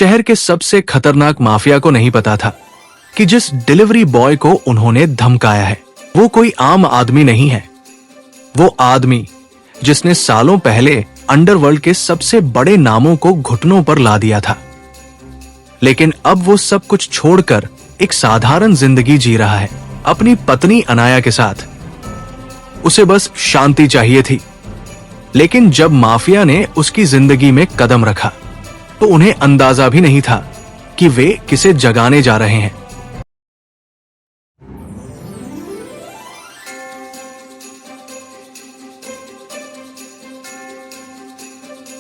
शहर के सबसे खतरनाक माफिया को नहीं पता था कि जिस डिलीवरी बॉय को उन्होंने धमकाया है वो कोई आम आदमी नहीं है। वो आदमी जिसने सालों पहले अंडरवर्ल्ड के सबसे बड़े नामों को घुटनों पर ला दिया था, लेकिन अब वो सब कुछ छोड़कर एक साधारण जिंदगी जी रहा है अपनी पत्नी अनाया के साथ। उसे बस शांति चाहिए थी, लेकिन जब माफिया ने उसकी जिंदगी में कदम रखा तो उन्हें अंदाजा भी नहीं था कि वे किसे जगाने जा रहे हैं।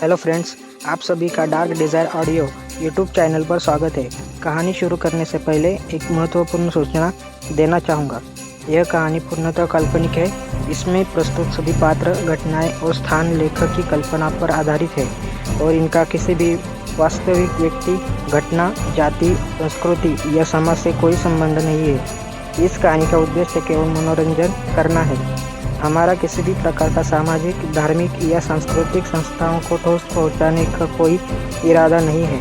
हेलो फ्रेंड्स, आप सभी का dark desire audio YouTube channel पर स्वागत है। कहानी शुरू करने से पहले एक महत्वपूर्ण सूचना देना चाहूँगा। यह कहानी पूर्णतः काल्पनिक है। इसमें प्रस्तुत सभी पात्र, घटनाएं और स्थान लेखक की कल्पना पर आधारित है और इनका किसी भी वास्तविक व्यक्ति, घटना, जाति, संस्कृति या समाज से कोई संबंध नहीं है। इस कहानी का उद्देश्य केवल मनोरंजन करना है। हमारा किसी भी प्रकार का सामाजिक, धार्मिक या सांस्कृतिक संस्थाओं को ठोस पहुंचाने का कोई इरादा नहीं है।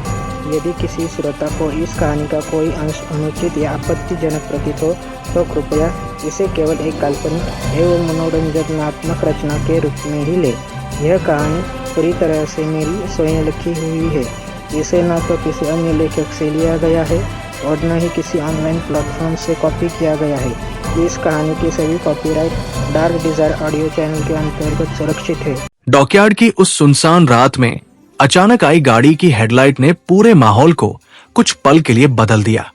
यदि किसी श्रोता को इस कहानी का कोई अंश अनुचित या आपत्तिजनक प्रतीत हो तो कृपया इसे केवल एक काल्पनिक एवं मनोरंजनात्मक रचना के रूप में ही ले। यह कहानी पूरी तरह से मेरी स्वयं लिखी हुई है। इसे न तो किसी अन्य लेखक से लिया गया है और न ही किसी ऑनलाइन प्लेटफॉर्म से कॉपी किया गया है। इस कहानी की सभी copyright dark desire audio channel के अंतर्गत सुरक्षित है। डॉकयार्ड की उस सुनसान रात में अचानक आई गाड़ी की हेडलाइट ने पूरे माहौल को कुछ पल के लिए बदल दिया।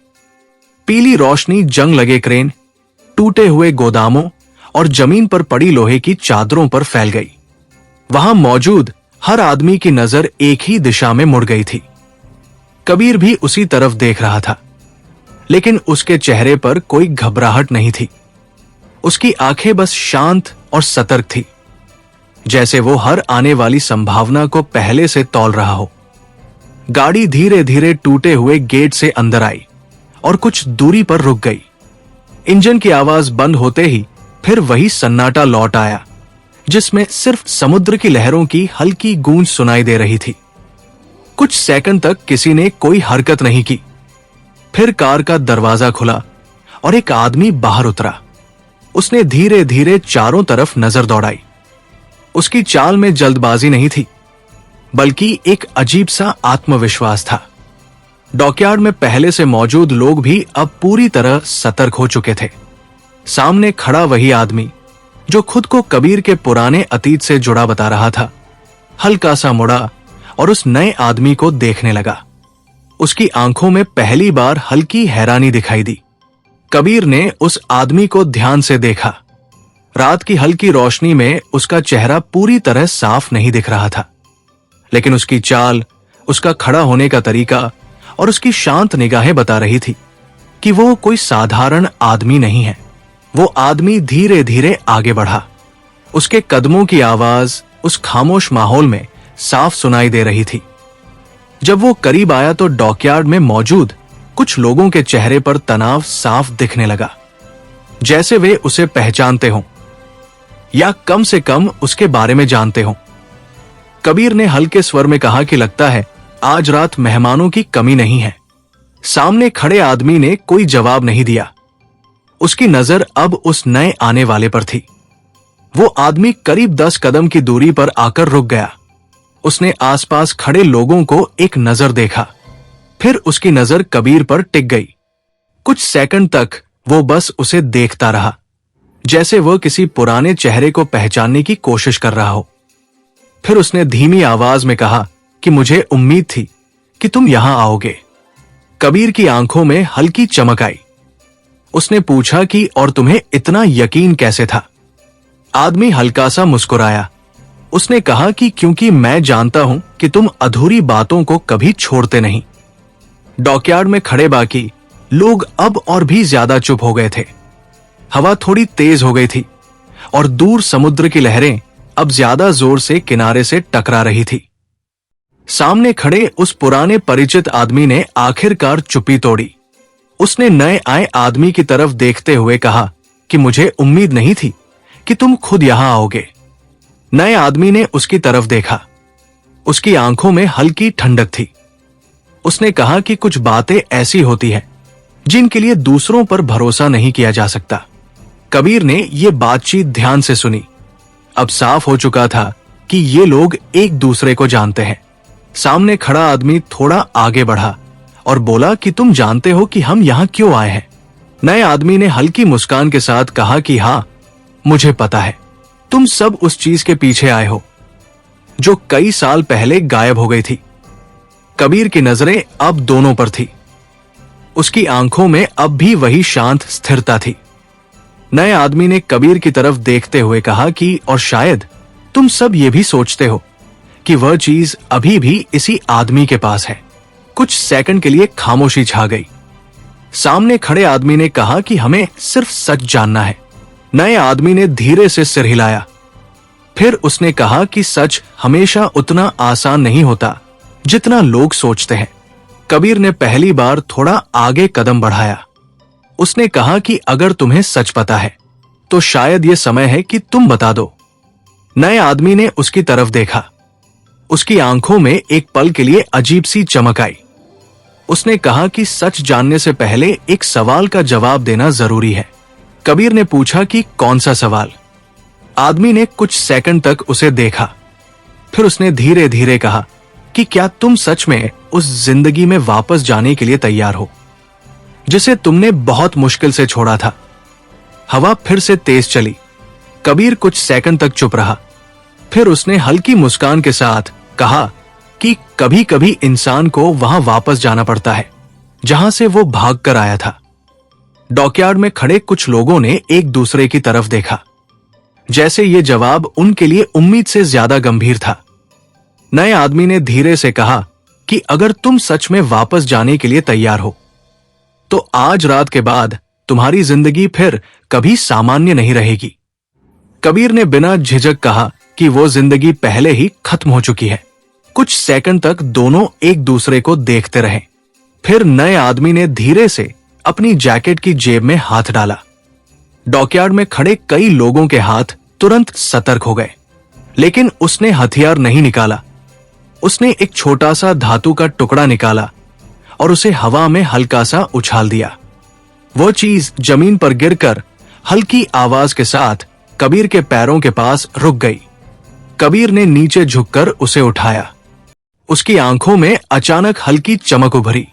पीली रोशनी जंग लगे क्रेन, टूटे हुए गोदामों और जमीन पर पड़ी लोहे की चादरों पर फैल गई। वहां मौजूद हर आदमी की नजर एक ही दिशा में मुड़ गई थी। कबीर भी उसी तरफ देख रहा था, लेकिन उसके चेहरे पर कोई घबराहट नहीं थी। उसकी आंखें बस शांत और सतर्क थी, जैसे वो हर आने वाली संभावना को पहले से तौल रहा हो। गाड़ी धीरे धीरे टूटे हुए गेट से अंदर आई और कुछ दूरी पर रुक गई। इंजन की आवाज बंद होते ही फिर वही सन्नाटा लौट आया, जिसमें सिर्फ समुद्र की लहरों की हल्की गूंज सुनाई दे रही थी। कुछ सेकंड तक किसी ने कोई हरकत नहीं की। फिर कार का दरवाजा खुला और एक आदमी बाहर उतरा। उसने धीरे धीरे चारों तरफ नजर दौड़ाई। उसकी चाल में जल्दबाजी नहीं थी, बल्कि एक अजीब सा आत्मविश्वास था। डॉकयार्ड में पहले से मौजूद लोग भी अब पूरी तरह सतर्क हो चुके थे। सामने खड़ा वही आदमी जो खुद को कबीर के पुराने अतीत से जुड़ा बता रहा था, हल्का सा मुड़ा और उस नए आदमी को देखने लगा। उसकी आंखों में पहली बार हल्की हैरानी दिखाई दी। कबीर ने उस आदमी को ध्यान से देखा। रात की हल्की रोशनी में उसका चेहरा पूरी तरह साफ नहीं दिख रहा था, लेकिन उसकी चाल, उसका खड़ा होने का तरीका और उसकी शांत निगाहें बता रही थी कि वो कोई साधारण आदमी नहीं है। वो आदमी धीरे धीरे आगे बढ़ा। उसके कदमों की आवाज उस खामोश माहौल में साफ सुनाई दे रही थी। जब वो करीब आया तो डॉकयार्ड में मौजूद कुछ लोगों के चेहरे पर तनाव साफ दिखने लगा, जैसे वे उसे पहचानते हों या कम से कम उसके बारे में जानते हों। कबीर ने हल्के स्वर में कहा कि लगता है आज रात मेहमानों की कमी नहीं है। सामने खड़े आदमी ने कोई जवाब नहीं दिया। उसकी नजर अब उस नए आने वाले पर थी। वो आदमी करीब 10 कदम की दूरी पर आकर रुक गया। उसने आसपास खड़े लोगों को एक नजर देखा, फिर उसकी नजर कबीर पर टिक गई। कुछ सेकंड तक वो बस उसे देखता रहा, जैसे वह किसी पुराने चेहरे को पहचानने की कोशिश कर रहा हो। फिर उसने धीमी आवाज में कहा कि मुझे उम्मीद थी कि तुम यहां आओगे। कबीर की आंखों में हल्की चमक आई। उसने पूछा कि और तुम्हें इतना यकीन कैसे था? आदमी हल्का सा मुस्कुराया। उसने कहा कि क्योंकि मैं जानता हूं कि तुम अधूरी बातों को कभी छोड़ते नहीं। डॉकयार्ड में खड़े बाकी लोग अब और भी ज्यादा चुप हो गए थे। हवा थोड़ी तेज हो गई थी और दूर समुद्र की लहरें अब ज्यादा जोर से किनारे से टकरा रही थी। सामने खड़े उस पुराने परिचित आदमी ने आखिरकार चुप्पी तोड़ी। उसने नए आए आदमी की तरफ देखते हुए कहा कि मुझे उम्मीद नहीं थी कि तुम खुद यहां आओगे। नए आदमी ने उसकी तरफ देखा। उसकी आंखों में हल्की ठंडक थी। उसने कहा कि कुछ बातें ऐसी होती हैं जिनके लिए दूसरों पर भरोसा नहीं किया जा सकता। कबीर ने ये बातचीत ध्यान से सुनी। अब साफ हो चुका था कि ये लोग एक दूसरे को जानते हैं। सामने खड़ा आदमी थोड़ा आगे बढ़ा और बोला कि तुम जानते हो कि हम यहां क्यों आए हैं? नए आदमी ने हल्की मुस्कान के साथ कहा कि हाँ, मुझे पता है, तुम सब उस चीज के पीछे आए हो जो कई साल पहले गायब हो गई थी। कबीर की नजरें अब दोनों पर थी। उसकी आंखों में अब भी वही शांत स्थिरता थी। नए आदमी ने कबीर की तरफ देखते हुए कहा कि और शायद तुम सब ये भी सोचते हो कि वह चीज अभी भी इसी आदमी के पास है। कुछ सेकंड के लिए खामोशी छा गई। सामने खड़े आदमी ने कहा कि हमें सिर्फ सच जानना है। नए आदमी ने धीरे से सिर हिलाया। फिर उसने कहा कि सच हमेशा उतना आसान नहीं होता जितना लोग सोचते हैं। कबीर ने पहली बार थोड़ा आगे कदम बढ़ाया। उसने कहा कि अगर तुम्हें सच पता है तो शायद यह समय है कि तुम बता दो। नए आदमी ने उसकी तरफ देखा। उसकी आंखों में एक पल के लिए अजीब सी चमक आई। उसने कहा कि सच जानने से पहले एक सवाल का जवाब देना जरूरी है। कबीर ने पूछा कि कौन सा सवाल? आदमी ने कुछ सेकंड तक उसे देखा। फिर उसने धीरे धीरे कहा कि क्या तुम सच में उस जिंदगी में वापस जाने के लिए तैयार हो जिसे तुमने बहुत मुश्किल से छोड़ा था? हवा फिर से तेज चली। कबीर कुछ सेकंड तक चुप रहा। फिर उसने हल्की मुस्कान के साथ कहा कि कभी कभी इंसान को वहां वापस जाना पड़ता है जहां से वो भाग कर आया था। डॉकयार्ड में खड़े कुछ लोगों ने एक दूसरे की तरफ देखा, जैसे ये जवाब उनके लिए उम्मीद से ज्यादा गंभीर था। नए आदमी ने धीरे से कहा कि अगर तुम सच में वापस जाने के लिए तैयार हो तो आज रात के बाद तुम्हारी जिंदगी फिर कभी सामान्य नहीं रहेगी। कबीर ने बिना झिझक कहा कि वो जिंदगी पहले ही खत्म हो चुकी है। कुछ सेकंड तक दोनों एक दूसरे को देखते रहे। फिर नए आदमी ने धीरे से अपनी जैकेट की जेब में हाथ डाला। डॉकयार्ड में खड़े कई लोगों के हाथ तुरंत सतर्क हो गए, लेकिन उसने हथियार नहीं निकाला। उसने एक छोटा सा धातु का टुकड़ा निकाला और उसे हवा में हल्का सा उछाल दिया। वो चीज जमीन पर गिरकर हल्की आवाज के साथ कबीर के पैरों के पास रुक गई। कबीर ने नीचे झुककर उसे उठाया। उसकी आंखों में अचानक हल्की चमक उभरी,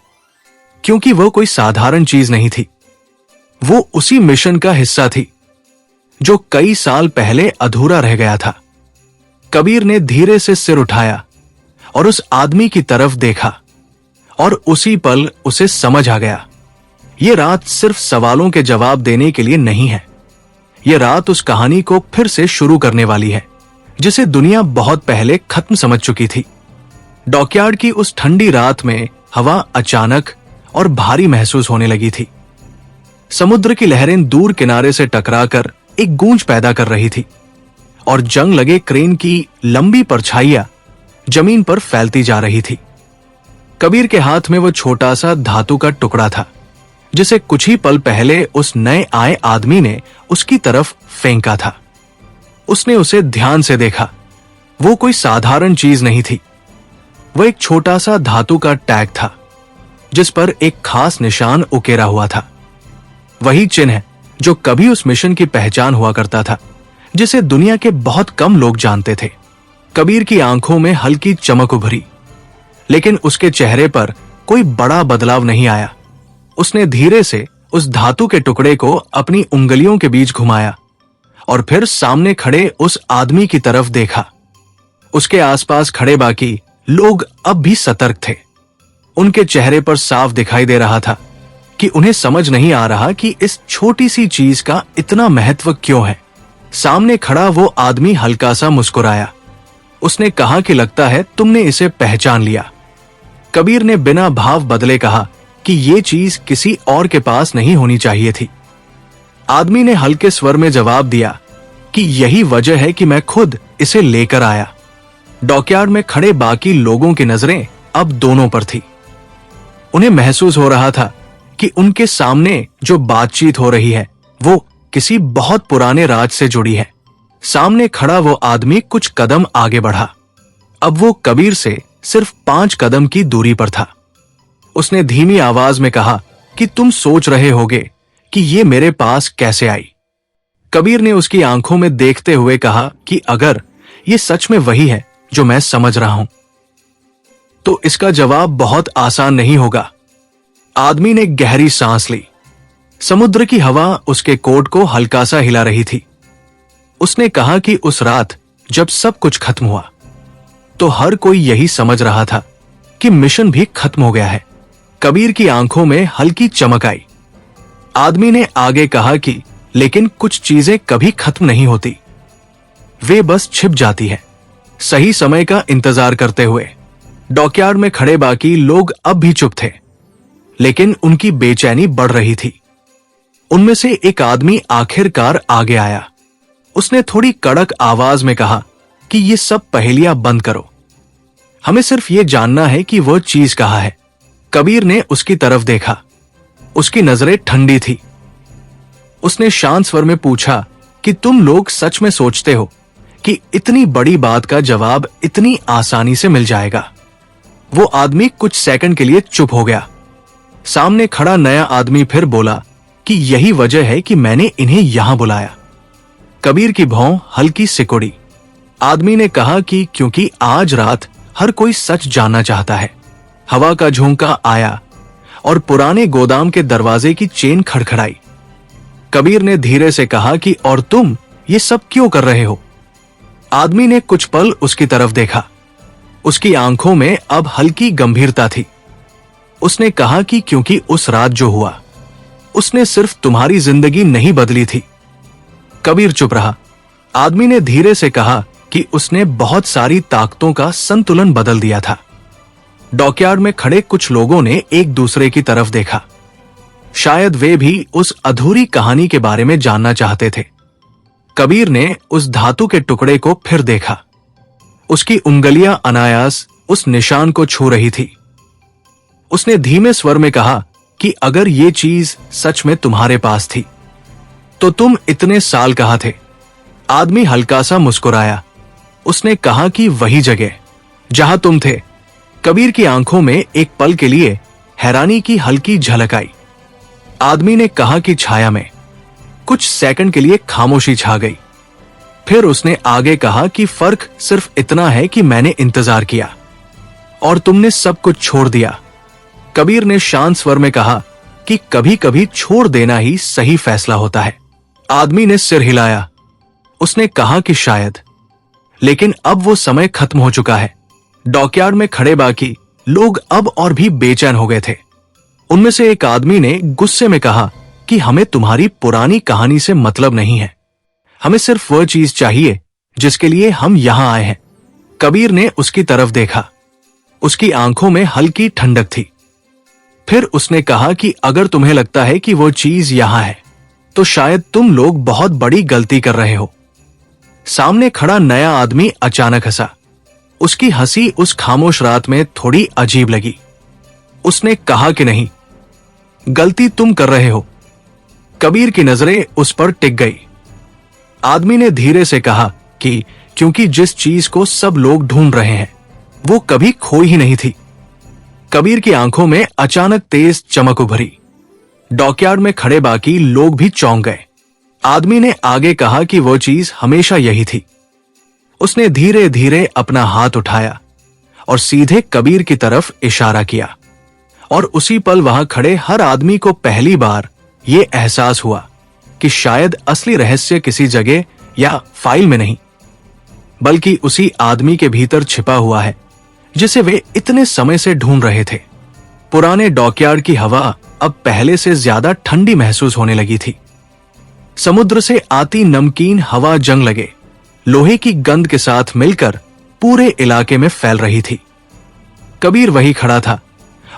क्योंकि वो कोई साधारण चीज नहीं थी। वो उसी मिशन का हिस्सा थी जो कई साल पहले अधूरा रह गया था। कबीर ने धीरे से सिर उठाया और उस आदमी की तरफ देखा, और उसी पल उसे समझ आ गया, ये रात सिर्फ सवालों के जवाब देने के लिए नहीं है। ये रात उस कहानी को फिर से शुरू करने वाली है जिसे दुनिया बहुत पहले खत्म समझ चुकी थी। डॉकयार्ड की उस ठंडी रात में हवा अचानक और भारी महसूस होने लगी थी। समुद्र की लहरें दूर किनारे से टकराकर एक गूंज पैदा कर रही थी, और जंग लगे क्रेन की लंबी परछाइयां जमीन पर फैलती जा रही थी। कबीर के हाथ में वो छोटा सा धातु का टुकड़ा था जिसे कुछ ही पल पहले उस नए आए आदमी ने उसकी तरफ फेंका था। उसने उसे ध्यान से देखा। वो कोई साधारण चीज नहीं थी। वह एक छोटा सा धातु का टैग था जिस पर एक खास निशान उकेरा हुआ था। वही चिन्ह जो कभी उस मिशन की पहचान हुआ करता था, जिसे दुनिया के बहुत कम लोग जानते थे। कबीर की आंखों में हल्की चमक उभरी, लेकिन उसके चेहरे पर कोई बड़ा बदलाव नहीं आया। उसने धीरे से उस धातु के टुकड़े को अपनी उंगलियों के बीच घुमाया और फिर सामने खड़े उस आदमी की तरफ देखा। उसके आसपास खड़े बाकी लोग अब भी सतर्क थे। उनके चेहरे पर साफ दिखाई दे रहा था कि उन्हें समझ नहीं आ रहा कि इस छोटी सी चीज का इतना महत्व क्यों है। सामने खड़ा वो आदमी हल्का सा मुस्कुराया। उसने कहा कि लगता है तुमने इसे पहचान लिया। कबीर ने बिना भाव बदले कहा कि ये चीज किसी और के पास नहीं होनी चाहिए थी। आदमी ने हल्के स्वर में जवाब दिया कि यही वजह है कि मैं खुद इसे लेकर आया। डॉकयार्ड में खड़े बाकी लोगों की नजरें अब दोनों पर थी। उन्हें महसूस हो रहा था कि उनके सामने जो बातचीत हो रही है वो किसी बहुत पुराने राज से जुड़ी है। सामने खड़ा वो आदमी कुछ कदम आगे बढ़ा। अब वो कबीर से सिर्फ 5 कदम की दूरी पर था। उसने धीमी आवाज में कहा कि तुम सोच रहे होगे कि ये मेरे पास कैसे आई। कबीर ने उसकी आंखों में देखते हुए कहा कि अगर ये सच में वही है जो मैं समझ रहा हूं तो इसका जवाब बहुत आसान नहीं होगा। आदमी ने गहरी सांस ली। समुद्र की हवा उसके कोट को हल्का सा हिला रही थी। उसने कहा कि उस रात जब सब कुछ खत्म हुआ तो हर कोई यही समझ रहा था कि मिशन भी खत्म हो गया है। कबीर की आंखों में हल्की चमक आई। आदमी ने आगे कहा कि लेकिन कुछ चीजें कभी खत्म नहीं होती, वे बस छिप जाती है। सही समय का इंतजार करते हुए डॉकयार्ड में खड़े बाकी लोग अब भी चुप थे, लेकिन उनकी बेचैनी बढ़ रही थी। उनमें से एक आदमी आखिरकार आगे आया। उसने थोड़ी कड़क आवाज में कहा कि ये सब पहेलियां बंद करो, हमें सिर्फ ये जानना है कि वह चीज कहाँ है। कबीर ने उसकी तरफ देखा। उसकी नजरें ठंडी थी। उसने शांत स्वर में पूछा कि तुम लोग सच में सोचते हो कि इतनी बड़ी बात का जवाब इतनी आसानी से मिल जाएगा? वो आदमी कुछ सेकंड के लिए चुप हो गया। सामने खड़ा नया आदमी फिर बोला कि यही वजह है कि मैंने इन्हें यहां बुलाया। कबीर की भौं हल्की सिकुड़ी। आदमी ने कहा कि क्योंकि आज रात हर कोई सच जानना चाहता है। हवा का झोंका आया और पुराने गोदाम के दरवाजे की चेन खड़खड़ाई। कबीर ने धीरे से कहा कि और तुम ये सब क्यों कर रहे हो? आदमी ने कुछ पल उसकी तरफ देखा। उसकी आंखों में अब हल्की गंभीरता थी। उसने कहा कि क्योंकि उस रात जो हुआ उसने सिर्फ तुम्हारी जिंदगी नहीं बदली थी। कबीर चुप रहा। आदमी ने धीरे से कहा कि उसने बहुत सारी ताकतों का संतुलन बदल दिया था। डॉकयार्ड में खड़े कुछ लोगों ने एक दूसरे की तरफ देखा। शायद वे भी उस अधूरी कहानी के बारे में जानना चाहते थे। कबीर ने उस धातु के टुकड़े को फिर देखा। उसकी उंगलियां अनायास उस निशान को छू रही थी। उसने धीमे स्वर में कहा कि अगर ये चीज सच में तुम्हारे पास थी तो तुम इतने साल कहाँ थे? आदमी हल्का सा मुस्कुराया। उसने कहा कि वही जगह जहां तुम थे। कबीर की आंखों में एक पल के लिए हैरानी की हल्की झलक आई। आदमी ने कहा कि छाया में कुछ सेकंड के लिए खामोशी छा गई। फिर उसने आगे कहा कि फर्क सिर्फ इतना है कि मैंने इंतजार किया और तुमने सब कुछ छोड़ दिया। कबीर ने शांत स्वर में कहा कि कभी कभी छोड़ देना ही सही फैसला होता है। आदमी ने सिर हिलाया। उसने कहा कि शायद, लेकिन अब वो समय खत्म हो चुका है। डॉकयार्ड में खड़े बाकी लोग अब और भी बेचैन हो गए थे। उनमें से एक आदमी ने गुस्से में कहा कि हमें तुम्हारी पुरानी कहानी से मतलब नहीं है, हमें सिर्फ वह चीज चाहिए जिसके लिए हम यहां आए हैं। कबीर ने उसकी तरफ देखा। उसकी आंखों में हल्की ठंडक थी। फिर उसने कहा कि अगर तुम्हें लगता है कि वो चीज यहां है तो शायद तुम लोग बहुत बड़ी गलती कर रहे हो। सामने खड़ा नया आदमी अचानक हंसा। उसकी हंसी उस खामोश रात में थोड़ी अजीब लगी। उसने कहा कि नहीं, गलती तुम कर रहे हो। कबीर की नजरें उस पर टिक गई। आदमी ने धीरे से कहा कि क्योंकि जिस चीज को सब लोग ढूंढ रहे हैं वो कभी खोई ही नहीं थी। कबीर की आंखों में अचानक तेज चमक उभरी। डॉकयार्ड में खड़े बाकी लोग भी चौंक गए। आदमी ने आगे कहा कि वो चीज हमेशा यही थी। उसने धीरे धीरे अपना हाथ उठाया और सीधे कबीर की तरफ इशारा किया और उसी पल वहां खड़े हर आदमी को पहली बार ये एहसास हुआ कि शायद असली रहस्य किसी जगह या फाइल में नहीं, बल्कि उसी आदमी के भीतर छिपा हुआ है जिसे वे इतने समय से ढूंढ रहे थे। पुराने डॉकयार्ड की हवा अब पहले से ज्यादा ठंडी महसूस होने लगी थी। समुद्र से आती नमकीन हवा जंग लगे लोहे की गंध के साथ मिलकर पूरे इलाके में फैल रही थी। कबीर वही खड़ा था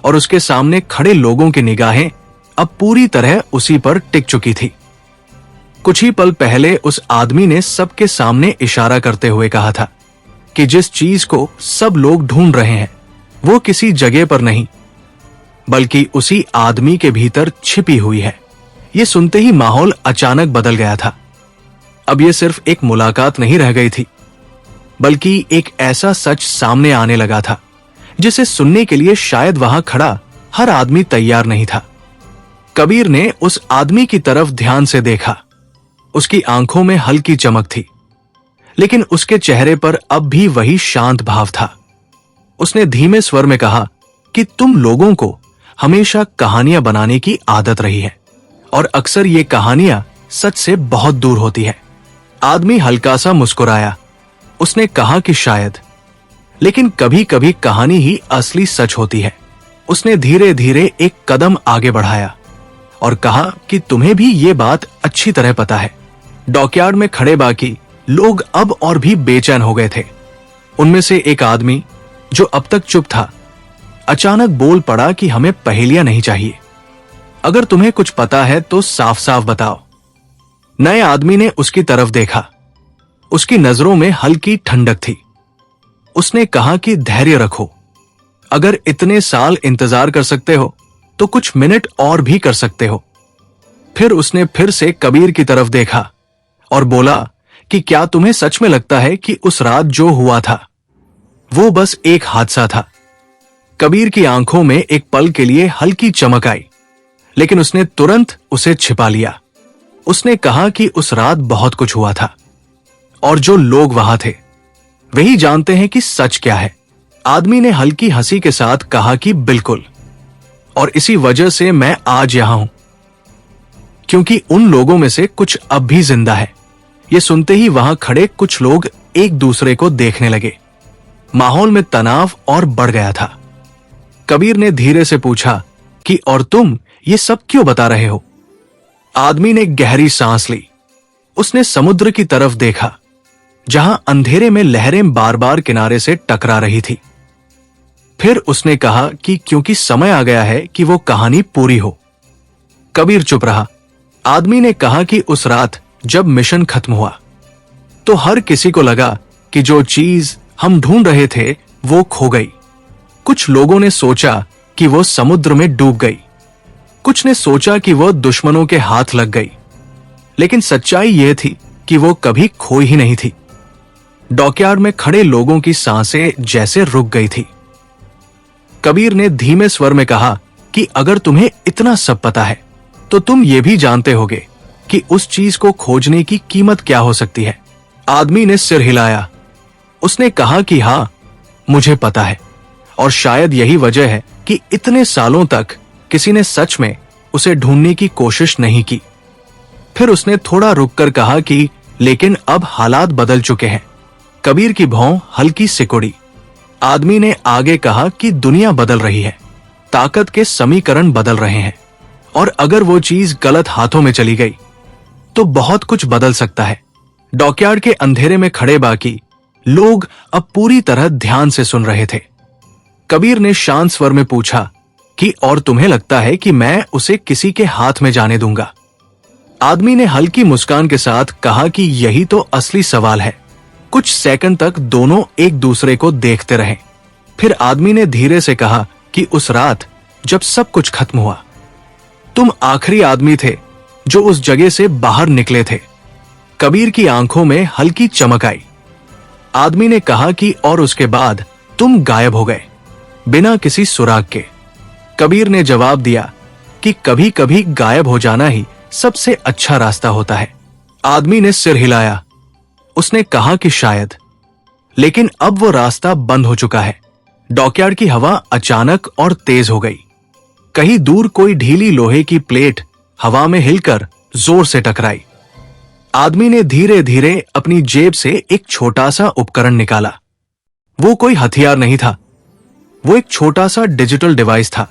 और उसके सामने खड़े लोगों की निगाहें अब पूरी तरह उसी पर टिक चुकी थी। कुछ ही पल पहले उस आदमी ने सबके सामने इशारा करते हुए कहा था कि जिस चीज को सब लोग ढूंढ रहे हैं वो किसी जगह पर नहीं, बल्कि उसी आदमी के भीतर छिपी हुई है। ये सुनते ही माहौल अचानक बदल गया था। अब ये सिर्फ एक मुलाकात नहीं रह गई थी, बल्कि एक ऐसा सच सामने आने लगा था जिसे सुनने के लिए शायद वहां खड़ा हर आदमी तैयार नहीं था। कबीर ने उस आदमी की तरफ ध्यान से देखा। उसकी आंखों में हल्की चमक थी, लेकिन उसके चेहरे पर अब भी वही शांत भाव था। उसने धीमे स्वर में कहा कि तुम लोगों को हमेशा कहानियां बनाने की आदत रही है और अक्सर ये कहानियां सच से बहुत दूर होती है। आदमी हल्का सा मुस्कुराया। उसने कहा कि शायद, लेकिन कभी कभी कहानी ही असली सच होती है। उसने धीरे धीरे एक कदम आगे बढ़ाया और कहा कि तुम्हें भी ये बात अच्छी तरह पता है। डॉकयार्ड में खड़े बाकी लोग अब और भी बेचैन हो गए थे। उनमें से एक आदमी जो अब तक चुप था, अचानक बोल पड़ा कि हमें पहेलियां नहीं चाहिए। अगर तुम्हें कुछ पता है तो साफ साफ बताओ। नए आदमी ने उसकी तरफ देखा। उसकी नजरों में हल्की ठंडक थी। उसने कहा कि धैर्य रखो। अगर इतने साल इंतजार कर सकते हो तो कुछ मिनट और भी कर सकते हो। फिर उसने फिर से कबीर की तरफ देखा और बोला कि क्या तुम्हें सच में लगता है कि उस रात जो हुआ था वो बस एक हादसा था? कबीर की आंखों में एक पल के लिए हल्की चमक आई, लेकिन उसने तुरंत उसे छिपा लिया। उसने कहा कि उस रात बहुत कुछ हुआ था और जो लोग वहां थे वही जानते हैं कि सच क्या है। आदमी ने हल्की हंसी के साथ कहा कि बिल्कुल, और इसी वजह से मैं आज यहां हूं, क्योंकि उन लोगों में से कुछ अब भी जिंदा है। ये सुनते ही वहां खड़े कुछ लोग एक दूसरे को देखने लगे। माहौल में तनाव और बढ़ गया था। कबीर ने धीरे से पूछा कि और तुम ये सब क्यों बता रहे हो? आदमी ने गहरी सांस ली। उसने समुद्र की तरफ देखा, जहां अंधेरे में लहरें बार बार किनारे से टकरा रही थी। फिर उसने कहा कि क्योंकि समय आ गया है कि वो कहानी पूरी हो। कबीर चुप रहा। आदमी ने कहा कि उस रात जब मिशन खत्म हुआ तो हर किसी को लगा कि जो चीज हम ढूंढ रहे थे वो खो गई। कुछ लोगों ने सोचा कि वो समुद्र में डूब गई। कुछ ने सोचा कि वो दुश्मनों के हाथ लग गई, लेकिन सच्चाई यह थी कि वो कभी खोई ही नहीं थी। डॉकयार्ड में खड़े लोगों की सांसें जैसे रुक गई थी। कबीर ने धीमे स्वर में कहा कि अगर तुम्हें इतना सब पता है तो तुम ये भी जानते होगे कि उस चीज को खोजने की कीमत क्या हो सकती है। आदमी ने सिर हिलाया। उसने कहा कि हां, मुझे पता है, और शायद यही वजह है कि इतने सालों तक किसी ने सच में उसे ढूंढने की कोशिश नहीं की। फिर उसने थोड़ा रुककर कहा कि लेकिन अब हालात बदल चुके हैं। कबीर की भौं हल्की सिकुड़ी। आदमी ने आगे कहा कि दुनिया बदल रही है, ताकत के समीकरण बदल रहे हैं, और अगर वो चीज गलत हाथों में चली गई तो बहुत कुछ बदल सकता है। डॉकयार्ड के अंधेरे में खड़े बाकी लोग अब पूरी तरह ध्यान से सुन रहे थे। कबीर ने शांत स्वर में पूछा कि और तुम्हें लगता है कि मैं उसे किसी के हाथ में जाने दूंगा? आदमी ने हल्की मुस्कान के साथ कहा कि यही तो असली सवाल है। कुछ सेकंड तक दोनों एक दूसरे को देखते रहे। फिर आदमी ने धीरे से कहा कि उस रात जब सब कुछ खत्म हुआ, तुम आखिरी आदमी थे जो उस जगह से बाहर निकले थे। कबीर की आंखों में हल्की चमक आई। आदमी ने कहा कि और उसके बाद तुम गायब हो गए, बिना किसी सुराग के। कबीर ने जवाब दिया कि कभी कभी गायब हो जाना ही सबसे अच्छा रास्ता होता है। आदमी ने सिर हिलाया। उसने कहा कि शायद, लेकिन अब वो रास्ता बंद हो चुका है। डॉकयार्ड की हवा अचानक और तेज हो गई। कहीं दूर कोई ढीली लोहे की प्लेट हवा में हिलकर जोर से टकराई। आदमी ने धीरे धीरे अपनी जेब से एक छोटा सा उपकरण निकाला। वो कोई हथियार नहीं था, वो एक छोटा सा डिजिटल डिवाइस था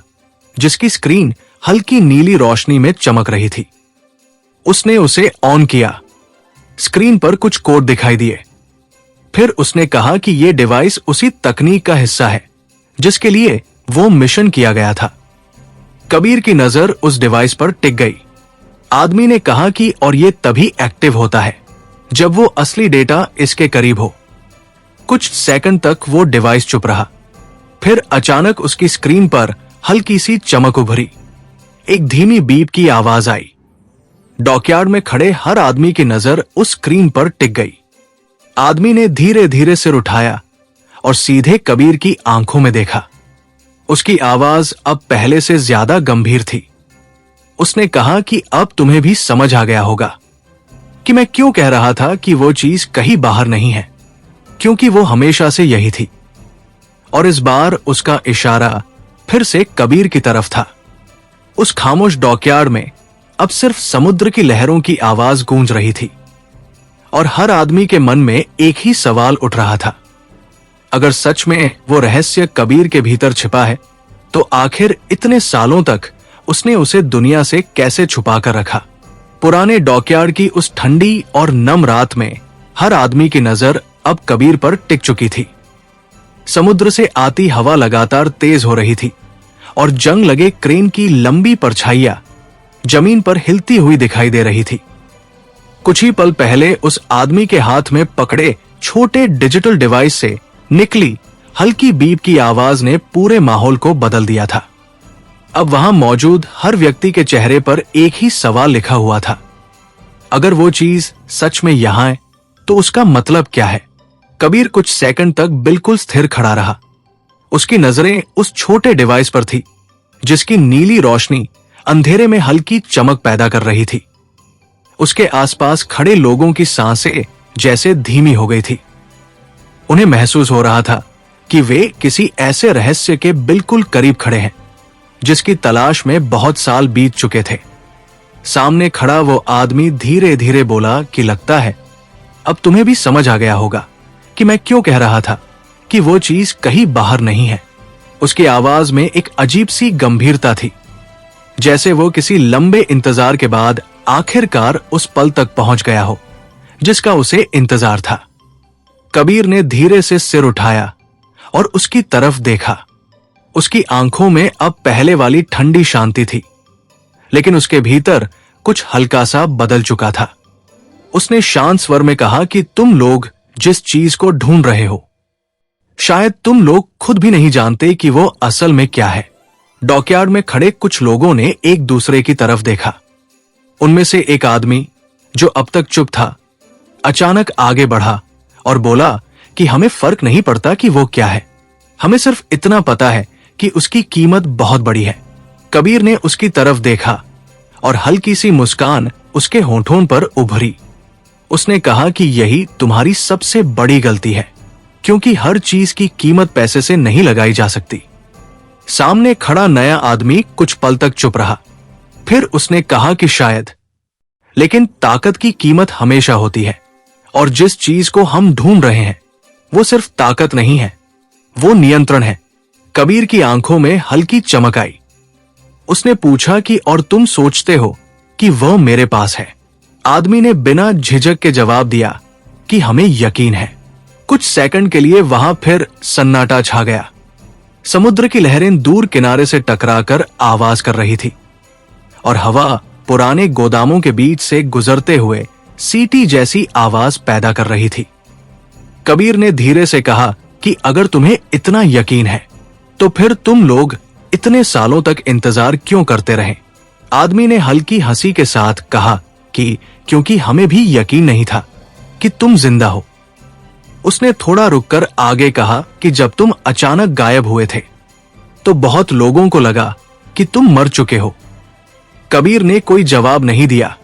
जिसकी स्क्रीन हल्की नीली रोशनी में चमक रही थी। उसने उसे ऑन किया। स्क्रीन पर कुछ कोड दिखाई दिए। फिर उसने कहा कि यह डिवाइस उसी तकनीक का हिस्सा है जिसके लिए वो मिशन किया गया था। कबीर की नजर उस डिवाइस पर टिक गई। आदमी ने कहा कि और ये तभी एक्टिव होता है जब वो असली डेटा इसके करीब हो। कुछ सेकंड तक वो डिवाइस चुप रहा। फिर अचानक उसकी स्क्रीन पर हल्की सी चमक उभरी। एक धीमी बीप की आवाज आई। डॉकयार्ड में खड़े हर आदमी की नजर उस स्क्रीन पर टिक गई। आदमी ने धीरे धीरे सिर उठाया और सीधे कबीर की आंखों में देखा। उसकी आवाज अब पहले से ज्यादा गंभीर थी। उसने कहा कि अब तुम्हें भी समझ आ गया होगा कि मैं क्यों कह रहा था कि वो चीज कहीं बाहर नहीं है, क्योंकि वो हमेशा से यही थी। और इस बार उसका इशारा फिर से कबीर की तरफ था। उस खामोश डॉकयार्ड में अब सिर्फ समुद्र की लहरों की आवाज गूंज रही थी और हर आदमी के मन में एक ही सवाल उठ रहा था, अगर सच में वो रहस्य कबीर के भीतर छिपा है तो आखिर इतने सालों तक उसने उसे दुनिया से कैसे छुपा कर रखा। पुराने डॉकयार्ड की उस ठंडी और नम रात में हर आदमी की नजर अब कबीर पर टिक चुकी थी। समुद्र से आती हवा लगातार तेज हो रही थी और जंग लगे क्रेन की लंबी परछाइयां जमीन पर हिलती हुई दिखाई दे रही थी। कुछ ही पल पहले उस आदमी के हाथ में पकड़े छोटे डिजिटल डिवाइस से निकली हल्की बीप की आवाज ने पूरे माहौल को बदल दिया था। अब वहां मौजूद हर व्यक्ति के चेहरे पर एक ही सवाल लिखा हुआ था, अगर वो चीज सच में यहां है तो उसका मतलब क्या है। कबीर कुछ सेकंड तक बिल्कुल स्थिर खड़ा रहा। उसकी नजरें उस छोटे डिवाइस पर थी जिसकी नीली रोशनी अंधेरे में हल्की चमक पैदा कर रही थी। उसके आसपास खड़े लोगों की सांसें जैसे धीमी हो गई थी। उन्हें महसूस हो रहा था कि वे किसी ऐसे रहस्य के बिल्कुल करीब खड़े हैं जिसकी तलाश में बहुत साल बीत चुके थे। सामने खड़ा वो आदमी धीरे धीरे बोला कि लगता है अब तुम्हें भी समझ आ गया होगा कि मैं क्यों कह रहा था कि वो चीज कहीं बाहर नहीं है। उसकी आवाज में एक अजीब सी गंभीरता थी, जैसे वो किसी लंबे इंतजार के बाद आखिरकार उस पल तक पहुंच गया हो जिसका उसे इंतजार था। कबीर ने धीरे से सिर उठाया और उसकी तरफ देखा। उसकी आंखों में अब पहले वाली ठंडी शांति थी, लेकिन उसके भीतर कुछ हल्का सा बदल चुका था। उसने शांत स्वर में कहा कि तुम लोग जिस चीज को ढूंढ रहे हो, शायद तुम लोग खुद भी नहीं जानते कि वो असल में क्या है। डॉकयार्ड में खड़े कुछ लोगों ने एक दूसरे की तरफ देखा। उनमें से एक आदमी जो अब तक चुप था अचानक आगे बढ़ा और बोला कि हमें फर्क नहीं पड़ता कि वो क्या है, हमें सिर्फ इतना पता है कि उसकी कीमत बहुत बड़ी है। कबीर ने उसकी तरफ देखा और हल्की सी मुस्कान उसके होंठों पर उभरी। उसने कहा कि यही तुम्हारी सबसे बड़ी गलती है, क्योंकि हर चीज की कीमत पैसे से नहीं लगाई जा सकती। सामने खड़ा नया आदमी कुछ पल तक चुप रहा, फिर उसने कहा कि शायद, लेकिन ताकत की कीमत हमेशा होती है, और जिस चीज को हम ढूंढ रहे हैं वो सिर्फ ताकत नहीं है, वो नियंत्रण है। कबीर की आंखों में हल्की चमक आई। उसने पूछा कि और तुम सोचते हो कि वह मेरे पास है? आदमी ने बिना झिझक के जवाब दिया कि हमें यकीन है। कुछ सेकंड के लिए वहां फिर सन्नाटा छा गया। समुद्र की लहरें दूर किनारे से टकराकर आवाज कर रही थी और हवा पुराने गोदामों के बीच से गुजरते हुए सीटी जैसी आवाज पैदा कर रही थी। कबीर ने धीरे से कहा कि अगर तुम्हें इतना यकीन है तो फिर तुम लोग इतने सालों तक इंतजार क्यों करते रहे? आदमी ने हल्की हंसी के साथ कहा कि क्योंकि हमें भी यकीन नहीं था कि तुम जिंदा हो। उसने थोड़ा रुककर आगे कहा कि जब तुम अचानक गायब हुए थे तो बहुत लोगों को लगा कि तुम मर चुके हो। कबीर ने कोई जवाब नहीं दिया।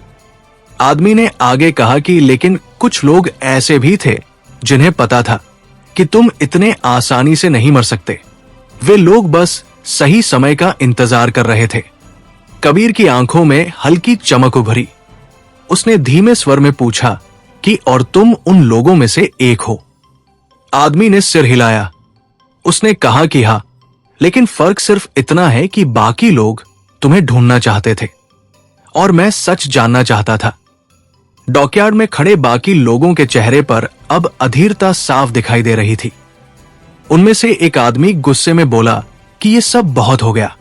आदमी ने आगे कहा कि लेकिन कुछ लोग ऐसे भी थे जिन्हें पता था कि तुम इतने आसानी से नहीं मर सकते। वे लोग बस सही समय का इंतजार कर रहे थे। कबीर की आंखों में हल्की चमक उभरी। उसने धीमे स्वर में पूछा कि और तुम उन लोगों में से एक हो? आदमी ने सिर हिलाया। उसने कहा कि हाँ, लेकिन फर्क सिर्फ इतना है कि बाकी लोग तुम्हें ढूंढना चाहते थे और मैं सच जानना चाहता था। डॉकयार्ड में खड़े बाकी लोगों के चेहरे पर अब अधीरता साफ दिखाई दे रही थी। उनमें से एक आदमी गुस्से में बोला कि ये सब बहुत हो गया।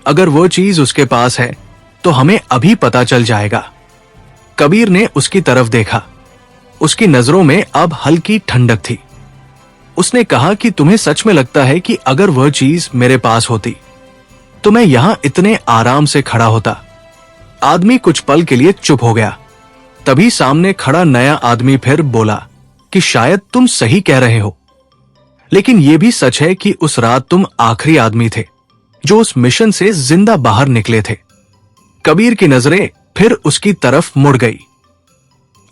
अगर वो चीज उसके पास है तो हमें अभी पता चल जाएगा। कबीर ने उसकी तरफ देखा। उसकी नजरों में अब हल्की ठंडक थी। उसने कहा कि तुम्हें सच में लगता है कि अगर वह चीज मेरे पास होती तो मैं यहां इतने आराम से खड़ा होता? आदमी कुछ पल के लिए चुप हो गया। तभी सामने खड़ा नया आदमी फिर बोला कि शायद तुम सही कह रहे हो, लेकिन यह भी सच है कि उस रात तुम आखिरी आदमी थे जो उस मिशन से जिंदा बाहर निकले थे। कबीर की नजरें फिर उसकी तरफ मुड़ गई।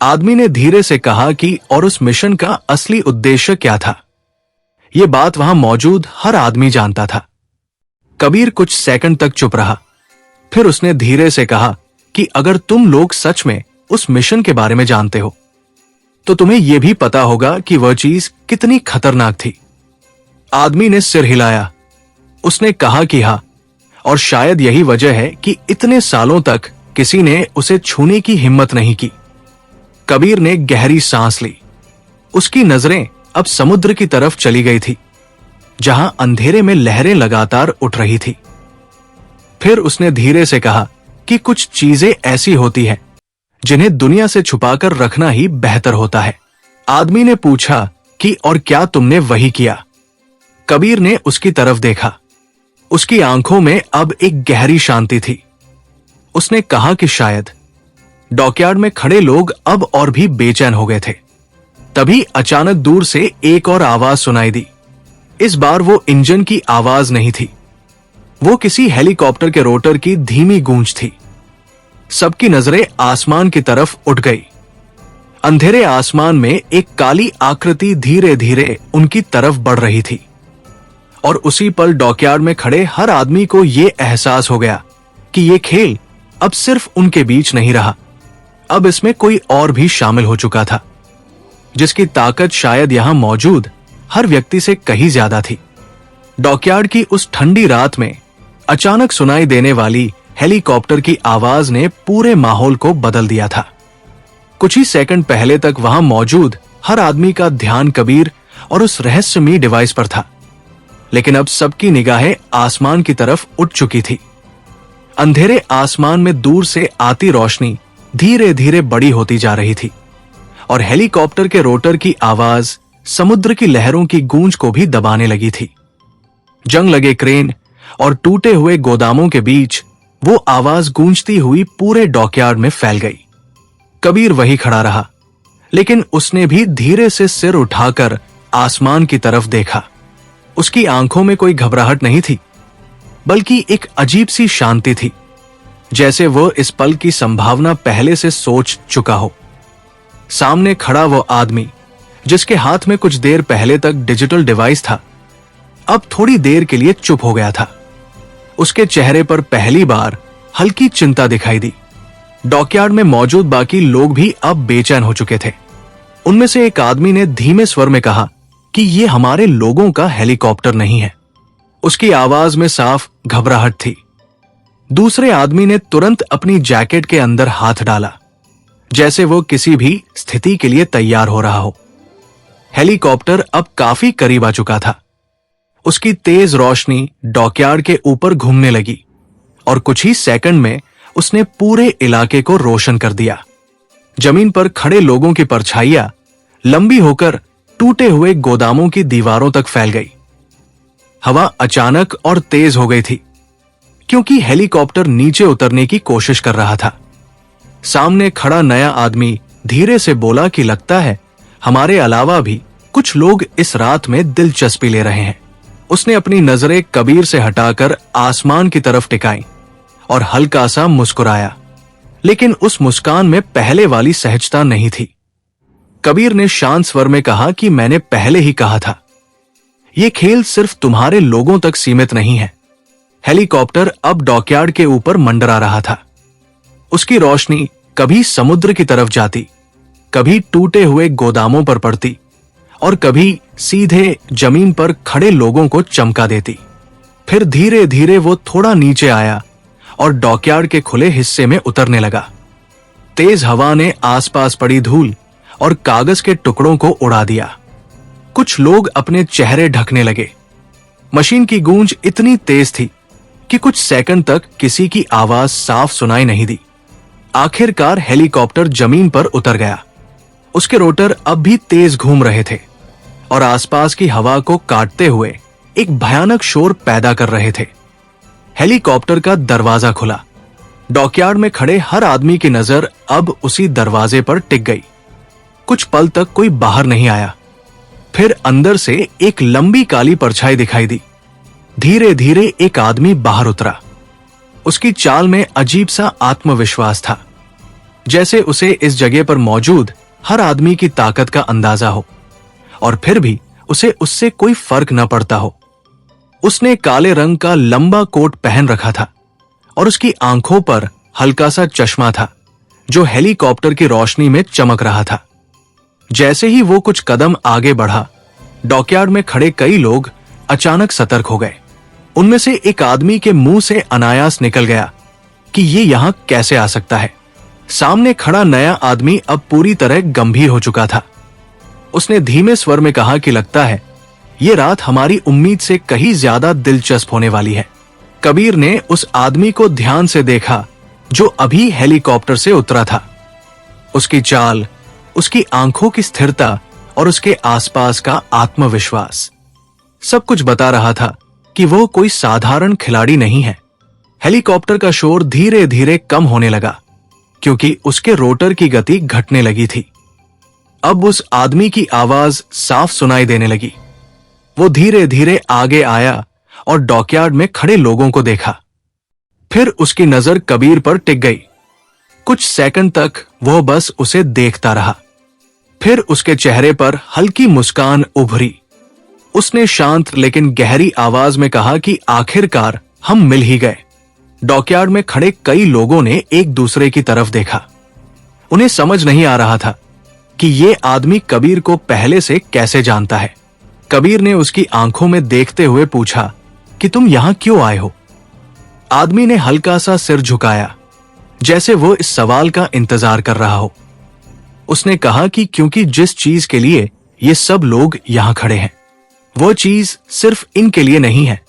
आदमी ने धीरे से कहा कि और उस मिशन का असली उद्देश्य क्या था। यह बात वहां मौजूद हर आदमी जानता था। कबीर कुछ सेकंड तक चुप रहा। फिर उसने धीरे से कहा कि अगर तुम लोग सच में उस मिशन के बारे में जानते हो तो तुम्हें यह भी पता होगा कि वह चीज कितनी खतरनाक थी। आदमी ने सिर हिलाया। उसने कहा कि हाँ, और शायद यही वजह है कि इतने सालों तक किसी ने उसे छूने की हिम्मत नहीं की। कबीर ने गहरी सांस ली। उसकी नजरें अब समुद्र की तरफ चली गई थी, जहां अंधेरे में लहरें लगातार उठ रही थी। फिर उसने धीरे से कहा कि कुछ चीजें ऐसी होती हैं जिन्हें दुनिया से छुपाकर रखना ही बेहतर होता है। आदमी ने पूछा कि और क्या तुमने वही किया? कबीर ने उसकी तरफ देखा। उसकी आंखों में अब एक गहरी शांति थी। उसने कहा कि शायद। डॉकयार्ड में खड़े लोग अब और भी बेचैन हो गए थे। तभी अचानक दूर से एक और आवाज सुनाई दी। इस बार वो इंजन की आवाज नहीं थी, वो किसी हेलीकॉप्टर के रोटर की धीमी गूंज थी। सबकी नजरें आसमान की तरफ उठ गई। अंधेरे आसमान में एक काली आकृति धीरे धीरे उनकी तरफ बढ़ रही थी, और उसी पल डॉकयार्ड में खड़े हर आदमी को यह एहसास हो गया कि यह खेल अब सिर्फ उनके बीच नहीं रहा, अब इसमें कोई और भी शामिल हो चुका था, जिसकी ताकत शायद यहां मौजूद हर व्यक्ति से कहीं ज्यादा थी। डॉकयार्ड की उस ठंडी रात में अचानक सुनाई देने वाली हेलीकॉप्टर की आवाज ने पूरे माहौल को बदल दिया था। कुछ ही सेकंड पहले तक वहां मौजूद हर आदमी का ध्यान कबीर और उस रहस्यमयी डिवाइस पर था, लेकिन अब सबकी निगाहें आसमान की तरफ उठ चुकी थी। अंधेरे आसमान में दूर से आती रोशनी धीरे धीरे बड़ी होती जा रही थी, और हेलीकॉप्टर के रोटर की आवाज समुद्र की लहरों की गूंज को भी दबाने लगी थी। जंग लगे क्रेन और टूटे हुए गोदामों के बीच वो आवाज गूंजती हुई पूरे डॉकयार्ड में फैल गई। कबीर वही खड़ा रहा, लेकिन उसने भी धीरे से सिर उठाकर आसमान की तरफ देखा। उसकी आंखों में कोई घबराहट नहीं थी, बल्कि एक अजीब सी शांति थी, जैसे वो इस पल की संभावना पहले से सोच चुका हो। सामने खड़ा वो आदमी, जिसके हाथ में कुछ देर पहले तक डिजिटल डिवाइस था, अब थोड़ी देर के लिए चुप हो गया था। उसके चेहरे पर पहली बार हल्की चिंता दिखाई दी। डॉकयार्ड में मौजूद बाकी लोग भी अब बेचैन हो चुके थे। उनमें से एक आदमी ने धीमे स्वर में कहा कि ये हमारे लोगों का हेलीकॉप्टर नहीं है। उसकी आवाज में साफ घबराहट थी। दूसरे आदमी ने तुरंत अपनी जैकेट के अंदर हाथ डाला, जैसे वो किसी भी स्थिति के लिए तैयार हो रहा हो। हेलीकॉप्टर अब काफी करीब आ चुका था। उसकी तेज रोशनी डॉकयार्ड के ऊपर घूमने लगी, और कुछ ही सेकंड में उसने पूरे इलाके को रोशन कर दिया। जमीन पर खड़े लोगों की परछाइयां लंबी होकर टूटे हुए गोदामों की दीवारों तक फैल गई। हवा अचानक और तेज हो गई थी, क्योंकि हेलीकॉप्टर नीचे उतरने की कोशिश कर रहा था। सामने खड़ा नया आदमी धीरे से बोला कि लगता है हमारे अलावा भी कुछ लोग इस रात में दिलचस्पी ले रहे हैं। उसने अपनी नजरें कबीर से हटाकर आसमान की तरफ टिकाई और हल्का सा मुस्कुराया, लेकिन उस मुस्कान में पहले वाली सहजता नहीं थी। कबीर ने शांत स्वर में कहा कि मैंने पहले ही कहा था, यह खेल सिर्फ तुम्हारे लोगों तक सीमित नहीं है। हेलीकॉप्टर अब डॉकयार्ड के ऊपर मंडरा रहा था। उसकी रोशनी कभी समुद्र की तरफ जाती, कभी टूटे हुए गोदामों पर पड़ती, और कभी सीधे जमीन पर खड़े लोगों को चमका देती। फिर धीरे धीरे वो थोड़ा नीचे आया और डॉकयार्ड के खुले हिस्से में उतरने लगा। तेज हवा ने आसपास पड़ी धूल और कागज के टुकड़ों को उड़ा दिया। कुछ लोग अपने चेहरे ढकने लगे। मशीन की गूंज इतनी तेज थी कि कुछ सेकंड तक किसी की आवाज साफ सुनाई नहीं दी। आखिरकार हेलीकॉप्टर जमीन पर उतर गया। उसके रोटर अब भी तेज घूम रहे थे और आसपास की हवा को काटते हुए एक भयानक शोर पैदा कर रहे थे। हेलीकॉप्टर का दरवाजा खुला। डॉकयार्ड में खड़े हर आदमी की नजर अब उसी दरवाजे पर टिक गई। कुछ पल तक कोई बाहर नहीं आया। फिर अंदर से एक लंबी काली परछाई दिखाई दी, धीरे धीरे एक आदमी बाहर उतरा। उसकी चाल में अजीब सा आत्मविश्वास था, जैसे उसे इस जगह पर मौजूद हर आदमी की ताकत का अंदाजा हो और फिर भी उसे उससे कोई फर्क न पड़ता हो। उसने काले रंग का लंबा कोट पहन रखा था और उसकी आंखों पर हल्का सा चश्मा था जो हेलीकॉप्टर की रोशनी में चमक रहा था। जैसे ही वो कुछ कदम आगे बढ़ा, डॉकयार्ड में खड़े कई लोग अचानक सतर्क हो गए। उनमें से एक आदमी के मुंह से अनायास निकल गया कि ये यहां कैसे आ सकता है। सामने खड़ा नया आदमी अब पूरी तरह गंभीर हो चुका था। उसने धीमे स्वर में कहा कि लगता है ये रात हमारी उम्मीद से कहीं ज्यादा दिलचस्प होने वाली है। कबीर ने उस आदमी को ध्यान से देखा जो अभी हेलीकॉप्टर से उतरा था। उसकी चाल, उसकी आंखों की स्थिरता और उसके आसपास का आत्मविश्वास सब कुछ बता रहा था कि वो कोई साधारण खिलाड़ी नहीं है। हेलीकॉप्टर का शोर धीरे धीरे कम होने लगा क्योंकि उसके रोटर की गति घटने लगी थी। अब उस आदमी की आवाज साफ सुनाई देने लगी। वो धीरे धीरे आगे आया और डॉकयार्ड में खड़े लोगों को देखा। फिर उसकी नजर कबीर पर टिक गई। कुछ सेकंड तक वो बस उसे देखता रहा। फिर उसके चेहरे पर हल्की मुस्कान उभरी। उसने शांत लेकिन गहरी आवाज में कहा कि आखिरकार हम मिल ही गए। डॉकयार्ड में खड़े कई लोगों ने एक दूसरे की तरफ देखा। उन्हें समझ नहीं आ रहा था कि ये आदमी कबीर को पहले से कैसे जानता है। कबीर ने उसकी आंखों में देखते हुए पूछा कि तुम यहां क्यों आए हो? आदमी ने हल्का सा सिर झुकाया, जैसे वो इस सवाल का इंतजार कर रहा हो। उसने कहा कि क्योंकि जिस चीज के लिए ये सब लोग यहां खड़े हैं, वो चीज सिर्फ इनके लिए नहीं है।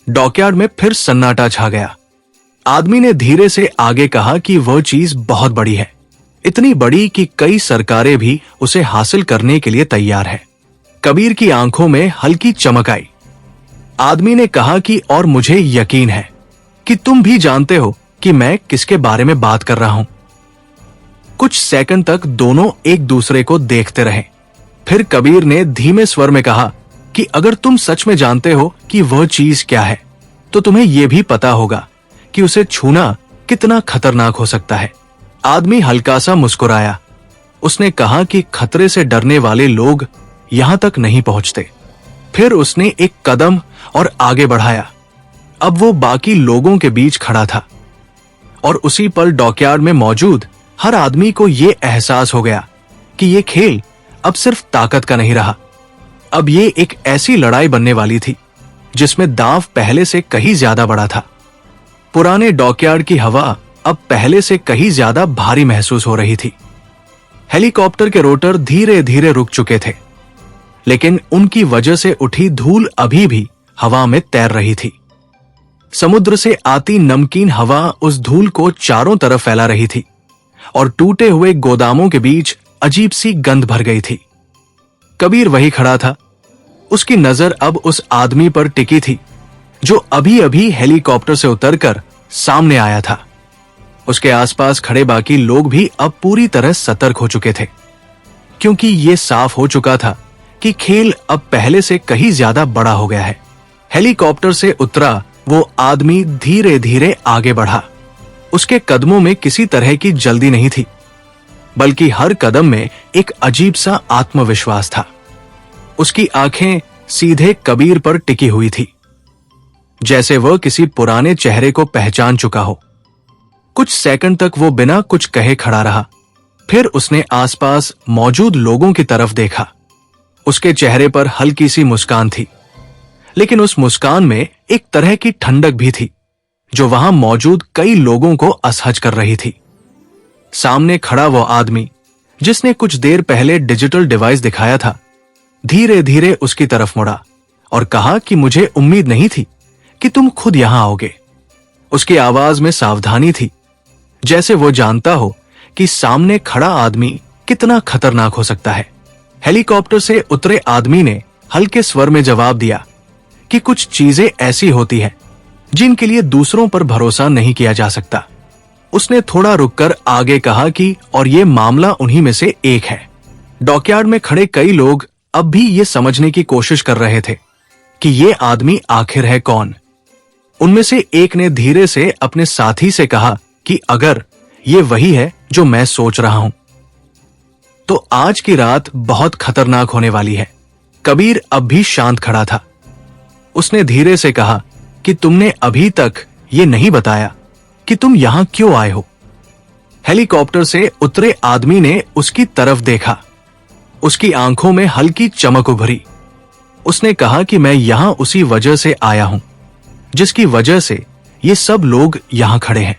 डॉकयार्ड में फिर सन्नाटा छा गया। आदमी ने धीरे से आगे कहा कि वह चीज बहुत बड़ी है, इतनी बड़ी कि कई सरकारें भी उसे हासिल करने के लिए तैयार है। कबीर की आंखों में हल्की चमक आई। आदमी ने कहा कि और मुझे यकीन है कि तुम भी जानते हो कि मैं किसके बारे में बात कर रहा हूं। कुछ सेकंड तक दोनों एक दूसरे को देखते रहे। फिर कबीर ने धीमे स्वर में कहा कि अगर तुम सच में जानते हो कि वह चीज क्या है, तो तुम्हें यह भी पता होगा कि उसे छूना कितना खतरनाक हो सकता है। आदमी हल्का सा मुस्कुराया। उसने कहा कि खतरे से डरने वाले लोग यहां तक नहीं पहुंचते। फिर उसने एक कदम और आगे बढ़ाया। अब वो बाकी लोगों के बीच खड़ा था और उसी पल डॉकयार्ड में मौजूद हर आदमी को यह एहसास हो गया कि यह खेल अब सिर्फ ताकत का नहीं रहा। अब ये एक ऐसी लड़ाई बनने वाली थी जिसमें दांव पहले से कहीं ज्यादा बड़ा था। पुराने डॉकयार्ड की हवा अब पहले से कहीं ज्यादा भारी महसूस हो रही थी। हेलीकॉप्टर के रोटर धीरे धीरे रुक चुके थे, लेकिन उनकी वजह से उठी धूल अभी भी हवा में तैर रही थी। समुद्र से आती नमकीन हवा उस धूल को चारों तरफ फैला रही थी और टूटे हुए गोदामों के बीच अजीब सी गंध भर गई थी। कबीर वही खड़ा था। उसकी नजर अब उस आदमी पर टिकी थी जो अभी अभी हेलीकॉप्टर से उतरकर सामने आया था। उसके आसपास खड़े बाकी लोग भी अब पूरी तरह सतर्क हो चुके थे, क्योंकि ये साफ हो चुका था कि खेल अब पहले से कहीं ज्यादा बड़ा हो गया है। हेलीकॉप्टर से उतरा वो आदमी धीरे धीरे आगे बढ़ा। उसके कदमों में किसी तरह की जल्दी नहीं थी, बल्कि हर कदम में एक अजीब सा आत्मविश्वास था। उसकी आंखें सीधे कबीर पर टिकी हुई थी, जैसे वह किसी पुराने चेहरे को पहचान चुका हो। कुछ सेकंड तक वो बिना कुछ कहे खड़ा रहा। फिर उसने आसपास मौजूद लोगों की तरफ देखा। उसके चेहरे पर हल्की सी मुस्कान थी, लेकिन उस मुस्कान में एक तरह की ठंडक भी थी जो वहां मौजूद कई लोगों को असहज कर रही थी। सामने खड़ा वो आदमी जिसने कुछ देर पहले डिजिटल डिवाइस दिखाया था, धीरे धीरे उसकी तरफ मुड़ा और कहा कि मुझे उम्मीद नहीं थी कि तुम खुद यहां आओगे। उसकी आवाज में सावधानी थी, जैसे वो जानता हो कि सामने खड़ा आदमी कितना खतरनाक हो सकता है। हेलीकॉप्टर से उतरे आदमी ने हल्के स्वर में जवाब दिया कि कुछ चीजें ऐसी होती हैं जिनके लिए दूसरों पर भरोसा नहीं किया जा सकता। उसने थोड़ा रुककर आगे कहा कि और ये मामला उन्हीं में से एक है। डॉकयार्ड में खड़े कई लोग अब भी ये समझने की कोशिश कर रहे थे कि ये आदमी आखिर है कौन। उनमें से एक ने धीरे से अपने साथी से कहा कि अगर ये वही है जो मैं सोच रहा हूं तो आज की रात बहुत खतरनाक होने वाली है। कबीर अब भी शांत खड़ा था। उसने धीरे से कहा कि तुमने अभी तक ये नहीं बताया कि तुम यहां क्यों आए हो। हेलीकॉप्टर से उतरे आदमी ने उसकी तरफ देखा। उसकी आंखों में हल्की चमक उभरी। उसने कहा कि मैं यहां उसी वजह से आया हूं जिसकी वजह से ये सब लोग यहां खड़े हैं।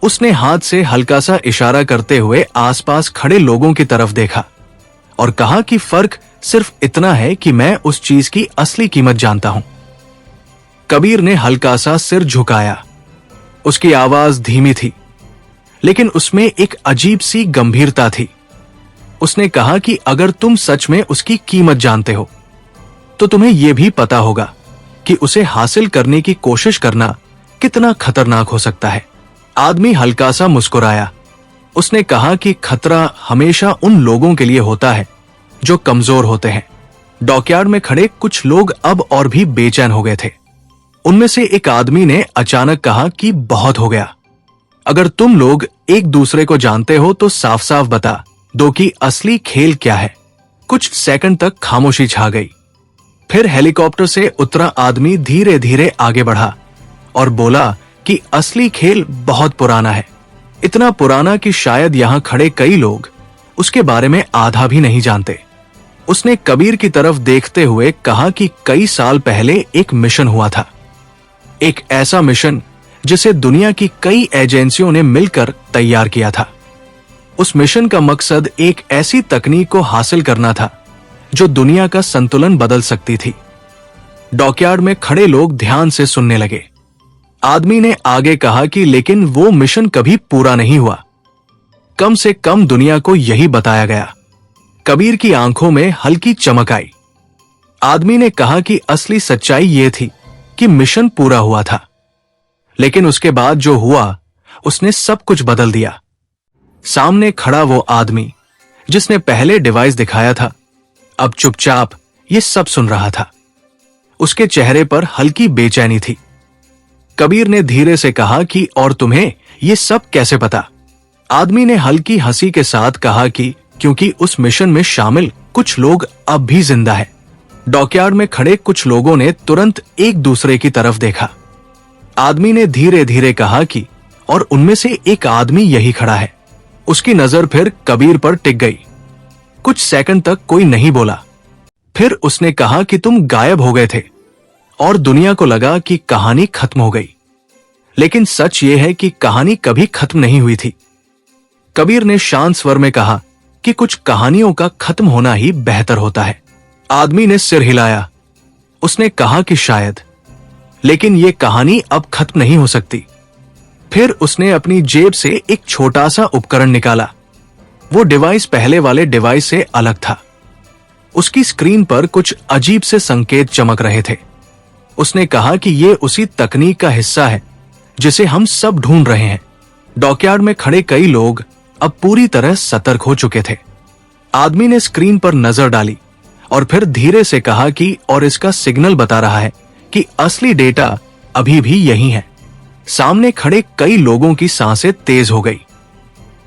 उसने हाथ से हल्का सा इशारा करते हुए आसपास खड़े लोगों की तरफ देखा और कहा कि फर्क सिर्फ इतना है कि मैं उस चीज की असली कीमत जानता हूं। कबीर ने हल्का सा सिर झुकाया। उसकी आवाज धीमी थी लेकिन उसमें एक अजीब सी गंभीरता थी। उसने कहा कि अगर तुम सच में उसकी कीमत जानते हो तो तुम्हें यह भी पता होगा कि उसे हासिल करने की कोशिश करना कितना खतरनाक हो सकता है। आदमी हल्का सा मुस्कुराया। उसने कहा कि खतरा हमेशा उन लोगों के लिए होता है जो कमजोर होते हैं। डॉकयार्ड में खड़े कुछ लोग अब और भी बेचैन हो गए थे। उनमें से एक आदमी ने अचानक कहा कि बहुत हो गया। अगर तुम लोग एक दूसरे को जानते हो तो साफ साफ बता दो कि असली खेल क्या है। कुछ सेकंड तक खामोशी छा गई। फिर हेलीकॉप्टर से उतरा आदमी धीरे धीरे आगे बढ़ा और बोला कि असली खेल बहुत पुराना है। इतना पुराना कि शायद यहां खड़े कई लोग उसके बारे में आधा भी नहीं जानते। उसने कबीर की तरफ देखते हुए कहा कि कई साल पहले एक मिशन हुआ था। एक ऐसा मिशन जिसे दुनिया की कई एजेंसियों ने मिलकर तैयार किया था। उस मिशन का मकसद एक ऐसी तकनीक को हासिल करना था जो दुनिया का संतुलन बदल सकती थी। डॉकयार्ड में खड़े लोग ध्यान से सुनने लगे। आदमी ने आगे कहा कि लेकिन वो मिशन कभी पूरा नहीं हुआ। कम से कम दुनिया को यही बताया गया। कबीर की आंखों में हल्की चमक आई। आदमी ने कहा कि असली सच्चाई ये थी कि मिशन पूरा हुआ था लेकिन उसके बाद जो हुआ उसने सब कुछ बदल दिया। सामने खड़ा वो आदमी जिसने पहले डिवाइस दिखाया था अब चुपचाप ये सब सुन रहा था। उसके चेहरे पर हल्की बेचैनी थी। कबीर ने धीरे से कहा कि और तुम्हें ये सब कैसे पता। आदमी ने हल्की हंसी के साथ कहा कि क्योंकि उस मिशन में शामिल कुछ लोग अब भी जिंदा है। डॉकयार्ड में खड़े कुछ लोगों ने तुरंत एक दूसरे की तरफ देखा। आदमी ने धीरे धीरे कहा कि और उनमें से एक आदमी यही खड़ा है। उसकी नजर फिर कबीर पर टिक गई। कुछ सेकंड तक कोई नहीं बोला। फिर उसने कहा कि तुम गायब हो गए थे और दुनिया को लगा कि कहानी खत्म हो गई। लेकिन सच ये है कि कहानी कभी खत्म नहीं हुई थी। कबीर ने शांत स्वर में कहा कि कुछ कहानियों का खत्म होना ही बेहतर होता है। आदमी ने सिर हिलाया। उसने कहा कि शायद, लेकिन ये कहानी अब खत्म नहीं हो सकती। फिर उसने अपनी जेब से एक छोटा सा उपकरण निकाला। वो डिवाइस पहले वाले डिवाइस से अलग था। उसकी स्क्रीन पर कुछ अजीब से संकेत चमक रहे थे। उसने कहा कि ये उसी तकनीक का हिस्सा है जिसे हम सब ढूंढ रहे हैं। डॉकयार्ड में खड़े कई लोग अब पूरी तरह सतर्क हो चुके थे। आदमी ने स्क्रीन पर नजर डाली और फिर धीरे से कहा कि और इसका सिग्नल बता रहा है कि असली डेटा अभी भी यही है। सामने खड़े कई लोगों की सांसें तेज हो गई।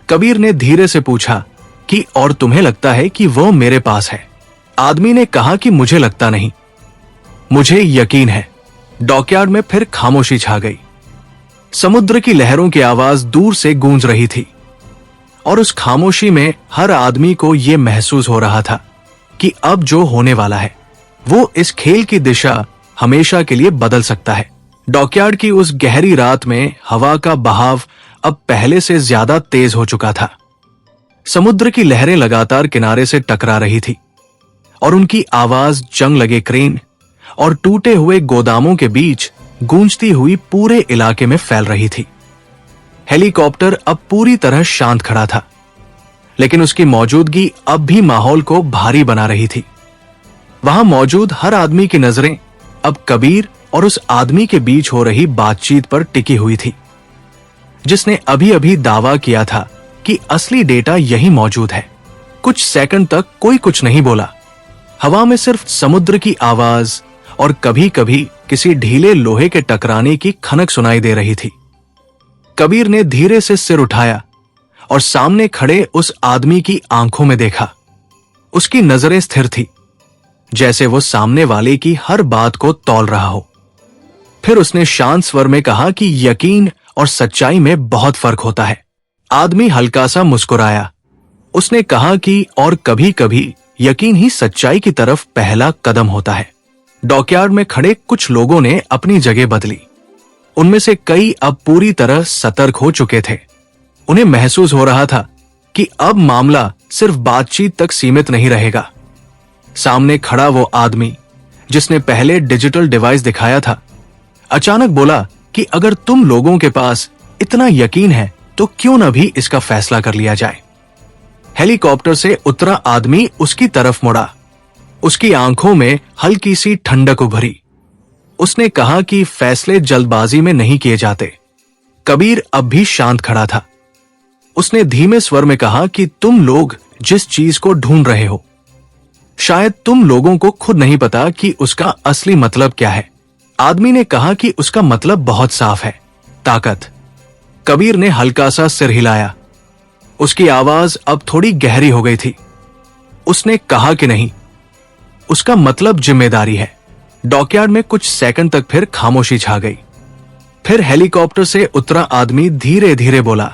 कबीर ने धीरे से पूछा कि और तुम्हें लगता है कि वो मेरे पास है। आदमी ने कहा कि मुझे लगता नहीं, मुझे यकीन है। डॉकयार्ड में फिर खामोशी छा गई। समुद्र की लहरों की आवाज दूर से गूंज रही थी और उस खामोशी में हर आदमी को यह महसूस हो रहा था कि अब जो होने वाला है वो इस खेल की दिशा हमेशा के लिए बदल सकता है। डॉकयार्ड की उस गहरी रात में हवा का बहाव अब पहले से ज्यादा तेज हो चुका था। समुद्र की लहरें लगातार किनारे से टकरा रही थी और उनकी आवाज जंग लगे क्रेन और टूटे हुए गोदामों के बीच गूंजती हुई पूरे इलाके में फैल रही थी। हेलीकॉप्टर अब पूरी तरह शांत खड़ा था लेकिन उसकी मौजूदगी अब भी माहौल को भारी बना रही थी। वहां मौजूद हर आदमी की नजरें अब कबीर और उस आदमी के बीच हो रही बातचीत पर टिकी हुई थी जिसने अभी अभी दावा किया था कि असली डेटा यही मौजूद है। कुछ सेकंड तक कोई कुछ नहीं बोला। हवा में सिर्फ समुद्र की आवाज और कभी कभी किसी ढीले लोहे के टकराने की खनक सुनाई दे रही थी। कबीर ने धीरे से सिर उठाया और सामने खड़े उस आदमी की आंखों में देखा। उसकी नजरें स्थिर थी, जैसे वो सामने वाले की हर बात को तौल रहा हो। फिर उसने शांत स्वर में कहा कि यकीन और सच्चाई में बहुत फर्क होता है। आदमी हल्का सा मुस्कुराया। उसने कहा कि और कभी कभी यकीन ही सच्चाई की तरफ पहला कदम होता है। डॉकयार्ड में खड़े कुछ लोगों ने अपनी जगह बदली। उनमें से कई अब पूरी तरह सतर्क हो चुके थे। उन्हें महसूस हो रहा था कि अब मामला सिर्फ बातचीत तक सीमित नहीं रहेगा। सामने खड़ा वो आदमी जिसने पहले डिजिटल डिवाइस दिखाया था, अचानक बोला कि अगर तुम लोगों के पास इतना यकीन है तो क्यों न भी इसका फैसला कर लिया जाए। हेलीकॉप्टर से उतरा आदमी उसकी तरफ मुड़ा। उसकी आंखों में हल्की सी ठंडक उभरी। उसने कहा कि फैसले जल्दबाजी में नहीं किए जाते। कबीर अब भी शांत खड़ा था। उसने धीमे स्वर में कहा कि तुम लोग जिस चीज को ढूंढ रहे हो, शायद तुम लोगों को खुद नहीं पता कि उसका असली मतलब क्या है। आदमी ने कहा कि उसका मतलब बहुत साफ है, ताकत। कबीर ने हल्का सा सिर हिलाया। उसकी आवाज अब थोड़ी गहरी हो गई थी। उसने कहा कि नहीं, उसका मतलब जिम्मेदारी है। डॉकयार्ड में कुछ सेकंड तक फिर खामोशी छा गई। फिर हेलीकॉप्टर से उतरा आदमी धीरे धीरे बोला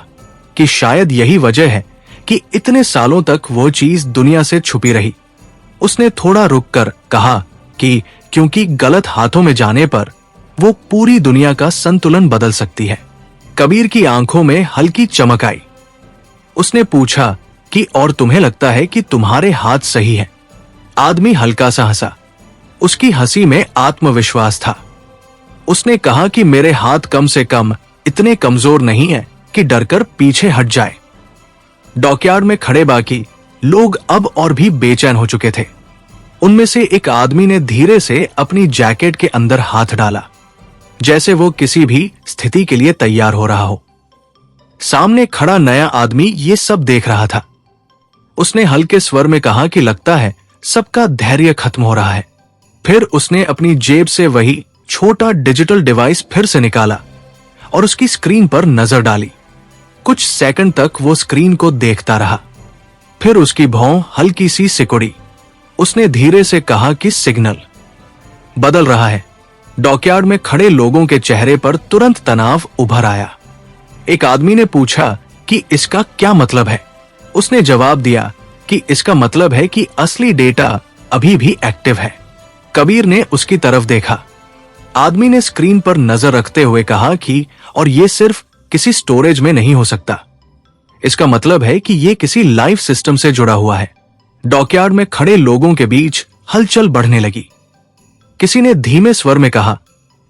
कि शायद यही वजह है कि इतने सालों तक वो चीज दुनिया से छुपी रही। उसने थोड़ा रुककर कहा कि क्योंकि गलत हाथों में जाने पर वो पूरी दुनिया का संतुलन बदल सकती है। कबीर की आंखों में हल्की चमक आई। उसने पूछा कि और तुम्हें लगता है कि तुम्हारे हाथ सही है? आदमी हल्का सा हंसा। उसकी हंसी में आत्मविश्वास था। उसने कहा कि मेरे हाथ कम से कम इतने कमजोर नहीं है कि डरकर पीछे हट जाए। डॉकयार्ड में खड़े बाकी लोग अब और भी बेचैन हो चुके थे। उनमें से एक आदमी ने धीरे से अपनी जैकेट के अंदर हाथ डाला, जैसे वो किसी भी स्थिति के लिए तैयार हो रहा हो। सामने खड़ा नया आदमी ये सब देख रहा था। उसने हल्के स्वर में कहा कि लगता है सबका धैर्य खत्म हो रहा है। फिर उसने अपनी जेब से वही छोटा डिजिटल डिवाइस फिर से निकाला और उसकी स्क्रीन पर नजर डाली। कुछ सेकंड तक वो स्क्रीन को देखता रहा। फिर उसकी भौं हल्की सी सिकुड़ी। उसने धीरे से कहा कि सिग्नल बदल रहा है। डॉकयार्ड में खड़े लोगों के चेहरे पर तुरंत तनाव उभर आया। एक आदमी ने पूछा कि इसका क्या मतलब है। उसने जवाब दिया कि इसका मतलब है कि असली डेटा अभी भी एक्टिव है। कबीर ने उसकी तरफ देखा। आदमी ने स्क्रीन पर नजर रखते हुए कहा कि और ये सिर्फ किसी स्टोरेज में नहीं हो सकता। इसका मतलब है कि ये किसी लाइव सिस्टम से जुड़ा हुआ है। डॉकयार्ड में खड़े लोगों के बीच हलचल बढ़ने लगी। किसी ने धीमे स्वर में कहा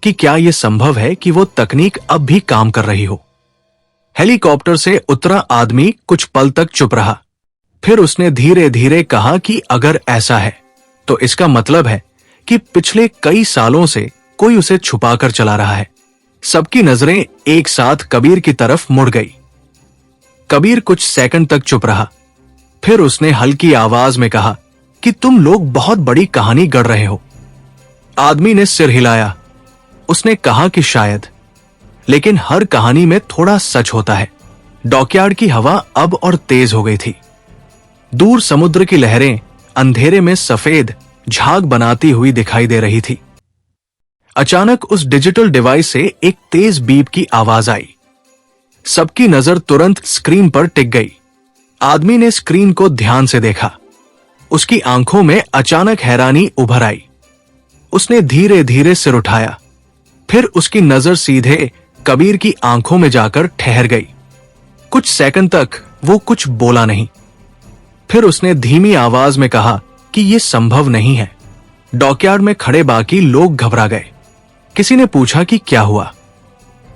कि क्या यह संभव है कि वो तकनीक अब भी काम कर रही हो। हेलीकॉप्टर से उतरा आदमी कुछ पल तक चुप रहा। फिर उसने धीरे धीरे कहा कि अगर ऐसा है तो इसका मतलब है कि पिछले कई सालों से कोई उसे छुपाकर चला रहा है। सबकी नजरें एक साथ कबीर की तरफ मुड़ गई। कबीर कुछ सेकंड तक चुप रहा। फिर उसने हल्की आवाज में कहा कि तुम लोग बहुत बड़ी कहानी गढ़ रहे हो। आदमी ने सिर हिलाया। उसने कहा कि शायद, लेकिन हर कहानी में थोड़ा सच होता है। डॉकयार्ड की हवा अब और तेज हो गई थी। दूर समुद्र की लहरें अंधेरे में सफेद झाग बनाती हुई दिखाई दे रही थी। अचानक उस डिजिटल डिवाइस से एक तेज बीप की आवाज आई। सबकी नजर तुरंत स्क्रीन पर टिक गई। आदमी ने स्क्रीन को ध्यान से देखा। उसकी आंखों में अचानक हैरानी उभर आई। उसने धीरे धीरे सिर उठाया। फिर उसकी नजर सीधे कबीर की आंखों में जाकर ठहर गई। कुछ सेकंड तक वो कुछ बोला नहीं। फिर उसने धीमी आवाज में कहा कि यह संभव नहीं है। डॉकयार्ड में खड़े बाकी लोग घबरा गए। किसी ने पूछा कि क्या हुआ।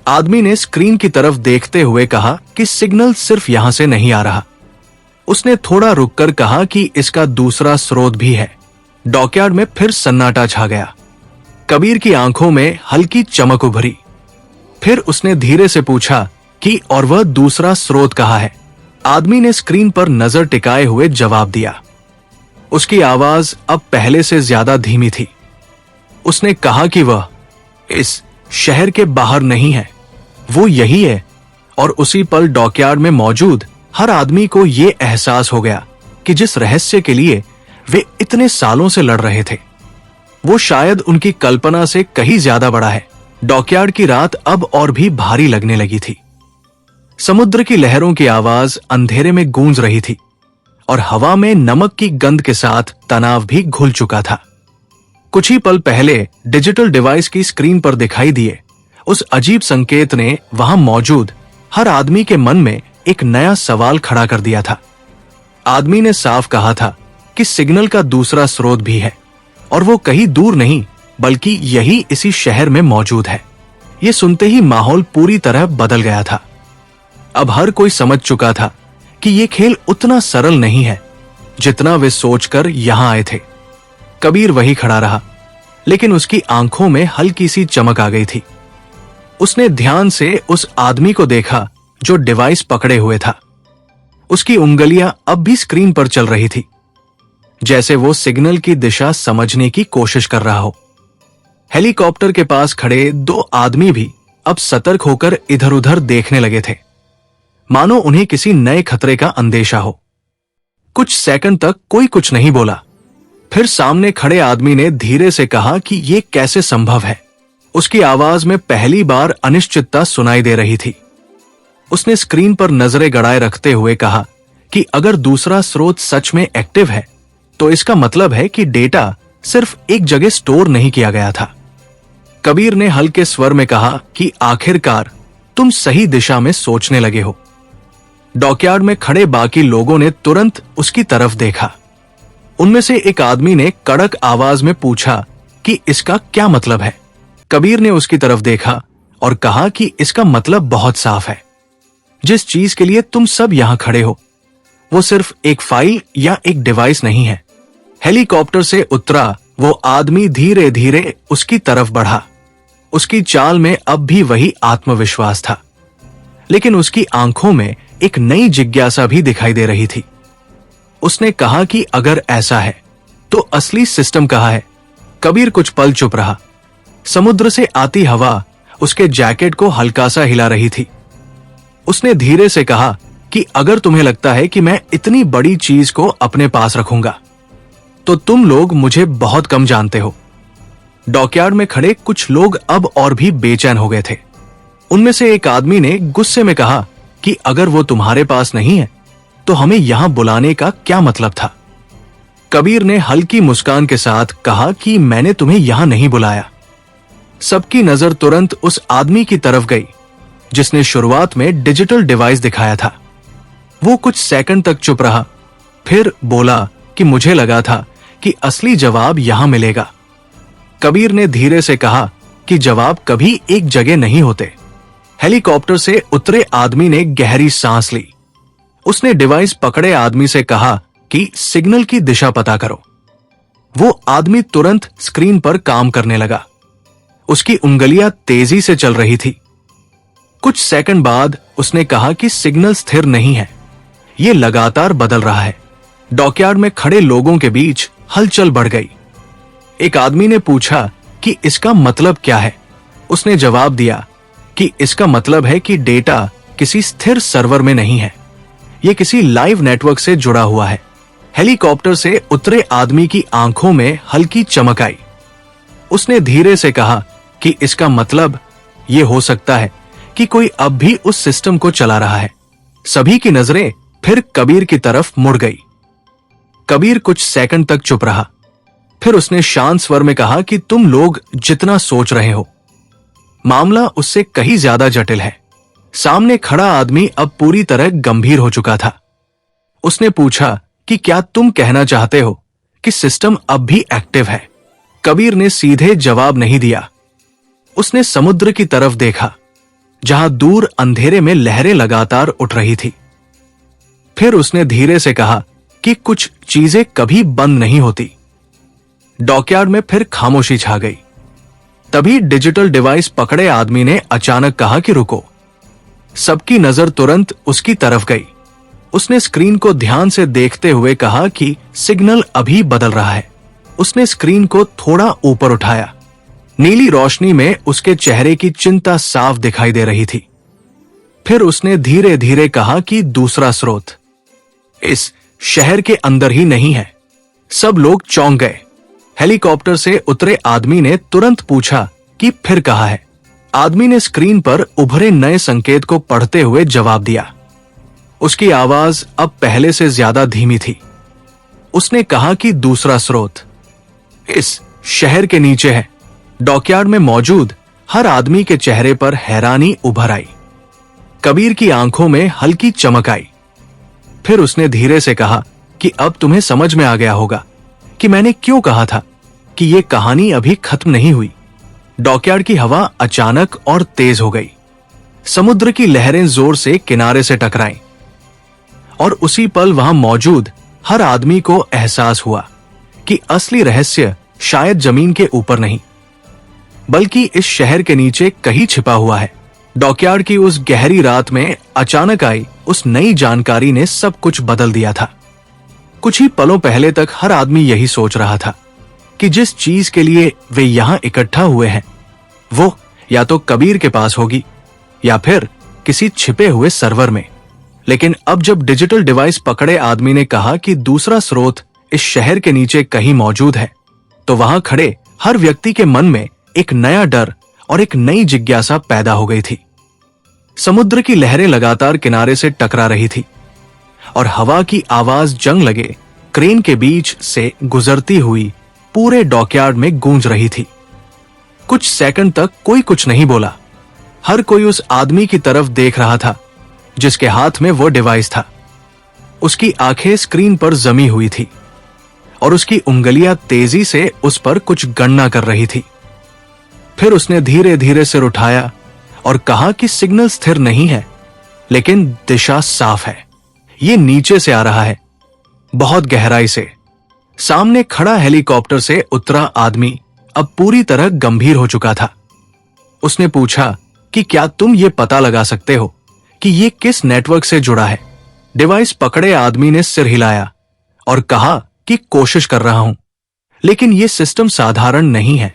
आदमी ने स्क्रीन की तरफ देखते हुए कहा कि सिग्नल सिर्फ यहां से नहीं आ रहा। उसने थोड़ा रुककर कहा कि इसका दूसरा स्रोत भी है। डॉकयार्ड में फिर सन्नाटा छा गया। कबीर की आंखों में हल्की चमक उभरी। फिर उसने धीरे से पूछा कि और वह दूसरा स्रोत कहाँ है। आदमी ने स्क्रीन पर नजर टिकाए हुए जवाब दिया। उसकी आवाज अब पहले से ज्यादा धीमी थी। उसने कहा कि वह इस शहर के बाहर नहीं है, वो यही है। और उसी पल डॉकयार्ड में मौजूद हर आदमी को यह एहसास हो गया कि जिस रहस्य के लिए वे इतने सालों से लड़ रहे थे, वो शायद उनकी कल्पना से कहीं ज्यादा बड़ा है। डॉकयार्ड की रात अब और भी भारी लगने लगी थी। समुद्र की लहरों की आवाज अंधेरे में गूंज रही थी और हवा में नमक की गंध के साथ तनाव भी घुल चुका था। कुछ ही पल पहले डिजिटल डिवाइस की स्क्रीन पर दिखाई दिए उस अजीब संकेत ने वहां मौजूद हर आदमी के मन में एक नया सवाल खड़ा कर दिया था। आदमी ने साफ कहा था कि सिग्नल का दूसरा स्रोत भी है और वो कहीं दूर नहीं बल्कि यही इसी शहर में मौजूद है। ये सुनते ही माहौल पूरी तरह बदल गया था। अब हर कोई समझ चुका था कि ये खेल उतना सरल नहीं है जितना वे सोचकर यहां आए थे। कबीर वही खड़ा रहा, लेकिन उसकी आंखों में हल्की सी चमक आ गई थी। उसने ध्यान से उस आदमी को देखा जो डिवाइस पकड़े हुए था। उसकी उंगलियां अब भी स्क्रीन पर चल रही थी, जैसे वो सिग्नल की दिशा समझने की कोशिश कर रहा हो। हेलीकॉप्टर के पास खड़े दो आदमी भी अब सतर्क होकर इधर उधर देखने लगे थे, मानो उन्हें किसी नए खतरे का अंदेशा हो। कुछ सेकंड तक कोई कुछ नहीं बोला। फिर सामने खड़े आदमी ने धीरे से कहा कि यह कैसे संभव है। उसकी आवाज में पहली बार अनिश्चितता सुनाई दे रही थी। उसने स्क्रीन पर नजरें गड़ाए रखते हुए कहा कि अगर दूसरा स्रोत सच में एक्टिव है तो इसका मतलब है कि डेटा सिर्फ एक जगह स्टोर नहीं किया गया था। कबीर ने हल्के स्वर में कहा कि आखिरकार तुम सही दिशा में सोचने लगे हो। डॉकयार्ड में खड़े बाकी लोगों ने तुरंत उसकी तरफ देखा। उनमें से एक आदमी ने कड़क आवाज में पूछा कि इसका क्या मतलब है। कबीर ने उसकी तरफ देखा और कहा कि इसका मतलब बहुत साफ है। जिस चीज के लिए तुम सब यहां खड़े हो वो सिर्फ एक फाइल या एक डिवाइस नहीं है। हेलीकॉप्टर से उतरा वो आदमी धीरे धीरे उसकी तरफ बढ़ा। उसकी चाल में अब भी वही आत्मविश्वास था, लेकिन उसकी आंखों में एक नई जिज्ञासा भी दिखाई दे रही थी। उसने कहा कि अगर ऐसा है तो असली सिस्टम कहाँ है। कबीर कुछ पल चुप रहा। समुद्र से आती हवा उसके जैकेट को हल्का सा हिला रही थी। उसने धीरे से कहा कि अगर तुम्हें लगता है कि मैं इतनी बड़ी चीज को अपने पास रखूंगा तो तुम लोग मुझे बहुत कम जानते हो। डॉकयार्ड में खड़े कुछ लोग अब और भी बेचैन हो गए थे। उनमें से एक आदमी ने गुस्से में कहा कि अगर वो तुम्हारे पास नहीं है तो हमें यहां बुलाने का क्या मतलब था। कबीर ने हल्की मुस्कान के साथ कहा कि मैंने तुम्हें यहां नहीं बुलाया। सबकी नजर तुरंत उस आदमी की तरफ गई जिसने शुरुआत में डिजिटल डिवाइस दिखाया था। वो कुछ सेकंड तक चुप रहा, फिर बोला कि मुझे लगा था कि असली जवाब यहां मिलेगा। कबीर ने धीरे से कहा कि जवाब कभी एक जगह नहीं होते। हेलीकॉप्टर से उतरे आदमी ने गहरी सांस ली। उसने डिवाइस पकड़े आदमी से कहा कि सिग्नल की दिशा पता करो। वो आदमी तुरंत स्क्रीन पर काम करने लगा। उसकी उंगलियां तेजी से चल रही थी। कुछ सेकंड बाद उसने कहा कि सिग्नल स्थिर नहीं है, ये लगातार बदल रहा है। डॉकयार्ड में खड़े लोगों के बीच हलचल बढ़ गई। एक आदमी ने पूछा कि इसका मतलब क्या है। उसने जवाब दिया कि इसका मतलब है कि डेटा किसी स्थिर सर्वर में नहीं है, यह किसी लाइव नेटवर्क से जुड़ा हुआ है। हेलीकॉप्टर से उतरे आदमी की आंखों में हल्की चमक आई। उसने धीरे से कहा कि इसका मतलब यह हो सकता है कि कोई अब भी उस सिस्टम को चला रहा है। सभी की नजरें फिर कबीर की तरफ मुड़ गई। कबीर कुछ सेकंड तक चुप रहा, फिर उसने शांत स्वर में कहा कि तुम लोग जितना सोच रहे हो मामला उससे कहीं ज्यादा जटिल है। सामने खड़ा आदमी अब पूरी तरह गंभीर हो चुका था। उसने पूछा कि क्या तुम कहना चाहते हो कि सिस्टम अब भी एक्टिव है। कबीर ने सीधे जवाब नहीं दिया। उसने समुद्र की तरफ देखा जहां दूर अंधेरे में लहरें लगातार उठ रही थी। फिर उसने धीरे से कहा कि कुछ चीजें कभी बंद नहीं होती। डॉकयार्ड में फिर खामोशी छा गई। तभी डिजिटल डिवाइस पकड़े आदमी ने अचानक कहा कि रुको। सबकी नजर तुरंत उसकी तरफ गई। उसने स्क्रीन को ध्यान से देखते हुए कहा कि सिग्नल अभी बदल रहा है। उसने स्क्रीन को थोड़ा ऊपर उठाया नीली रोशनी में उसके चेहरे की चिंता साफ दिखाई दे रही थी। फिर उसने धीरे धीरे कहा कि दूसरा स्रोत इस शहर के अंदर ही नहीं है। सब लोग चौंक गए। हेलीकॉप्टर से उतरे आदमी ने तुरंत पूछा कि फिर कहाँ है। आदमी ने स्क्रीन पर उभरे नए संकेत को पढ़ते हुए जवाब दिया। उसकी आवाज अब पहले से ज्यादा धीमी थी। उसने कहा कि दूसरा स्रोत इस शहर के नीचे है। डॉकयार्ड में मौजूद हर आदमी के चेहरे पर हैरानी उभर आई। कबीर की आंखों में हल्की चमक आई। फिर उसने धीरे से कहा कि अब तुम्हें समझ में आ गया होगा कि मैंने क्यों कहा था कि यह कहानी अभी खत्म नहीं हुई। डॉकयार्ड की हवा अचानक और तेज हो गई। समुद्र की लहरें जोर से किनारे से टकराईं और उसी पल वहां मौजूद हर आदमी को एहसास हुआ कि असली रहस्य शायद जमीन के ऊपर नहीं बल्कि इस शहर के नीचे कहीं छिपा हुआ है। डॉकयार्ड की उस गहरी रात में अचानक आई उस नई जानकारी ने सब कुछ बदल दिया था। कुछ ही पलों पहले तक हर आदमी यही सोच रहा था कि जिस चीज के लिए वे यहां इकट्ठा हुए हैं वो या तो कबीर के पास होगी या फिर किसी छिपे हुए सर्वर में। लेकिन अब जब डिजिटल डिवाइस पकड़े आदमी ने कहा कि दूसरा स्रोत इस शहर के नीचे कहीं मौजूद है, तो वहां खड़े हर व्यक्ति के मन में एक नया डर और एक नई जिज्ञासा पैदा हो गई थी। समुद्र की लहरें लगातार किनारे से टकरा रही थी और हवा की आवाज जंग लगे क्रेन के बीच से गुजरती हुई पूरे डॉकयार्ड में गूंज रही थी। कुछ सेकंड तक कोई कुछ नहीं बोला। हर कोई उस आदमी की तरफ देख रहा था जिसके हाथ में वो डिवाइस था। उसकी आंखें स्क्रीन पर जमी हुई थी और उसकी उंगलियां तेजी से उस पर कुछ गणना कर रही थी। फिर उसने धीरे धीरे सिर उठाया और कहा कि सिग्नल स्थिर नहीं है लेकिन दिशा साफ है। ये नीचे से आ रहा है, बहुत गहराई से। सामने खड़ा हेलीकॉप्टर से उतरा आदमी अब पूरी तरह गंभीर हो चुका था। उसने पूछा कि क्या तुम ये पता लगा सकते हो कि ये किस नेटवर्क से जुड़ा है। डिवाइस पकड़े आदमी ने सिर हिलाया और कहा कि कोशिश कर रहा हूं, लेकिन ये सिस्टम साधारण नहीं है।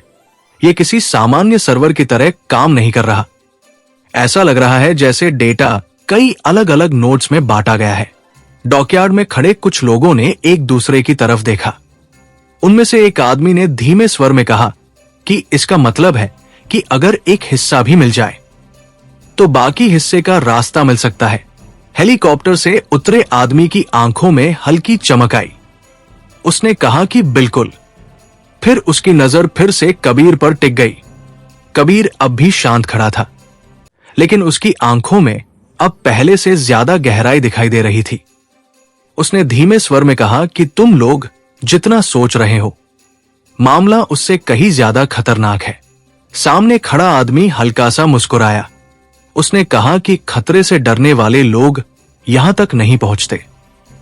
ये किसी सामान्य सर्वर की तरह काम नहीं कर रहा। ऐसा लग रहा है जैसे डेटा कई अलग अलग नोड्स में बांटा गया है। डॉकयार्ड में खड़े कुछ लोगों ने एक दूसरे की तरफ देखा। उनमें से एक आदमी ने धीमे स्वर में कहा कि इसका मतलब है कि अगर एक हिस्सा भी मिल जाए तो बाकी हिस्से का रास्ता मिल सकता है। हेलीकॉप्टर से उतरे आदमी की आंखों में हल्की चमक आई। उसने कहा कि बिल्कुल। फिर उसकी नजर फिर से कबीर पर टिक गई। कबीर अब भी शांत खड़ा था, लेकिन उसकी आंखों में अब पहले से ज्यादा गहराई दिखाई दे रही थी। उसने धीमे स्वर में कहा कि तुम लोग जितना सोच रहे हो मामला उससे कहीं ज्यादा खतरनाक है। सामने खड़ा आदमी हल्का सा मुस्कुराया। उसने कहा कि खतरे से डरने वाले लोग यहां तक नहीं पहुंचते।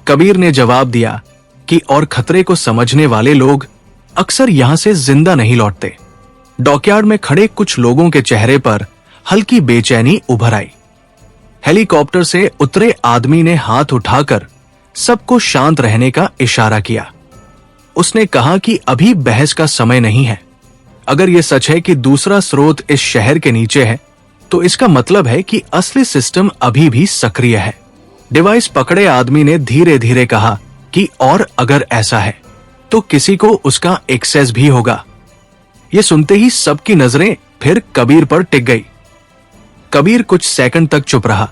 कबीर ने जवाब दिया कि और खतरे को समझने वाले लोग अक्सर यहां से जिंदा नहीं लौटते। डॉकयार्ड में खड़े कुछ लोगों के चेहरे पर हल्की बेचैनी उभर आई। हेलीकॉप्टर से उतरे आदमी ने हाथ उठाकर सबको शांत रहने का इशारा किया। उसने कहा कि अभी बहस का समय नहीं है। अगर यह सच है कि दूसरा स्रोत इस शहर के नीचे है, तो इसका मतलब है कि असली सिस्टम अभी भी सक्रिय है। डिवाइस पकड़े आदमी ने धीरे धीरे कहा कि और अगर ऐसा है तो किसी को उसका एक्सेस भी होगा। यह सुनते ही सबकी नजरें फिर कबीर पर टिक गई। कबीर कुछ सेकंड तक चुप रहा।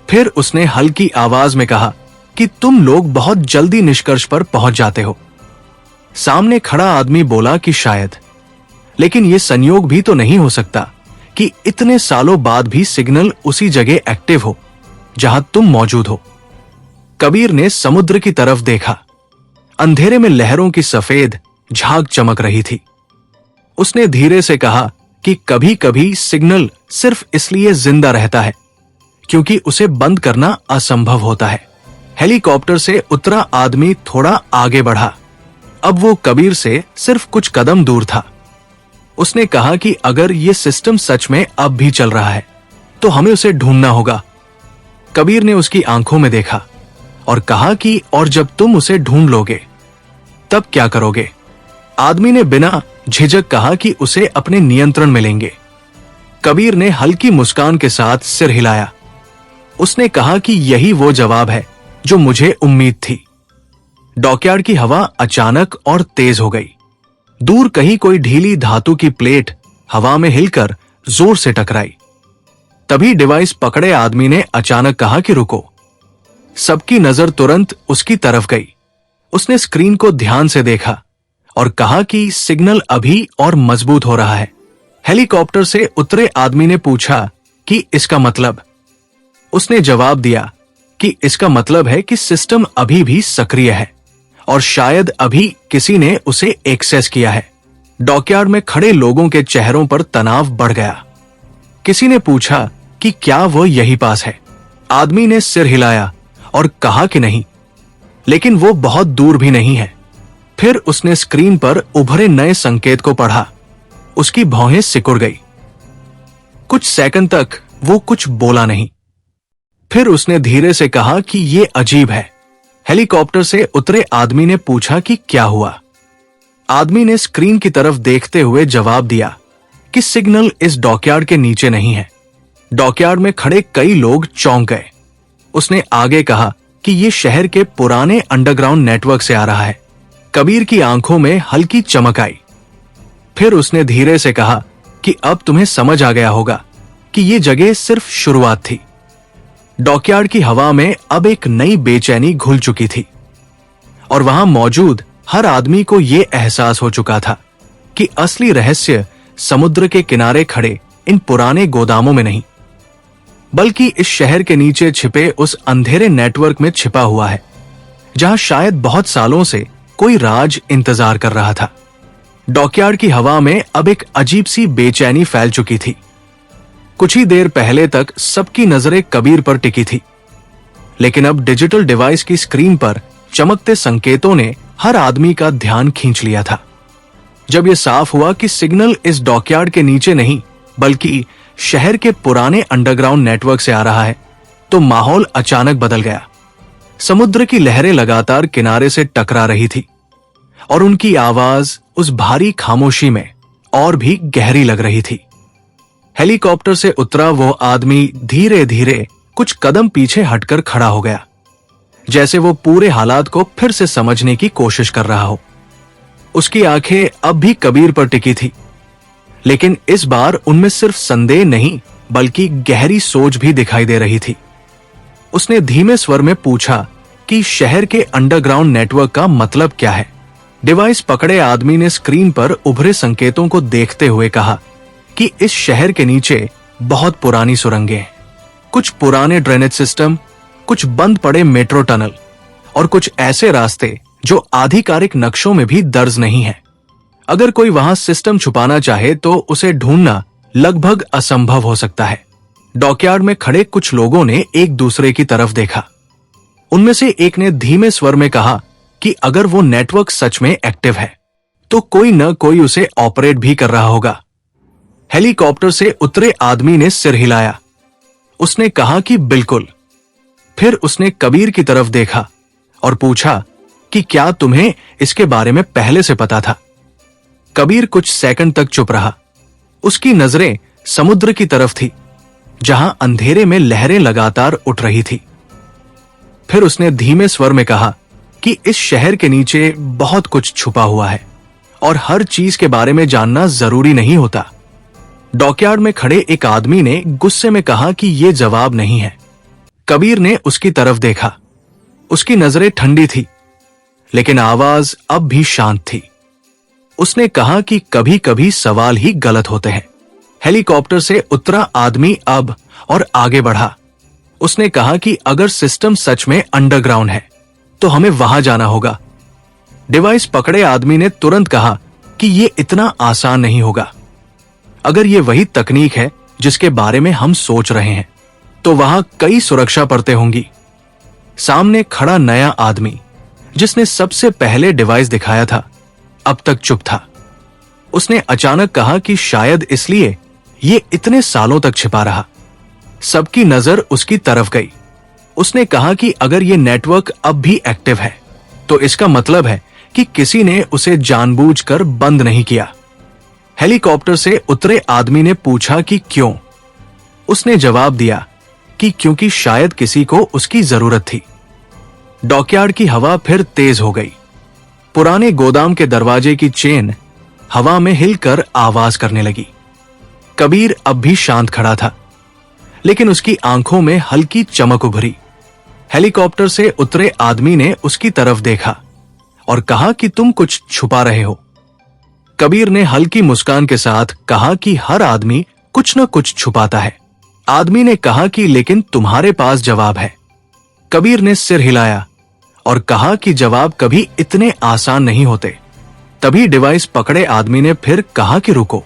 फिर उसने हल्की आवाज में कहा कि तुम लोग बहुत जल्दी निष्कर्ष पर पहुंच जाते हो। सामने खड़ा आदमी बोला कि शायद, लेकिन यह संयोग भी तो नहीं हो सकता कि इतने सालों बाद भी सिग्नल उसी जगह एक्टिव हो जहां तुम मौजूद हो। कबीर ने समुद्र की तरफ देखा। अंधेरे में लहरों की सफेद झाग चमक रही थी। उसने धीरे से कहा कि कभी कभी सिग्नल सिर्फ इसलिए जिंदा रहता है क्योंकि उसे बंद करना असंभव होता है। हेलीकॉप्टर से उतरा आदमी थोड़ा आगे बढ़ा। अब वो कबीर से सिर्फ कुछ कदम दूर था। उसने कहा कि अगर ये सिस्टम सच में अब भी चल रहा है तो हमें उसे ढूंढना होगा। कबीर ने उसकी आंखों में देखा और कहा कि और जब तुम उसे ढूंढ लोगे तब क्या करोगे? आदमी ने बिना झिझक कहा कि उसे अपने नियंत्रण में लेंगे। कबीर ने हल्की मुस्कान के साथ सिर हिलाया। उसने कहा कि यही वो जवाब है जो मुझे उम्मीद थी। डॉकयार्ड की हवा अचानक और तेज हो गई। दूर कहीं कोई ढीली धातु की प्लेट हवा में हिलकर जोर से टकराई। तभी डिवाइस पकड़े आदमी ने अचानक कहा कि रुको। सबकी नजर तुरंत उसकी तरफ गई। उसने स्क्रीन को ध्यान से देखा और कहा कि सिग्नल अभी और मजबूत हो रहा है। हेलीकॉप्टर से उतरे आदमी ने पूछा कि इसका मतलब? उसने जवाब दिया कि इसका मतलब है कि सिस्टम अभी भी सक्रिय है और शायद अभी किसी ने उसे एक्सेस किया है। डॉकयार्ड में खड़े लोगों के चेहरों पर तनाव बढ़ गया। किसी ने पूछा कि क्या वो यही पास है? आदमी ने सिर हिलाया और कहा कि नहीं, लेकिन वो बहुत दूर भी नहीं है। फिर उसने स्क्रीन पर उभरे नए संकेत को पढ़ा। उसकी भौहें सिकुड़ गई। कुछ सेकंड तक वो कुछ बोला नहीं। फिर उसने धीरे से कहा कि ये अजीब है। हेलीकॉप्टर से उतरे आदमी ने पूछा कि क्या हुआ? आदमी ने स्क्रीन की तरफ देखते हुए जवाब दिया कि सिग्नल इस डॉकयार्ड के नीचे नहीं है। डॉकयार्ड में खड़े कई लोग चौंक गए। उसने आगे कहा कि ये शहर के पुराने अंडरग्राउंड नेटवर्क से आ रहा है। कबीर की आंखों में हल्की चमक आई। फिर उसने धीरे से कहा कि अब तुम्हें समझ आ गया होगा कि ये जगह सिर्फ शुरुआत थी। डॉकयार्ड की हवा में अब एक नई बेचैनी घुल चुकी थी और वहां मौजूद हर आदमी को यह एहसास हो चुका था कि असली रहस्य समुद्र के किनारे खड़े इन पुराने गोदामों में नहीं, बल्कि इस शहर के नीचे छिपे उस अंधेरे नेटवर्क में छिपा हुआ है, जहां शायद बहुत सालों से कोई राज इंतजार कर रहा था। डॉकयार्ड की हवा में अब एक अजीब सी बेचैनी फैल चुकी थी। कुछ ही देर पहले तक सबकी नजरें कबीर पर टिकी थी, लेकिन अब डिजिटल डिवाइस की स्क्रीन पर चमकते संकेतों ने हर आदमी का ध्यान खींच लिया था। जब यह साफ हुआ कि सिग्नल इस डॉकयार्ड के नीचे नहीं बल्कि शहर के पुराने अंडरग्राउंड नेटवर्क से आ रहा है, तो माहौल अचानक बदल गया। समुद्र की लहरें लगातार किनारे से टकरा रही थी और उनकी आवाज उस भारी खामोशी में और भी गहरी लग रही थी। हेलीकॉप्टर से उतरा वो आदमी धीरे धीरे कुछ कदम पीछे हटकर खड़ा हो गया, जैसे वो पूरे हालात को फिर से समझने की कोशिश कर रहा हो। उसकी आंखें अब भी कबीर पर टिकी थी, लेकिन इस बार उनमें सिर्फ संदेह नहीं बल्कि गहरी सोच भी दिखाई दे रही थी। उसने धीमे स्वर में पूछा कि शहर के अंडरग्राउंड नेटवर्क का मतलब क्या है? डिवाइस पकड़े आदमी ने स्क्रीन पर उभरे संकेतों को देखते हुए कहा कि इस शहर के नीचे बहुत पुरानी सुरंगें हैं, कुछ पुराने ड्रेनेज सिस्टम, कुछ बंद पड़े मेट्रो टनल और कुछ ऐसे रास्ते जो आधिकारिक नक्शों में भी दर्ज नहीं है। अगर कोई वहां सिस्टम छुपाना चाहे तो उसे ढूंढना लगभग असंभव हो सकता है। डॉकयार्ड में खड़े कुछ लोगों ने एक दूसरे की तरफ देखा। उनमें से एक ने धीमे स्वर में कहा कि अगर वो नेटवर्क सच में एक्टिव है तो कोई न कोई उसे ऑपरेट भी कर रहा होगा। हेलीकॉप्टर से उतरे आदमी ने सिर हिलाया। उसने कहा कि बिल्कुल। फिर उसने कबीर की तरफ देखा और पूछा कि क्या तुम्हें इसके बारे में पहले से पता था? कबीर कुछ सेकंड तक चुप रहा। उसकी नजरें समुद्र की तरफ थी, जहां अंधेरे में लहरें लगातार उठ रही थी। फिर उसने धीमे स्वर में कहा कि इस शहर के नीचे बहुत कुछ छुपा हुआ है और हर चीज के बारे में जानना जरूरी नहीं होता। डॉकयार्ड में खड़े एक आदमी ने गुस्से में कहा कि यह जवाब नहीं है। कबीर ने उसकी तरफ देखा। उसकी नजरें ठंडी थी, लेकिन आवाज अब भी शांत थी। उसने कहा कि कभी कभी सवाल ही गलत होते हैं। हेलीकॉप्टर से उतरा आदमी अब और आगे बढ़ा। उसने कहा कि अगर सिस्टम सच में अंडरग्राउंड है तो हमें वहां जाना होगा। डिवाइस पकड़े आदमी ने तुरंत कहा कि यह इतना आसान नहीं होगा। अगर यह वही तकनीक है जिसके बारे में हम सोच रहे हैं तो वहां कई सुरक्षा परतें होंगी। सामने खड़ा नया आदमी, जिसने सबसे पहले डिवाइस दिखाया था, अब तक चुप था। उसने अचानक कहा कि शायद इसलिए ये इतने सालों तक छिपा रहा। सबकी नजर उसकी तरफ गई। उसने कहा कि अगर ये नेटवर्क अब भी एक्टिव है तो इसका मतलब है कि किसी ने उसे जानबूझकर बंद नहीं किया। हेलीकॉप्टर से उतरे आदमी ने पूछा कि क्यों। उसने जवाब दिया कि क्योंकि शायद किसी को उसकी जरूरत थी। डॉकयार्ड की हवा फिर तेज हो गई। पुराने गोदाम के दरवाजे की चेन हवा में हिलकर आवाज करने लगी। कबीर अब भी शांत खड़ा था, लेकिन उसकी आंखों में हल्की चमक उभरी। हेलीकॉप्टर से उतरे आदमी ने उसकी तरफ देखा और कहा कि तुम कुछ छुपा रहे हो। कबीर ने हल्की मुस्कान के साथ कहा कि हर आदमी कुछ न कुछ छुपाता है। आदमी ने कहा कि लेकिन तुम्हारे पास जवाब है। कबीर ने सिर हिलाया और कहा कि जवाब कभी इतने आसान नहीं होते। तभी डिवाइस पकड़े आदमी ने फिर कहा कि रुको।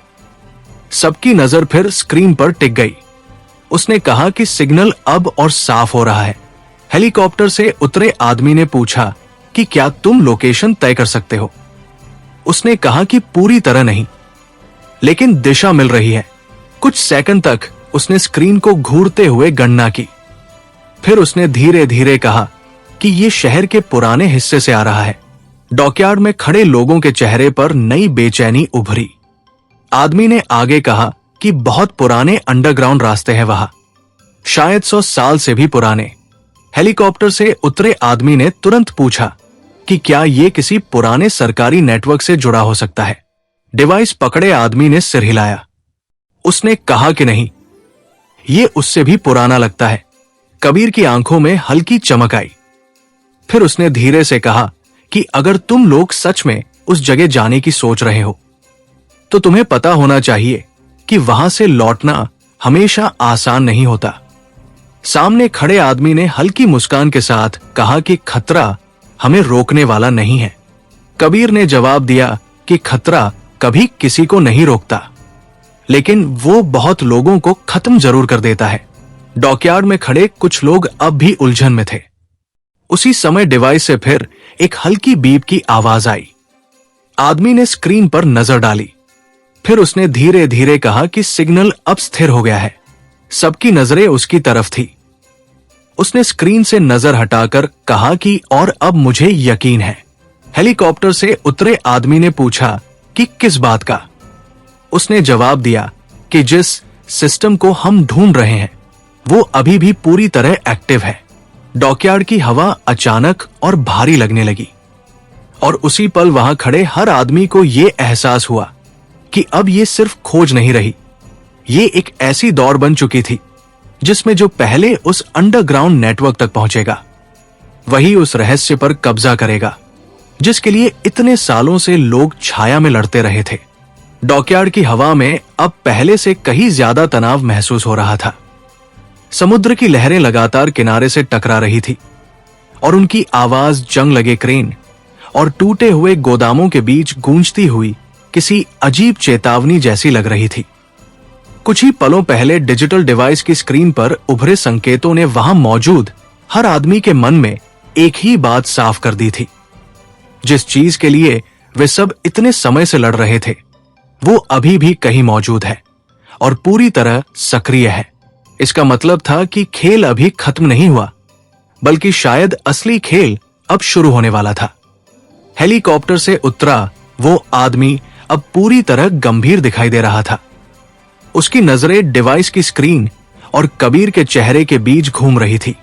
सबकी नजर फिर स्क्रीन पर टिक गई। उसने कहा कि सिग्नल अब और साफ हो रहा है। हेलीकॉप्टर से उतरे आदमी ने पूछा कि क्या तुम लोकेशन तय कर सकते हो। उसने कहा कि पूरी तरह नहीं, लेकिन दिशा मिल रही है। कुछ सेकंड तक उसने स्क्रीन को घूरते हुए गणना की। फिर उसने धीरे धीरे कहा कि यह शहर के पुराने हिस्से से आ रहा है। डॉकयार्ड में खड़े लोगों के चेहरे पर नई बेचैनी उभरी। आदमी ने आगे कहा कि बहुत पुराने अंडरग्राउंड रास्ते हैं वहां, शायद 100 साल से भी पुराने। हेलीकॉप्टर से उतरे आदमी ने तुरंत पूछा कि क्या यह किसी पुराने सरकारी नेटवर्क से जुड़ा हो सकता है। डिवाइस पकड़े आदमी ने सिर हिलाया। उसने कहा कि नहीं, यह उससे भी पुराना लगता है। कबीर की आंखों में हल्की चमक आई। फिर उसने धीरे से कहा कि अगर तुम लोग सच में उस जगह जाने की सोच रहे हो तो तुम्हें पता होना चाहिए कि वहां से लौटना हमेशा आसान नहीं होता। सामने खड़े आदमी ने हल्की मुस्कान के साथ कहा कि खतरा हमें रोकने वाला नहीं है। कबीर ने जवाब दिया कि खतरा कभी किसी को नहीं रोकता, लेकिन वो बहुत लोगों को खत्म जरूर कर देता है। डॉकयार्ड में खड़े कुछ लोग अब भी उलझन में थे। उसी समय डिवाइस से फिर एक हल्की बीप की आवाज आई। आदमी ने स्क्रीन पर नजर डाली। फिर उसने धीरे धीरे कहा कि सिग्नल अब स्थिर हो गया है। सबकी नजरें उसकी तरफ थी। उसने स्क्रीन से नजर हटाकर कहा कि और अब मुझे यकीन है। हेलीकॉप्टर से उतरे आदमी ने पूछा कि किस बात का। उसने जवाब दिया कि जिस सिस्टम को हम ढूंढ रहे हैं वो अभी भी पूरी तरह एक्टिव है। डॉकयार्ड की हवा अचानक और भारी लगने लगी और उसी पल वहां खड़े हर आदमी को यह एहसास हुआ कि अब ये सिर्फ खोज नहीं रही, ये एक ऐसी दौड़ बन चुकी थी जिसमें जो पहले उस अंडरग्राउंड नेटवर्क तक पहुंचेगा वही उस रहस्य पर कब्जा करेगा जिसके लिए इतने सालों से लोग छाया में लड़ते रहे थे। डॉकयार्ड की हवा में अब पहले से कहीं ज्यादा तनाव महसूस हो रहा था। समुद्र की लहरें लगातार किनारे से टकरा रही थी और उनकी आवाज जंग लगे क्रेन और टूटे हुए गोदामों के बीच गूंजती हुई किसी अजीब चेतावनी जैसी लग रही थी। कुछ ही पलों पहले डिजिटल डिवाइस की स्क्रीन पर उभरे संकेतों ने वहां मौजूद हर आदमी के मन में एक ही बात साफ कर दी थी। जिस चीज के लिए वे सब इतने समय से लड़ रहे थे वो अभी भी कहीं मौजूद है और पूरी तरह सक्रिय है। इसका मतलब था कि खेल अभी खत्म नहीं हुआ, बल्कि शायद असली खेल अब शुरू होने वाला था। हेलीकॉप्टर से उतरा वो आदमी अब पूरी तरह गंभीर दिखाई दे रहा था। उसकी नजरें डिवाइस की स्क्रीन और कबीर के चेहरे के बीच घूम रही थी।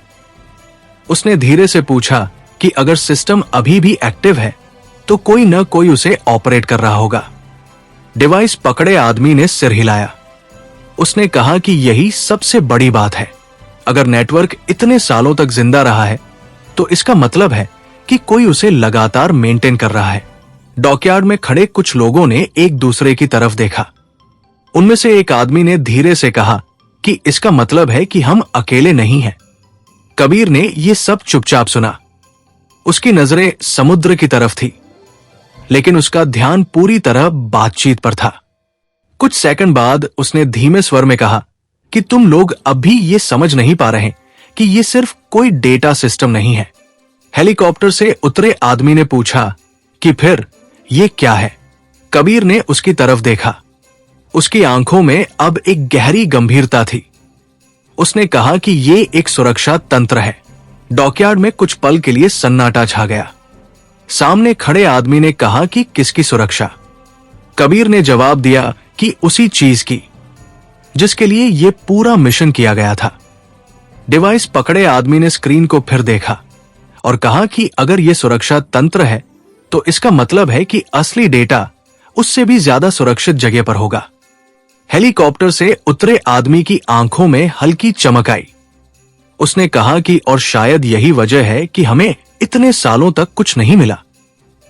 उसने धीरे से पूछा कि अगर सिस्टम अभी भी एक्टिव है तो कोई न कोई उसे ऑपरेट कर रहा होगा। डिवाइस पकड़े आदमी ने सिर हिलाया। उसने कहा कि यही सबसे बड़ी बात है। अगर नेटवर्क इतने सालों तक जिंदा रहा है तो इसका मतलब है कि कोई उसे लगातार मेंटेन कर रहा है। डॉकयार्ड में खड़े कुछ लोगों ने एक दूसरे की तरफ देखा। उनमें से एक आदमी ने धीरे से कहा कि इसका मतलब है कि हम अकेले नहीं हैं। कबीर ने यह सब चुपचाप सुना। उसकी नजरें समुद्र की तरफ थी, लेकिन उसका ध्यान पूरी तरह बातचीत पर था। कुछ सेकंड बाद उसने धीमे स्वर में कहा कि तुम लोग अब भी ये समझ नहीं पा रहे कि ये सिर्फ कोई डेटा सिस्टम नहीं है। हेलीकॉप्टर से उतरे आदमी ने पूछा कि फिर ये क्या है। कबीर ने उसकी तरफ देखा। उसकी आंखों में अब एक गहरी गंभीरता थी। उसने कहा कि ये एक सुरक्षा तंत्र है। डॉकयार्ड में कुछ पल के लिए सन्नाटा छा गया। सामने खड़े आदमी ने कहा कि किसकी सुरक्षा। कबीर ने जवाब दिया कि उसी चीज की जिसके लिए यह पूरा मिशन किया गया था। डिवाइस पकड़े आदमी ने स्क्रीन को फिर देखा और कहा कि अगर यह सुरक्षा तंत्र है तो इसका मतलब है कि असली डेटा उससे भी ज्यादा सुरक्षित जगह पर होगा। हेलीकॉप्टर से उतरे आदमी की आंखों में हल्की चमक आई। उसने कहा कि और शायद यही वजह है कि हमें इतने सालों तक कुछ नहीं मिला।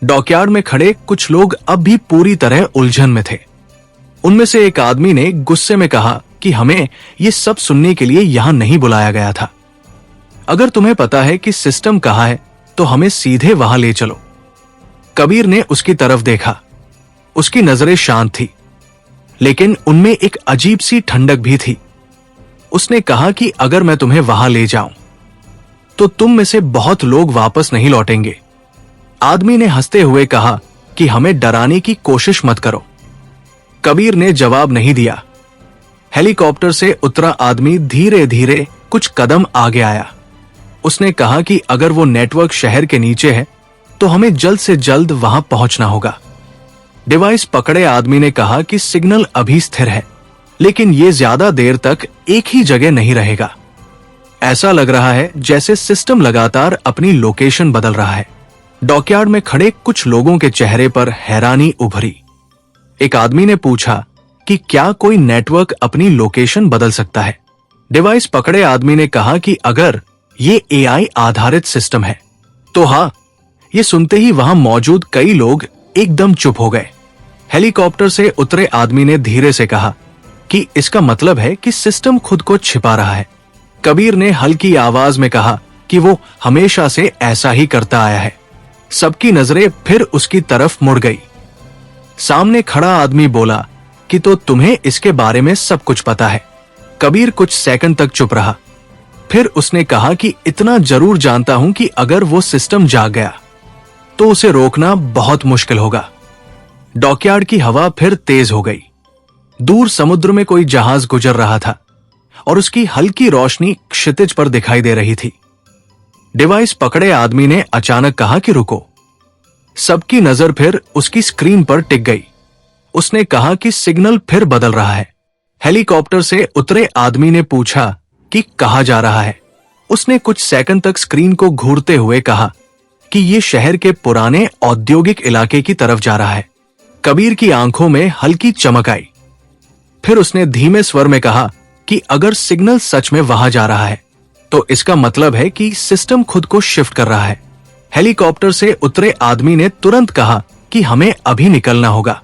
डॉकयार्ड में खड़े कुछ लोग अब भी पूरी तरह उलझन में थे। उनमें से एक आदमी ने गुस्से में कहा कि हमें यह सब सुनने के लिए यहां नहीं बुलाया गया था। अगर तुम्हें पता है कि सिस्टम कहाँ है तो हमें सीधे वहां ले चलो। कबीर ने उसकी तरफ देखा। उसकी नजरें शांत थी, लेकिन उनमें एक अजीब सी ठंडक भी थी। उसने कहा कि अगर मैं तुम्हें वहां ले जाऊं तो तुम में से बहुत लोग वापस नहीं लौटेंगे। आदमी ने हंसते हुए कहा कि हमें डराने की कोशिश मत करो। कबीर ने जवाब नहीं दिया। हेलीकॉप्टर से उतरा आदमी धीरे धीरे कुछ कदम आगे आया। उसने कहा कि अगर वो नेटवर्क शहर के नीचे है तो हमें जल्द से जल्द वहां पहुंचना होगा। डिवाइस पकड़े आदमी ने कहा कि सिग्नल अभी स्थिर है, लेकिन ये ज्यादा देर तक एक ही जगह नहीं रहेगा। ऐसा लग रहा है जैसे सिस्टम लगातार अपनी लोकेशन बदल रहा है। डॉकयार्ड में खड़े कुछ लोगों के चेहरे पर हैरानी उभरी। एक आदमी ने पूछा कि क्या कोई नेटवर्क अपनी लोकेशन बदल सकता है। डिवाइस पकड़े आदमी ने कहा कि अगर ये एआई आधारित सिस्टम है तो हाँ। ये सुनते ही वहां मौजूद कई लोग एकदम चुप हो गए। हेलीकॉप्टर से उतरे आदमी ने धीरे से कहा कि इसका मतलब है कि सिस्टम खुद को छिपा रहा है। कबीर ने हल्की आवाज में कहा कि वो हमेशा से ऐसा ही करता आया है। सबकी नजरें फिर उसकी तरफ मुड़ गई। सामने खड़ा आदमी बोला कि तो तुम्हें इसके बारे में सब कुछ पता है। कबीर कुछ सेकंड तक चुप रहा। फिर उसने कहा कि इतना जरूर जानता हूं कि अगर वो सिस्टम जाग गया तो उसे रोकना बहुत मुश्किल होगा। डॉकयार्ड की हवा फिर तेज हो गई। दूर समुद्र में कोई जहाज गुजर रहा था और उसकी हल्की रोशनी क्षितिज पर दिखाई दे रही थी। डिवाइस पकड़े आदमी ने अचानक कहा कि रुको। सबकी नजर फिर उसकी स्क्रीन पर टिक गई। उसने कहा कि सिग्नल फिर बदल रहा है। हेलीकॉप्टर से उतरे आदमी ने पूछा कि कहां जा रहा है। उसने कुछ सेकंड तक स्क्रीन को घूरते हुए कहा कि ये शहर के पुराने औद्योगिक इलाके की तरफ जा रहा है। कबीर की आंखों में हल्की चमक आई। फिर उसने धीमे स्वर में कहा कि अगर सिग्नल सच में वहां जा रहा है तो इसका मतलब है कि सिस्टम खुद को शिफ्ट कर रहा है। हेलीकॉप्टर से उतरे आदमी ने तुरंत कहा कि हमें अभी निकलना होगा।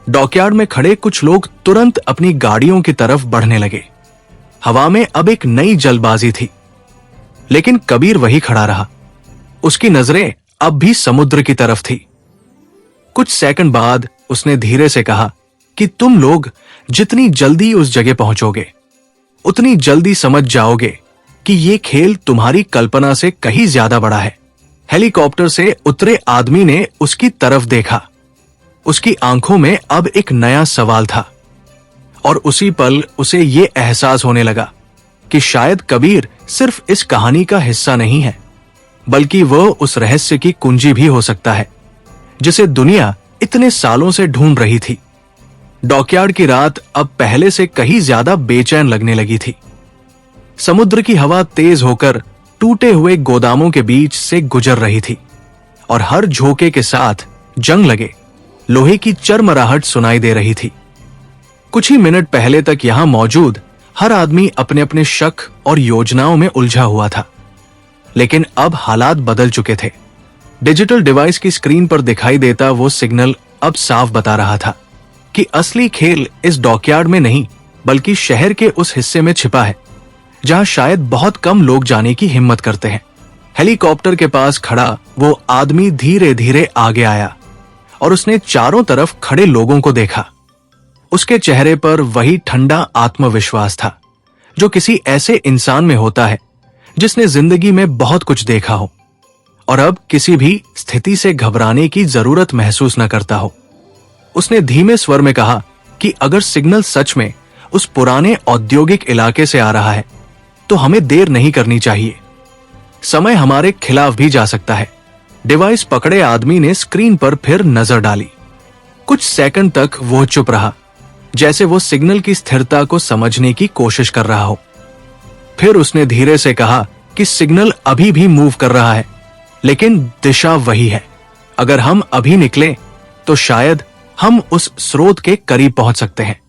डॉकयार्ड में खड़े कुछ लोग तुरंत अपनी गाड़ियों की तरफ बढ़ने लगे। हवा में अब एक नई जल्दबाजी थी, लेकिन कबीर वही खड़ा रहा। उसकी नजरें अब भी समुद्र की तरफ थी। कुछ सेकंड बाद उसने धीरे से कहा कि तुम लोग जितनी जल्दी उस जगह पहुंचोगे उतनी जल्दी समझ जाओगे कि ये खेल तुम्हारी कल्पना से कहीं ज्यादा बड़ा है। हेलीकॉप्टर से उतरे आदमी ने उसकी तरफ देखा। उसकी आंखों में अब एक नया सवाल था और उसी पल उसे ये एहसास होने लगा कि शायद कबीर सिर्फ इस कहानी का हिस्सा नहीं है, बल्कि वह उस रहस्य की कुंजी भी हो सकता है जिसे दुनिया इतने सालों से ढूंढ रही थी। डॉकयार्ड की रात अब पहले से कहीं ज्यादा बेचैन लगने लगी थी। समुद्र की हवा तेज होकर टूटे हुए गोदामों के बीच से गुजर रही थी और हर झोंके के साथ जंग लगे लोहे की चरमराहट सुनाई दे रही थी। कुछ ही मिनट पहले तक यहां मौजूद हर आदमी अपने अपने शक और योजनाओं में उलझा हुआ था, लेकिन अब हालात बदल चुके थे। डिजिटल डिवाइस की स्क्रीन पर दिखाई देता वो सिग्नल अब साफ बता रहा था कि असली खेल इस डॉकयार्ड में नहीं बल्कि शहर के उस हिस्से में छिपा है जहां शायद बहुत कम लोग जाने की हिम्मत करते हैं। हेलीकॉप्टर के पास खड़ा वो आदमी धीरे धीरे आगे आया और उसने चारों तरफ खड़े लोगों को देखा। उसके चेहरे पर वही ठंडा आत्मविश्वास था जो किसी ऐसे इंसान में होता है जिसने जिंदगी में बहुत कुछ देखा हो और अब किसी भी स्थिति से घबराने की जरूरत महसूस न करता हो। उसने धीमे स्वर में कहा कि अगर सिग्नल सच में उस पुराने औद्योगिक इलाके से आ रहा है तो हमें देर नहीं करनी चाहिए। समय हमारे खिलाफ भी जा सकता है। डिवाइस पकड़े आदमी ने स्क्रीन पर फिर नजर डाली। कुछ सेकंड तक वो चुप रहा, जैसे वो सिग्नल की स्थिरता को समझने की कोशिश कर रहा हो। फिर उसने धीरे से कहा कि सिग्नल अभी भी मूव कर रहा है, लेकिन दिशा वही है। अगर हम अभी निकले तो शायद हम उस स्रोत के करीब पहुंच सकते हैं।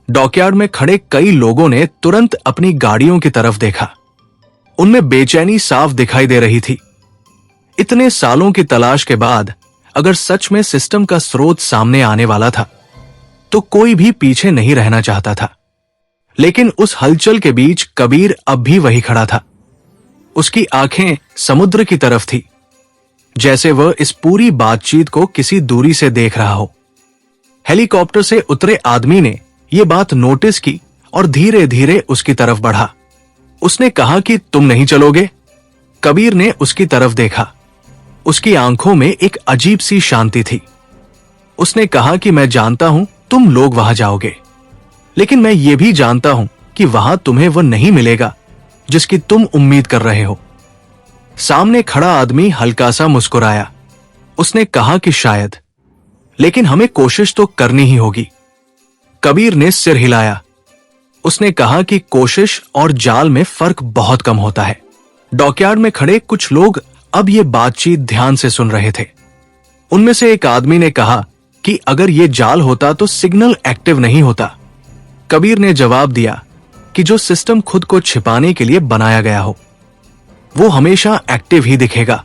डॉकयार्ड में खड़े कई लोगों ने तुरंत अपनी गाड़ियों की तरफ देखा। उनमें बेचैनी साफ दिखाई दे रही थी। इतने सालों की तलाश के बाद अगर सच में सिस्टम का स्रोत सामने आने वाला था तो कोई भी पीछे नहीं रहना चाहता था। लेकिन उस हलचल के बीच कबीर अब भी वही खड़ा था। उसकी आंखें समुद्र की तरफ थी, जैसे वह इस पूरी बातचीत को किसी दूरी से देख रहा हो। हेलीकॉप्टर से उतरे आदमी ने यह बात नोटिस की और धीरे धीरे उसकी तरफ बढ़ा। उसने कहा कि तुम नहीं चलोगे? कबीर ने उसकी तरफ देखा। उसकी आंखों में एक अजीब सी शांति थी। उसने कहा कि मैं जानता हूं तुम लोग वहां जाओगे, लेकिन मैं ये भी जानता हूं कि वहां तुम्हें वह नहीं मिलेगा जिसकी तुम उम्मीद कर रहे हो। सामने खड़ा आदमी हल्का सा मुस्कुराया। उसने कहा कि शायद, लेकिन हमें कोशिश तो करनी ही होगी। कबीर ने सिर हिलाया। उसने कहा कि कोशिश और जाल में फर्क बहुत कम होता है। डॉकयार्ड में खड़े कुछ लोग अब ये बातचीत ध्यान से सुन रहे थे। उनमें से एक आदमी ने कहा कि अगर ये जाल होता तो सिग्नल एक्टिव नहीं होता। कबीर ने जवाब दिया कि जो सिस्टम खुद को छिपाने के लिए बनाया गया हो वो हमेशा एक्टिव ही दिखेगा।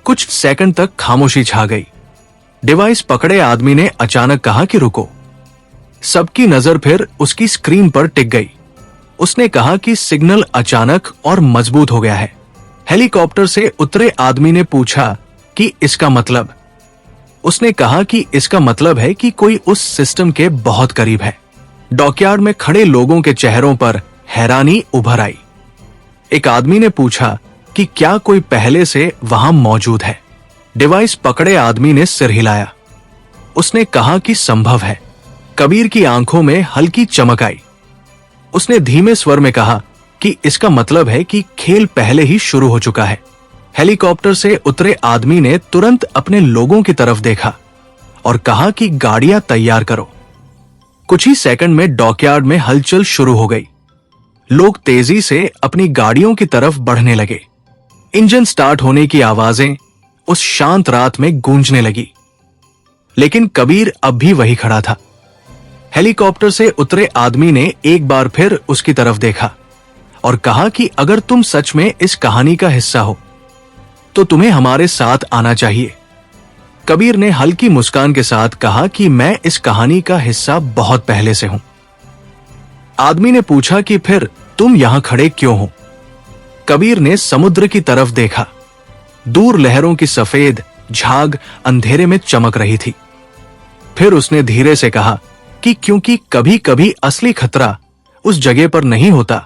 कुछ सेकंड तक खामोशी छा गई। डिवाइस पकड़े आदमी ने अचानक कहा कि रुको। सबकी नजर फिर उसकी स्क्रीन पर टिक गई। उसने कहा कि सिग्नल अचानक और मजबूत हो गया है। हेलीकॉप्टर से उतरे आदमी ने पूछा कि इसका मतलब? उसने कहा कि इसका मतलब है कि कोई उस सिस्टम के बहुत करीब है। डॉकयार्ड में खड़े लोगों के चेहरों पर हैरानी उभर आई। एक आदमी ने पूछा कि क्या कोई पहले से वहां मौजूद है? डिवाइस पकड़े आदमी ने सिर हिलाया। उसने कहा कि संभव है। कबीर की आंखों में हल्की चमक आई। उसने धीमे स्वर में कहा कि इसका मतलब है कि खेल पहले ही शुरू हो चुका है। हेलीकॉप्टर से उतरे आदमी ने तुरंत अपने लोगों की तरफ देखा और कहा कि गाड़ियां तैयार करो। कुछ ही सेकंड में डॉकयार्ड में हलचल शुरू हो गई। लोग तेजी से अपनी गाड़ियों की तरफ बढ़ने लगे। इंजन स्टार्ट होने की आवाजें उस शांत रात में गूंजने लगी। लेकिन कबीर अब भी वही खड़ा था। हेलीकॉप्टर से उतरे आदमी ने एक बार फिर उसकी तरफ देखा और कहा कि अगर तुम सच में इस कहानी का हिस्सा हो तो तुम्हें हमारे साथ आना चाहिए। कबीर ने हल्की मुस्कान के साथ कहा कि मैं इस कहानी का हिस्सा बहुत पहले से हूं। आदमी ने पूछा कि फिर तुम यहां खड़े क्यों हो? कबीर ने समुद्र की तरफ देखा। दूर लहरों की सफेद झाग अंधेरे में चमक रही थी। फिर उसने धीरे से कहा कि क्योंकि कभी कभी असली खतरा उस जगह पर नहीं होता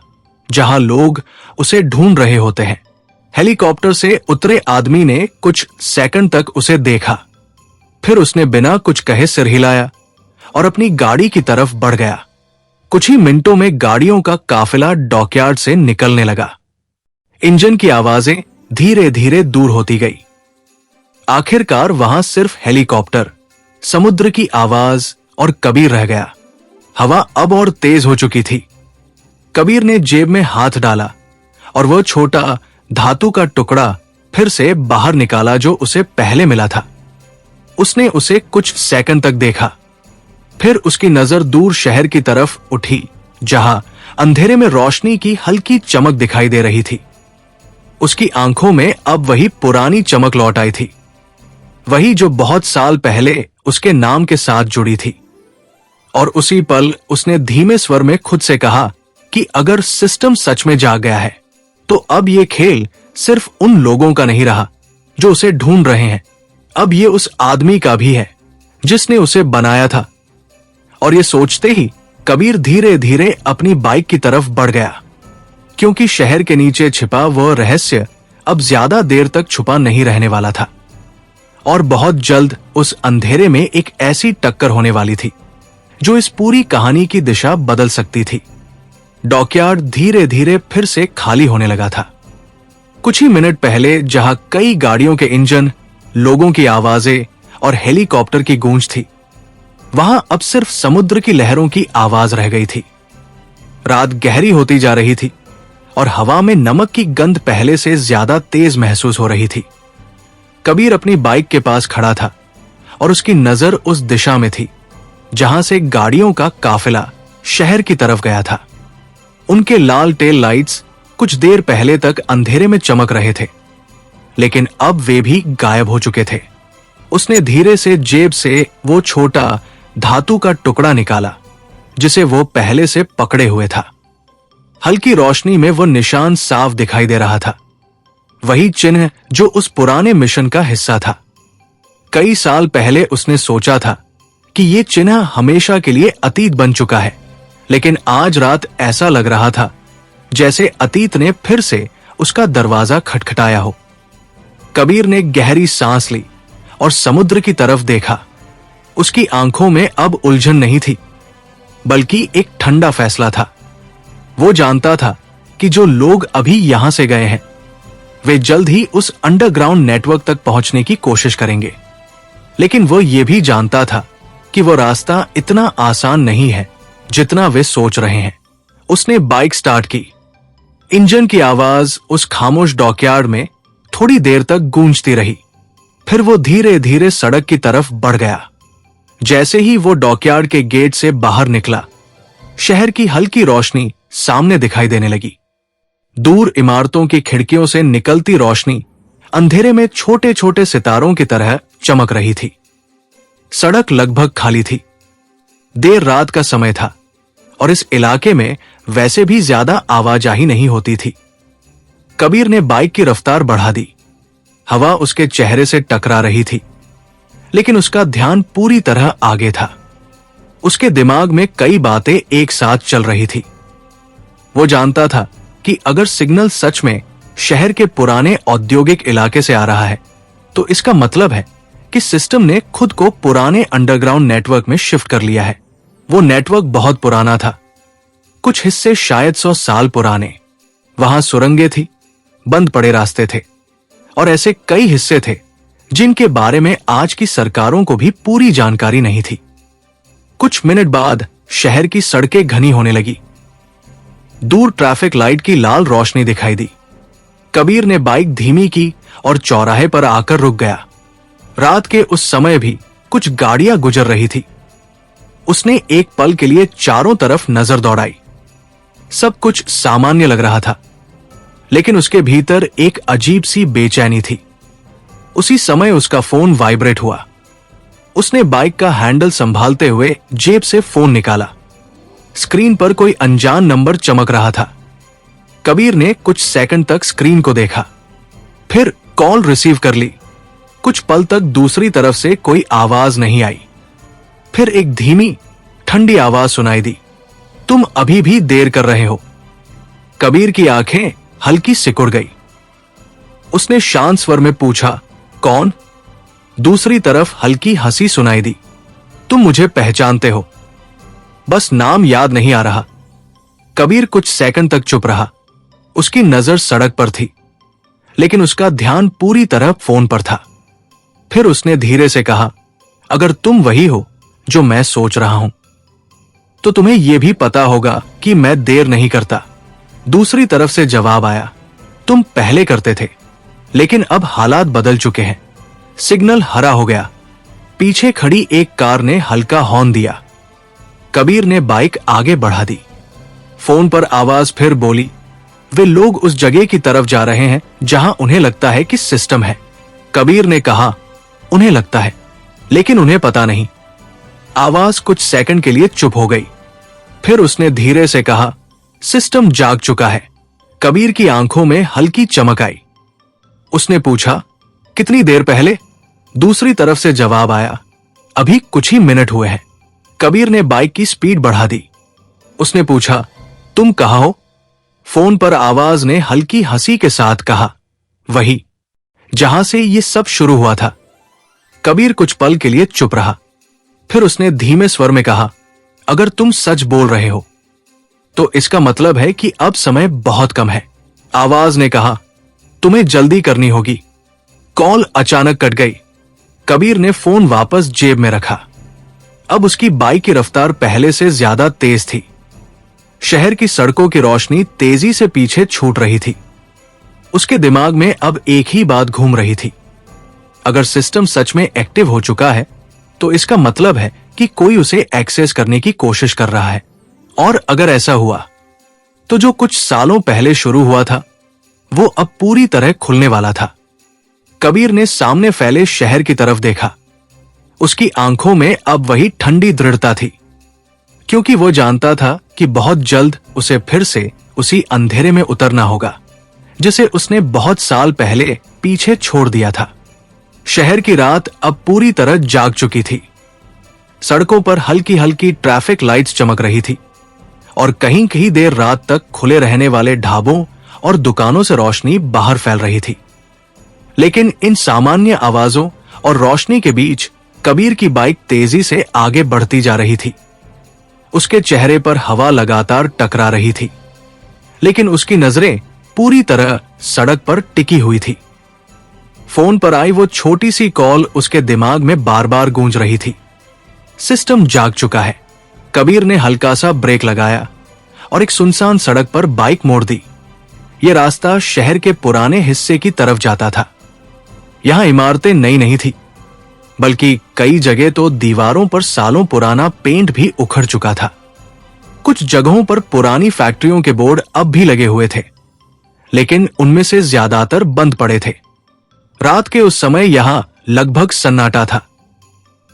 जहां लोग उसे ढूंढ रहे होते हैं। हेलीकॉप्टर से उतरे आदमी ने कुछ सेकंड तक उसे देखा। फिर उसने बिना कुछ कहे सिर हिलाया और अपनी गाड़ी की तरफ बढ़ गया। कुछ ही मिनटों में गाड़ियों का काफिला डॉकयार्ड से निकलने लगा। इंजन की आवाजें धीरे धीरे दूर होती गई। आखिरकार वहां सिर्फ हेलीकॉप्टर, समुद्र की आवाज और कबीर रह गया। हवा अब और तेज हो चुकी थी। कबीर ने जेब में हाथ डाला और वह छोटा धातु का टुकड़ा फिर से बाहर निकाला जो उसे पहले मिला था। उसने उसे कुछ सेकंड तक देखा। फिर उसकी नजर दूर शहर की तरफ उठी जहां अंधेरे में रोशनी की हल्की चमक दिखाई दे रही थी। उसकी आंखों में अब वही पुरानी चमक लौट आई थी, वही जो बहुत साल पहले उसके नाम के साथ जुड़ी थी। और उसी पल उसने धीमे स्वर में खुद से कहा कि अगर सिस्टम सच में जाग गया है तो अब ये खेल सिर्फ उन लोगों का नहीं रहा जो उसे ढूंढ रहे हैं, अब ये उस आदमी का भी है जिसने उसे बनाया था। और ये सोचते ही कबीर धीरे धीरे अपनी बाइक की तरफ बढ़ गया, क्योंकि शहर के नीचे छिपा वह रहस्य अब ज्यादा देर तक छुपा नहीं रहने वाला था। और बहुत जल्द उस अंधेरे में एक ऐसी टक्कर होने वाली थी जो इस पूरी कहानी की दिशा बदल सकती थी। डॉकयार्ड धीरे धीरे फिर से खाली होने लगा था। कुछ ही मिनट पहले जहां कई गाड़ियों के इंजन, लोगों की आवाजें और हेलीकॉप्टर की गूंज थी, वहां अब सिर्फ समुद्र की लहरों की आवाज रह गई थी। रात गहरी होती जा रही थी और हवा में नमक की गंध पहले से ज्यादा तेज महसूस हो रही थी। कबीर अपनी बाइक के पास खड़ा था और उसकी नजर उस दिशा में थी जहां से गाड़ियों का काफिला शहर की तरफ गया था। उनके लाल टेल लाइट्स कुछ देर पहले तक अंधेरे में चमक रहे थे, लेकिन अब वे भी गायब हो चुके थे। उसने धीरे से जेब से वो छोटा धातु का टुकड़ा निकाला जिसे वो पहले से पकड़े हुए था। हल्की रोशनी में वो निशान साफ दिखाई दे रहा था, वही चिन्ह जो उस पुराने मिशन का हिस्सा था। कई साल पहले उसने सोचा था कि ये चिन्ह हमेशा के लिए अतीत बन चुका है, लेकिन आज रात ऐसा लग रहा था जैसे अतीत ने फिर से उसका दरवाजा खटखटाया हो। कबीर ने गहरी सांस ली और समुद्र की तरफ देखा। उसकी आंखों में अब उलझन नहीं थी, बल्कि एक ठंडा फैसला था। वो जानता था कि जो लोग अभी यहां से गए हैं वे जल्द ही उस अंडरग्राउंड नेटवर्क तक पहुंचने की कोशिश करेंगे, लेकिन वो ये भी जानता था कि वो रास्ता इतना आसान नहीं है जितना वे सोच रहे हैं। उसने बाइक स्टार्ट की। इंजन की आवाज उस खामोश डॉकयार्ड में थोड़ी देर तक गूंजती रही, फिर वो धीरे धीरे सड़क की तरफ बढ़ गया। जैसे ही वो डॉकयार्ड के गेट से बाहर निकला, शहर की हल्की रोशनी सामने दिखाई देने लगी। दूर इमारतों की खिड़कियों से निकलती रोशनी अंधेरे में छोटे छोटे सितारों की तरह चमक रही थी। सड़क लगभग खाली थी। देर रात का समय था और इस इलाके में वैसे भी ज्यादा आवाजाही नहीं होती थी। कबीर ने बाइक की रफ्तार बढ़ा दी। हवा उसके चेहरे से टकरा रही थी, लेकिन उसका ध्यान पूरी तरह आगे था। उसके दिमाग में कई बातें एक साथ चल रही थी। वो जानता था कि अगर सिग्नल सच में शहर के पुराने औद्योगिक इलाके से आ रहा है, तो इसका मतलब है कि सिस्टम ने खुद को पुराने अंडरग्राउंड नेटवर्क में शिफ्ट कर लिया है। वो नेटवर्क बहुत पुराना था, कुछ हिस्से शायद 100 साल पुराने। वहां सुरंगें थी, बंद पड़े रास्ते थे और ऐसे कई हिस्से थे जिनके बारे में आज की सरकारों को भी पूरी जानकारी नहीं थी। कुछ मिनट बाद शहर की सड़कें घनी होने लगी। दूर ट्रैफिक लाइट की लाल रोशनी दिखाई दी। कबीर ने बाइक धीमी की और चौराहे पर आकर रुक गया। रात के उस समय भी कुछ गाड़ियां गुजर रही थी। उसने एक पल के लिए चारों तरफ नजर दौड़ाई। सब कुछ सामान्य लग रहा था, लेकिन उसके भीतर एक अजीब सी बेचैनी थी। उसी समय उसका फोन वाइब्रेट हुआ। उसने बाइक का हैंडल संभालते हुए जेब से फोन निकाला। स्क्रीन पर कोई अनजान नंबर चमक रहा था। कबीर ने कुछ सेकंड तक स्क्रीन को देखा, फिर कॉल रिसीव कर ली। कुछ पल तक दूसरी तरफ से कोई आवाज नहीं आई। फिर एक धीमी ठंडी आवाज सुनाई दी, तुम अभी भी देर कर रहे हो। कबीर की आंखें हल्की सिकुड़ गई। उसने शांत स्वर में पूछा, कौन? दूसरी तरफ हल्की हंसी सुनाई दी, तुम मुझे पहचानते हो? बस नाम याद नहीं आ रहा। कबीर कुछ सेकंड तक चुप रहा। उसकी नजर सड़क पर थी, लेकिन उसका ध्यान पूरी तरह फोन पर था। फिर उसने धीरे से कहा, अगर तुम वही हो जो मैं सोच रहा हूं, तो तुम्हें यह भी पता होगा कि मैं देर नहीं करता। दूसरी तरफ से जवाब आया, तुम पहले करते थे, लेकिन अब हालात बदल चुके हैं। सिग्नल हरा हो गया। पीछे खड़ी एक कार ने हल्का हॉर्न दिया। कबीर ने बाइक आगे बढ़ा दी। फोन पर आवाज फिर बोली, वे लोग उस जगह की तरफ जा रहे हैं जहां उन्हें लगता है कि सिस्टम है। कबीर ने कहा, उन्हें लगता है, लेकिन उन्हें पता नहीं। आवाज कुछ सेकंड के लिए चुप हो गई। फिर उसने धीरे से कहा, सिस्टम जाग चुका है। कबीर की आंखों में हल्की चमक आई। उसने पूछा, कितनी देर पहले? दूसरी तरफ से जवाब आया, अभी कुछ ही मिनट हुए हैं। कबीर ने बाइक की स्पीड बढ़ा दी। उसने पूछा, तुम कहाँ हो? फोन पर आवाज ने हल्की हंसी के साथ कहा, वही जहां से ये सब शुरू हुआ था। कबीर कुछ पल के लिए चुप रहा। फिर उसने धीमे स्वर में कहा, अगर तुम सच बोल रहे हो तो इसका मतलब है कि अब समय बहुत कम है। आवाज ने कहा, तुम्हें जल्दी करनी होगी। कॉल अचानक कट गई। कबीर ने फोन वापस जेब में रखा। अब उसकी बाइक की रफ्तार पहले से ज्यादा तेज थी। शहर की सड़कों की रोशनी तेजी से पीछे छूट रही थी। उसके दिमाग में अब एक ही बात घूम रही थी, अगर सिस्टम सच में एक्टिव हो चुका है तो इसका मतलब है कि कोई उसे एक्सेस करने की कोशिश कर रहा है, और अगर ऐसा हुआ तो जो कुछ सालों पहले शुरू हुआ था वो अब पूरी तरह खुलने वाला था। कबीर ने सामने फैले शहर की तरफ देखा। उसकी आंखों में अब वही ठंडी दृढ़ता थी, क्योंकि वो जानता था कि बहुत जल्द उसे फिर से उसी अंधेरे में उतरना होगा जिसे उसने बहुत साल पहले पीछे छोड़ दिया था। शहर की रात अब पूरी तरह जाग चुकी थी। सड़कों पर हल्की हल्की ट्रैफिक लाइट्स चमक रही थी और कहीं कहीं देर रात तक खुले रहने वाले ढाबों और दुकानों से रोशनी बाहर फैल रही थी। लेकिन इन सामान्य आवाजों और रोशनी के बीच कबीर की बाइक तेजी से आगे बढ़ती जा रही थी। उसके चेहरे पर हवा लगातार टकरा रही थी, लेकिन उसकी नजरें पूरी तरह सड़क पर टिकी हुई थी। फोन पर आई वो छोटी सी कॉल उसके दिमाग में बार बार गूंज रही थी। सिस्टम जाग चुका है। कबीर ने हल्का सा ब्रेक लगाया और एक सुनसान सड़क पर बाइक मोड़ दी। यह रास्ता शहर के पुराने हिस्से की तरफ जाता था। यहां इमारतें नई नहीं थी, बल्कि कई जगह तो दीवारों पर सालों पुराना पेंट भी उखड़ चुका था। कुछ जगहों पर पुरानी फैक्ट्रियों के बोर्ड अब भी लगे हुए थे, लेकिन उनमें से ज्यादातर बंद पड़े थे। रात के उस समय यहां लगभग सन्नाटा था।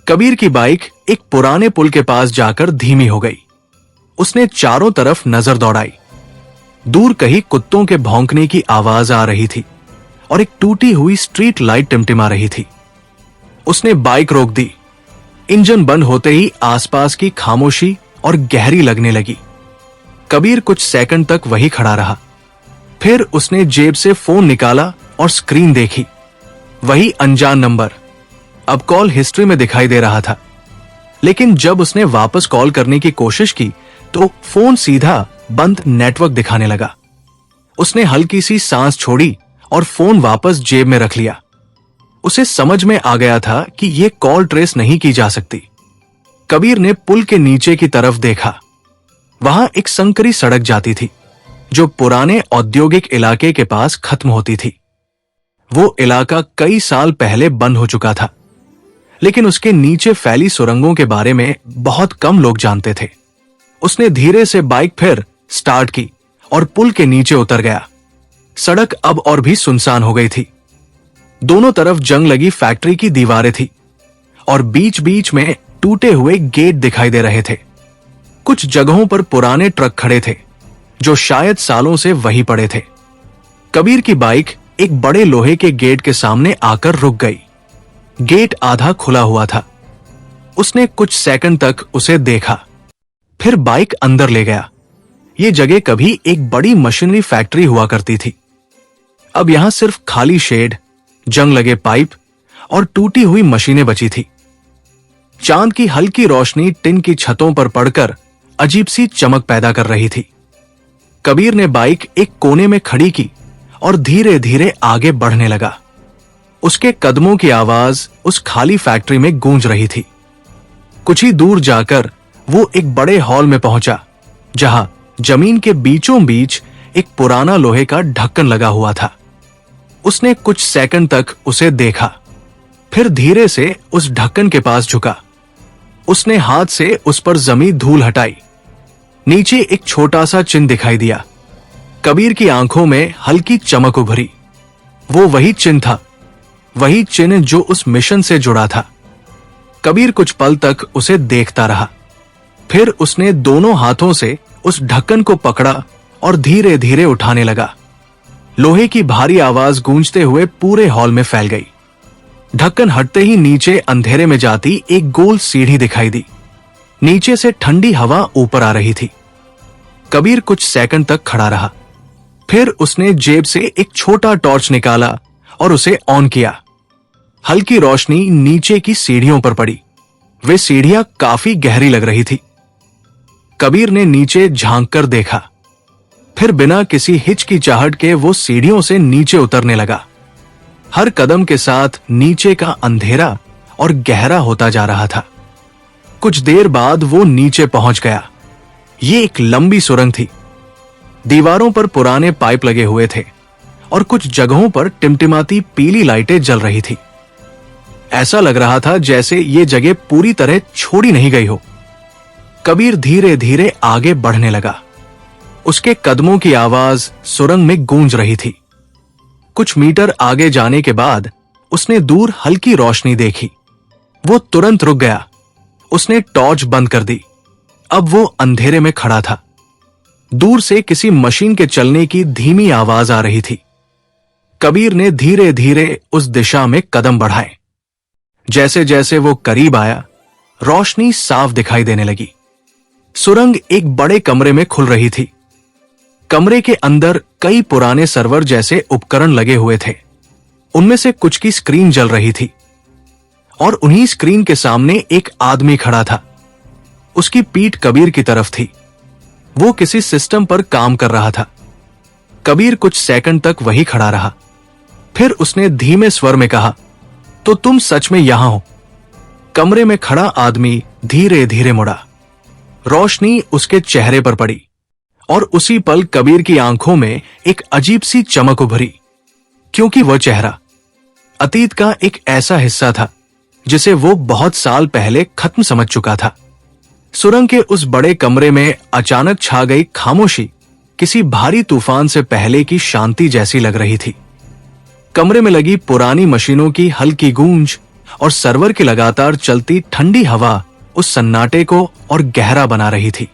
कबीर की बाइक एक पुराने पुल के पास जाकर धीमी हो गई। उसने चारों तरफ नजर दौड़ाई। दूर कहीं कुत्तों के भौंकने की आवाज आ रही थी और एक टूटी हुई स्ट्रीट लाइट टिमटिमा रही थी। उसने बाइक रोक दी। इंजन बंद होते ही आसपास की खामोशी और गहरी लगने लगी। कबीर कुछ सेकंड तक वही खड़ा रहा। फिर उसने जेब से फोन निकाला और स्क्रीन देखी। वही अनजान नंबर अब कॉल हिस्ट्री में दिखाई दे रहा था। लेकिन जब उसने वापस कॉल करने की कोशिश की तो फोन सीधा बंद नेटवर्क दिखाने लगा। उसने हल्की सी सांस छोड़ी और फोन वापस जेब में रख लिया। उसे समझ में आ गया था कि यह कॉल ट्रेस नहीं की जा सकती। कबीर ने पुल के नीचे की तरफ देखा। वहां एक संकरी सड़क जाती थी जो पुराने औद्योगिक इलाके के पास खत्म होती थी। वो इलाका कई साल पहले बंद हो चुका था, लेकिन उसके नीचे फैली सुरंगों के बारे में बहुत कम लोग जानते थे। उसने धीरे से बाइक फिर स्टार्ट की और पुल के नीचे उतर गया। सड़क अब और भी सुनसान हो गई थी। दोनों तरफ जंग लगी फैक्ट्री की दीवारें थी और बीच बीच में टूटे हुए गेट दिखाई दे रहे थे। कुछ जगहों पर पुराने ट्रक खड़े थे जो शायद सालों से वहीं पड़े थे। कबीर की बाइक एक बड़े लोहे के गेट के सामने आकर रुक गई। गेट आधा खुला हुआ था। उसने कुछ सेकंड तक उसे देखा, फिर बाइक अंदर ले गया। ये जगह कभी एक बड़ी मशीनरी फैक्ट्री हुआ करती थी। अब यहां सिर्फ खाली शेड, जंग लगे पाइप और टूटी हुई मशीनें बची थी। चांद की हल्की रोशनी टिन की छतों पर पड़कर अजीब सी चमक पैदा कर रही थी। कबीर ने बाइक एक कोने में खड़ी की और धीरे धीरे आगे बढ़ने लगा। उसके कदमों की आवाज उस खाली फैक्ट्री में गूंज रही थी। कुछ ही दूर जाकर वो एक बड़े हॉल में पहुंचा, जहां जमीन के बीचों बीच एक पुराना लोहे का ढक्कन लगा हुआ था। उसने कुछ सेकंड तक उसे देखा, फिर धीरे से उस ढक्कन के पास झुका। उसने हाथ से उस पर जमी धूल हटाई। नीचे एक छोटा सा चिन्ह दिखाई दिया। कबीर की आंखों में हल्की चमक उभरी। वो वही चिन्ह था, वही चिन्ह जो उस मिशन से जुड़ा था। कबीर कुछ पल तक उसे देखता रहा, फिर उसने दोनों हाथों से उस ढक्कन को पकड़ा और धीरे धीरे उठाने लगा। लोहे की भारी आवाज गूंजते हुए पूरे हॉल में फैल गई। ढक्कन हटते ही नीचे अंधेरे में जाती एक गोल सीढ़ी दिखाई दी। नीचे से ठंडी हवा ऊपर आ रही थी। कबीर कुछ सेकंड तक खड़ा रहा, फिर उसने जेब से एक छोटा टॉर्च निकाला और उसे ऑन किया। हल्की रोशनी नीचे की सीढ़ियों पर पड़ी। वे सीढ़ियां काफी गहरी लग रही थी। कबीर ने नीचे झांक कर देखा, फिर बिना किसी हिचकिचाहट के वो सीढ़ियों से नीचे उतरने लगा। हर कदम के साथ नीचे का अंधेरा और गहरा होता जा रहा था। कुछ देर बाद वो नीचे पहुंच गया। ये एक लंबी सुरंग थी। दीवारों पर पुराने पाइप लगे हुए थे और कुछ जगहों पर टिमटिमाती पीली लाइटें जल रही थी। ऐसा लग रहा था जैसे ये जगह पूरी तरह छोड़ी नहीं गई हो। कबीर धीरे धीरे आगे बढ़ने लगा। उसके कदमों की आवाज सुरंग में गूंज रही थी। कुछ मीटर आगे जाने के बाद उसने दूर हल्की रोशनी देखी। वो तुरंत रुक गया। उसने टॉर्च बंद कर दी। अब वो अंधेरे में खड़ा था। दूर से किसी मशीन के चलने की धीमी आवाज आ रही थी। कबीर ने धीरे धीरे उस दिशा में कदम बढ़ाए। जैसे जैसे वो करीब आया, रोशनी साफ दिखाई देने लगी। सुरंग एक बड़े कमरे में खुल रही थी। कमरे के अंदर कई पुराने सर्वर जैसे उपकरण लगे हुए थे। उनमें से कुछ की स्क्रीन जल रही थी और उन्हीं स्क्रीन के सामने एक आदमी खड़ा था। उसकी पीठ कबीर की तरफ थी। वो किसी सिस्टम पर काम कर रहा था। कबीर कुछ सेकंड तक वही खड़ा रहा। फिर उसने धीमे स्वर में कहा, तो तुम सच में यहां हो? कमरे में खड़ा आदमी धीरे धीरे मुड़ा। रोशनी उसके चेहरे पर पड़ी और उसी पल कबीर की आंखों में एक अजीब सी चमक उभरी, क्योंकि वह चेहरा अतीत का एक ऐसा हिस्सा था जिसे वो बहुत साल पहले खत्म समझ चुका था। सुरंग के उस बड़े कमरे में अचानक छा गई खामोशी किसी भारी तूफान से पहले की शांति जैसी लग रही थी। कमरे में लगी पुरानी मशीनों की हल्की गूंज और सर्वर की लगातार चलती ठंडी हवा उस सन्नाटे को और गहरा बना रही थी।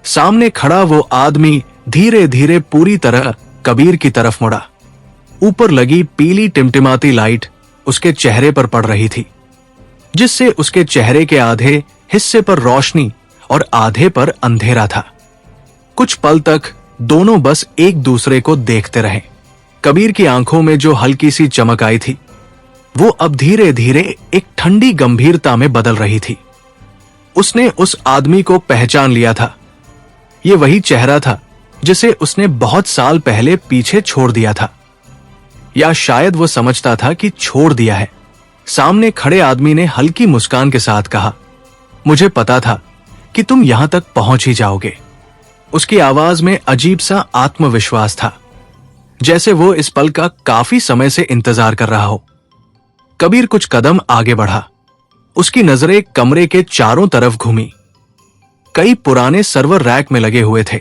सामने खड़ा वो आदमी धीरे धीरे पूरी तरह कबीर की तरफ मुड़ा। ऊपर लगी पीली टिमटिमाती लाइट उसके चेहरे पर पड़ रही थी, जिससे उसके चेहरे के आधे हिस्से पर रोशनी और आधे पर अंधेरा था। कुछ पल तक दोनों बस एक दूसरे को देखते रहे। कबीर की आंखों में जो हल्की सी चमक आई थी, वो अब धीरे धीरे एक ठंडी गंभीरता में बदल रही थी। उसने उस आदमी को पहचान लिया था। ये वही चेहरा था जिसे उसने बहुत साल पहले पीछे छोड़ दिया था, या शायद वो समझता था कि छोड़ दिया है। सामने खड़े आदमी ने हल्की मुस्कान के साथ कहा, मुझे पता था कि तुम यहां तक पहुंच ही जाओगे। उसकी आवाज में अजीब सा आत्मविश्वास था, जैसे वो इस पल का काफी समय से इंतजार कर रहा हो। कबीर कुछ कदम आगे बढ़ा। उसकी नजरें कमरे के चारों तरफ घूमी। कई पुराने सर्वर रैक में लगे हुए थे।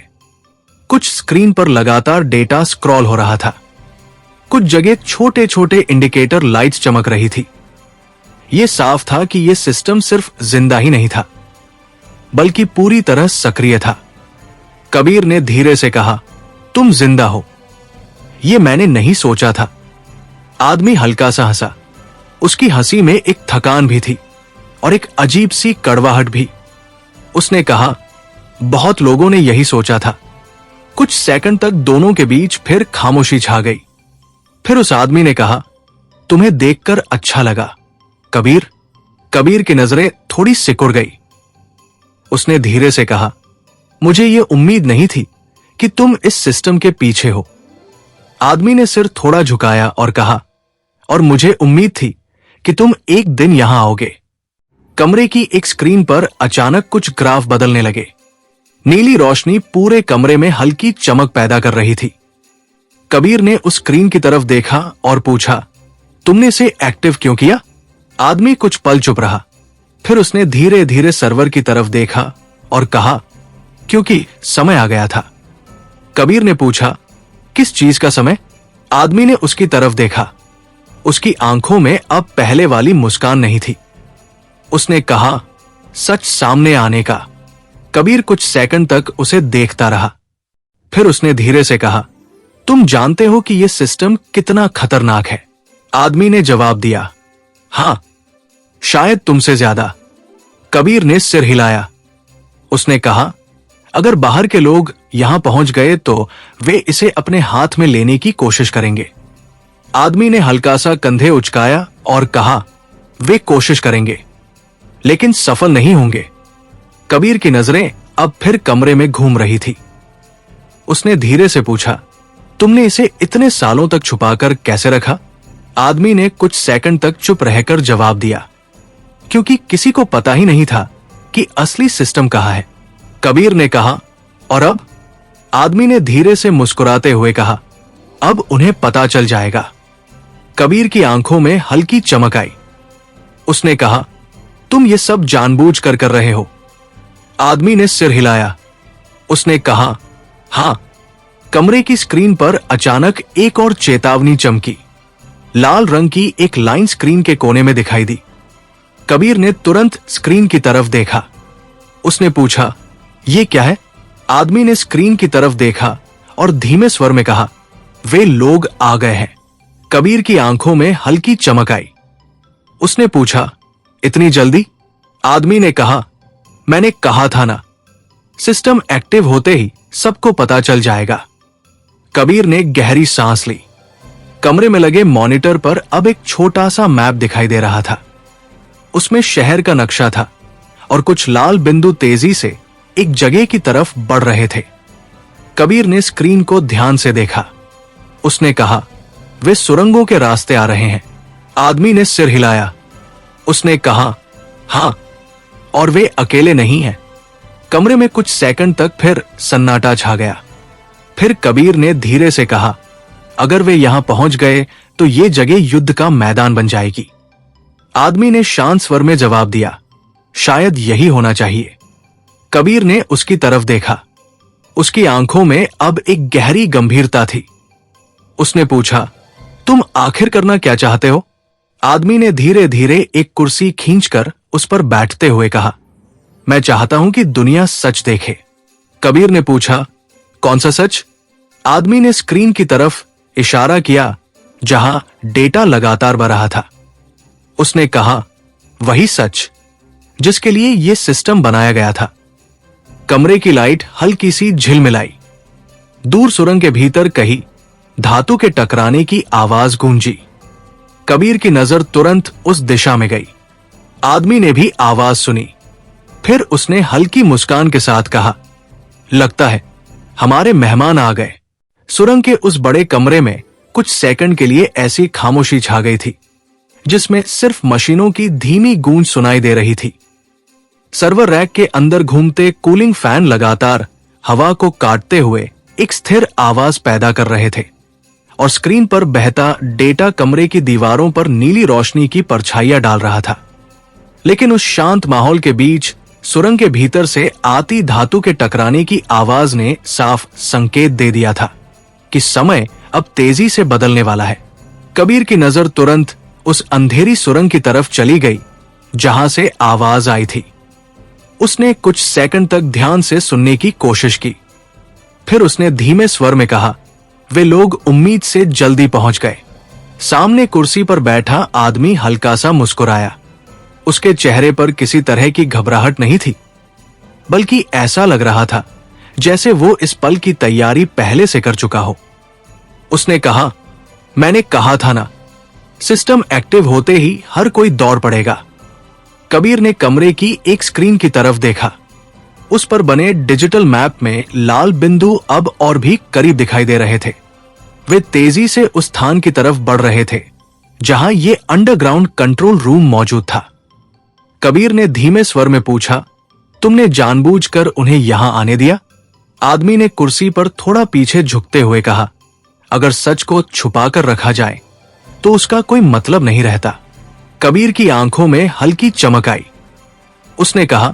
कुछ स्क्रीन पर लगातार डेटा स्क्रॉल हो रहा था। कुछ जगह छोटे छोटे इंडिकेटर लाइट्स चमक रही थी। यह साफ था कि यह सिस्टम सिर्फ जिंदा ही नहीं था, बल्कि पूरी तरह सक्रिय था। कबीर ने धीरे से कहा, तुम जिंदा हो? यह मैंने नहीं सोचा था। आदमी हल्का सा हंसा। उसकी हंसी में एक थकान भी थी और एक अजीब सी कड़वाहट भी। उसने कहा, बहुत लोगों ने यही सोचा था। कुछ सेकंड तक दोनों के बीच फिर खामोशी छा गई। फिर उस आदमी ने कहा, तुम्हें देखकर अच्छा लगा कबीर। कबीर की नजरें थोड़ी सिकुड़ गई। उसने धीरे से कहा, मुझे यह उम्मीद नहीं थी कि तुम इस सिस्टम के पीछे हो। आदमी ने सिर थोड़ा झुकाया और कहा, और मुझे उम्मीद थी कि तुम एक दिन यहां आओगे। कमरे की एक स्क्रीन पर अचानक कुछ ग्राफ बदलने लगे। नीली रोशनी पूरे कमरे में हल्की चमक पैदा कर रही थी। कबीर ने उस स्क्रीन की तरफ देखा और पूछा, तुमने इसे एक्टिव क्यों किया? आदमी कुछ पल चुप रहा। फिर उसने धीरे धीरे सर्वर की तरफ देखा और कहा, क्योंकि समय आ गया था। कबीर ने पूछा, किस चीज का समय? आदमी ने उसकी तरफ देखा। उसकी आंखों में अब पहले वाली मुस्कान नहीं थी। उसने कहा, सच सामने आने का। कबीर कुछ सेकंड तक उसे देखता रहा। फिर उसने धीरे से कहा, तुम जानते हो कि यह सिस्टम कितना खतरनाक है? आदमी ने जवाब दिया, हां, शायद तुमसे ज्यादा। कबीर ने सिर हिलाया। उसने कहा, अगर बाहर के लोग यहां पहुंच गए तो वे इसे अपने हाथ में लेने की कोशिश करेंगे। आदमी ने हल्का सा कंधे उचकाया और कहा, वे कोशिश करेंगे लेकिन सफल नहीं होंगे। कबीर की नजरें अब फिर कमरे में घूम रही थी। उसने धीरे से पूछा, तुमने इसे इतने सालों तक छुपाकर कैसे रखा? आदमी ने कुछ सेकंड तक चुप रहकर जवाब दिया, क्योंकि किसी को पता ही नहीं था कि असली सिस्टम कहाँ है। कबीर ने कहा, और अब? आदमी ने धीरे से मुस्कुराते हुए कहा, अब उन्हें पता चल जाएगा। कबीर की आंखों में हल्की चमक आई। उसने कहा, तुम ये सब जानबूझ कर रहे हो? आदमी ने सिर हिलाया। उसने कहा, हां। कमरे की स्क्रीन पर अचानक एक और चेतावनी चमकी। लाल रंग की एक लाइन स्क्रीन के कोने में दिखाई दी। कबीर ने तुरंत स्क्रीन की तरफ देखा। उसने पूछा, यह क्या है? आदमी ने स्क्रीन की तरफ देखा और धीमे स्वर में कहा, वे लोग आ गए हैं। कबीर की आंखों में हल्की चमक आई। उसने पूछा, इतनी जल्दी? आदमी ने कहा, मैंने कहा था ना, सिस्टम एक्टिव होते ही सबको पता चल जाएगा। कबीर ने गहरी सांस ली। कमरे में लगे मॉनिटर पर अब एक छोटा सा मैप दिखाई दे रहा था। उसमें शहर का नक्शा था और कुछ लाल बिंदु तेजी से एक जगह की तरफ बढ़ रहे थे। कबीर ने स्क्रीन को ध्यान से देखा। उसने कहा, वे सुरंगों के रास्ते आ रहे हैं। आदमी ने सिर हिलाया। उसने कहा, हां, और वे अकेले नहीं हैं। कमरे में कुछ सेकंड तक फिर सन्नाटा छा गया। फिर कबीर ने धीरे से कहा, अगर वे यहां पहुंच गए तो ये जगह युद्ध का मैदान बन जाएगी। आदमी ने शांत स्वर में जवाब दिया, शायद यही होना चाहिए। कबीर ने उसकी तरफ देखा। उसकी आंखों में अब एक गहरी गंभीरता थी। उसने पूछा, तुम आखिर करना क्या चाहते हो? आदमी ने धीरे धीरे एक कुर्सी खींचकर उस पर बैठते हुए कहा, मैं चाहता हूं कि दुनिया सच देखे। कबीर ने पूछा, कौन सा सच? आदमी ने स्क्रीन की तरफ इशारा किया जहां डेटा लगातार बढ़ रहा था। उसने कहा, वही सच जिसके लिए यह सिस्टम बनाया गया था। कमरे की लाइट हल्की सी झिलमिलाई। दूर सुरंग के भीतर कहीं धातु के टकराने की आवाज गूंजी। कबीर की नजर तुरंत उस दिशा में गई। आदमी ने भी आवाज सुनी। फिर उसने हल्की मुस्कान के साथ कहा, लगता है हमारे मेहमान आ गए। सुरंग के उस बड़े कमरे में कुछ सेकंड के लिए ऐसी खामोशी छा गई थी जिसमें सिर्फ मशीनों की धीमी गूंज सुनाई दे रही थी। सर्वर रैक के अंदर घूमते कूलिंग फैन लगातार हवा को काटते हुए एक स्थिर आवाज पैदा कर रहे थे और स्क्रीन पर बहता डेटा कमरे की दीवारों पर नीली रोशनी की परछाइयां डाल रहा था। लेकिन उस शांत माहौल के बीच सुरंग के भीतर से आती धातु के टकराने की आवाज ने साफ संकेत दे दिया था कि समय अब तेजी से बदलने वाला है। कबीर की नजर तुरंत उस अंधेरी सुरंग की तरफ चली गई जहां से आवाज आई थी। उसने कुछ सेकंड तक ध्यान से सुनने की कोशिश की। फिर उसने धीमे स्वर में कहा, वे लोग उम्मीद से जल्दी पहुंच गए। सामने कुर्सी पर बैठा आदमी हल्का सा मुस्कुराया। उसके चेहरे पर किसी तरह की घबराहट नहीं थी, बल्कि ऐसा लग रहा था जैसे वो इस पल की तैयारी पहले से कर चुका हो। उसने कहा, मैंने कहा था ना, सिस्टम एक्टिव होते ही हर कोई दौड़ पड़ेगा। कबीर ने कमरे की एक स्क्रीन की तरफ देखा। उस पर बने डिजिटल मैप में लाल बिंदु अब और भी करीब दिखाई दे रहे थे। वे तेजी से उस स्थान की तरफ बढ़ रहे थे जहां ये अंडरग्राउंड कंट्रोल रूम मौजूद था। कबीर ने धीमे स्वर में पूछा, तुमने जानबूझकर उन्हें यहां आने दिया? आदमी ने कुर्सी पर थोड़ा पीछे झुकते हुए कहा, अगर सच को छुपाकर रखा जाए तो उसका कोई मतलब नहीं रहता। कबीर की आंखों में हल्की चमक आई। उसने कहा,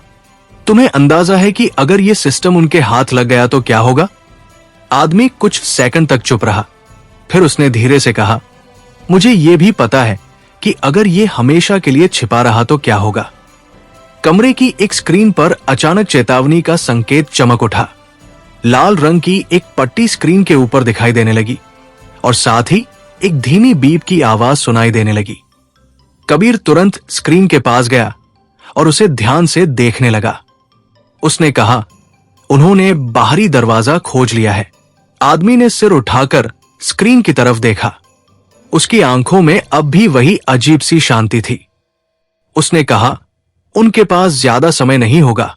तुम्हें अंदाजा है कि अगर यह सिस्टम उनके हाथ लग गया तो क्या होगा? आदमी कुछ सेकंड तक चुप रहा। फिर उसने धीरे से कहा, मुझे यह भी पता है कि अगर यह हमेशा के लिए छिपा रहा तो क्या होगा। कमरे की एक स्क्रीन पर अचानक चेतावनी का संकेत चमक उठा। लाल रंग की एक पट्टी स्क्रीन के ऊपर दिखाई देने लगी और साथ ही एक धीमी बीप की आवाज सुनाई देने लगी। कबीर तुरंत स्क्रीन के पास गया और उसे ध्यान से देखने लगा। उसने कहा, उन्होंने बाहरी दरवाजा खोज लिया है। आदमी ने सिर उठाकर स्क्रीन की तरफ देखा। उसकी आंखों में अब भी वही अजीब सी शांति थी। उसने कहा, उनके पास ज्यादा समय नहीं होगा।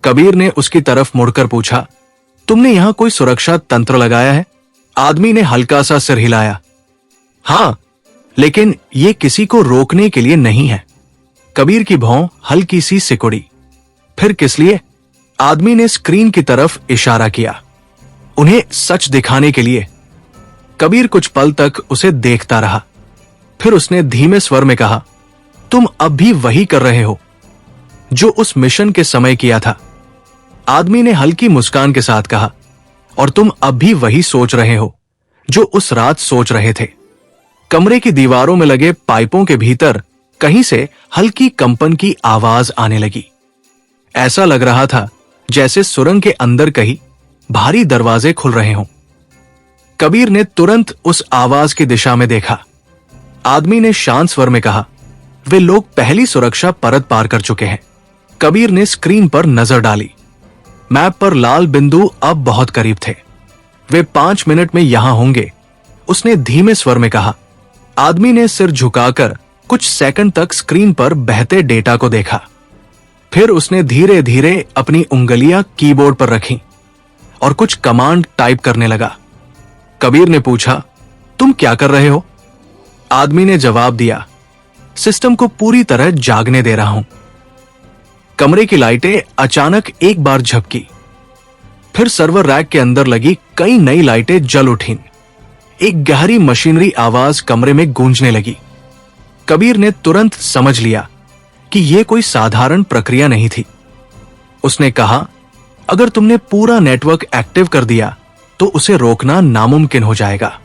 कबीर ने उसकी तरफ मुड़कर पूछा, तुमने यहां कोई सुरक्षा तंत्र लगाया है? आदमी ने हल्का सा सिर हिलाया। हां, लेकिन यह किसी को रोकने के लिए नहीं है। कबीर की भौं हल्की सी सिकुड़ी। फिर किस लिए? आदमी ने स्क्रीन की तरफ इशारा किया। उन्हें सच दिखाने के लिए। कबीर कुछ पल तक उसे देखता रहा। फिर उसने धीमे स्वर में कहा, तुम अब भी वही कर रहे हो जो उस मिशन के समय किया था। आदमी ने हल्की मुस्कान के साथ कहा, और तुम अब भी वही सोच रहे हो जो उस रात सोच रहे थे। कमरे की दीवारों में लगे पाइपों के भीतर कहीं से हल्की कंपन की आवाज आने लगी। ऐसा लग रहा था जैसे सुरंग के अंदर कहीं भारी दरवाजे खुल रहे हों। कबीर ने तुरंत उस आवाज की दिशा में देखा। आदमी ने शांत स्वर में कहा, वे लोग पहली सुरक्षा परत पार कर चुके हैं। कबीर ने स्क्रीन पर नजर डाली। मैप पर लाल बिंदु अब बहुत करीब थे। वे 5 मिनट में यहां होंगे, उसने धीमे स्वर में कहा। आदमी ने सिर झुकाकर कुछ सेकंड तक स्क्रीन पर बहते डेटा को देखा। फिर उसने धीरे धीरे अपनी उंगलियां कीबोर्ड पर रखीं और कुछ कमांड टाइप करने लगा। कबीर ने पूछा, तुम क्या कर रहे हो? आदमी ने जवाब दिया, सिस्टम को पूरी तरह जागने दे रहा हूं। कमरे की लाइटें अचानक एक बार झपकी। फिर सर्वर रैक के अंदर लगी कई नई लाइटें जल उठीं। एक गहरी मशीनरी आवाज कमरे में गूंजने लगी। कबीर ने तुरंत समझ लिया कि यह कोई साधारण प्रक्रिया नहीं थी। उसने कहा, अगर तुमने पूरा नेटवर्क एक्टिव कर दिया तो उसे रोकना नामुमकिन हो जाएगा।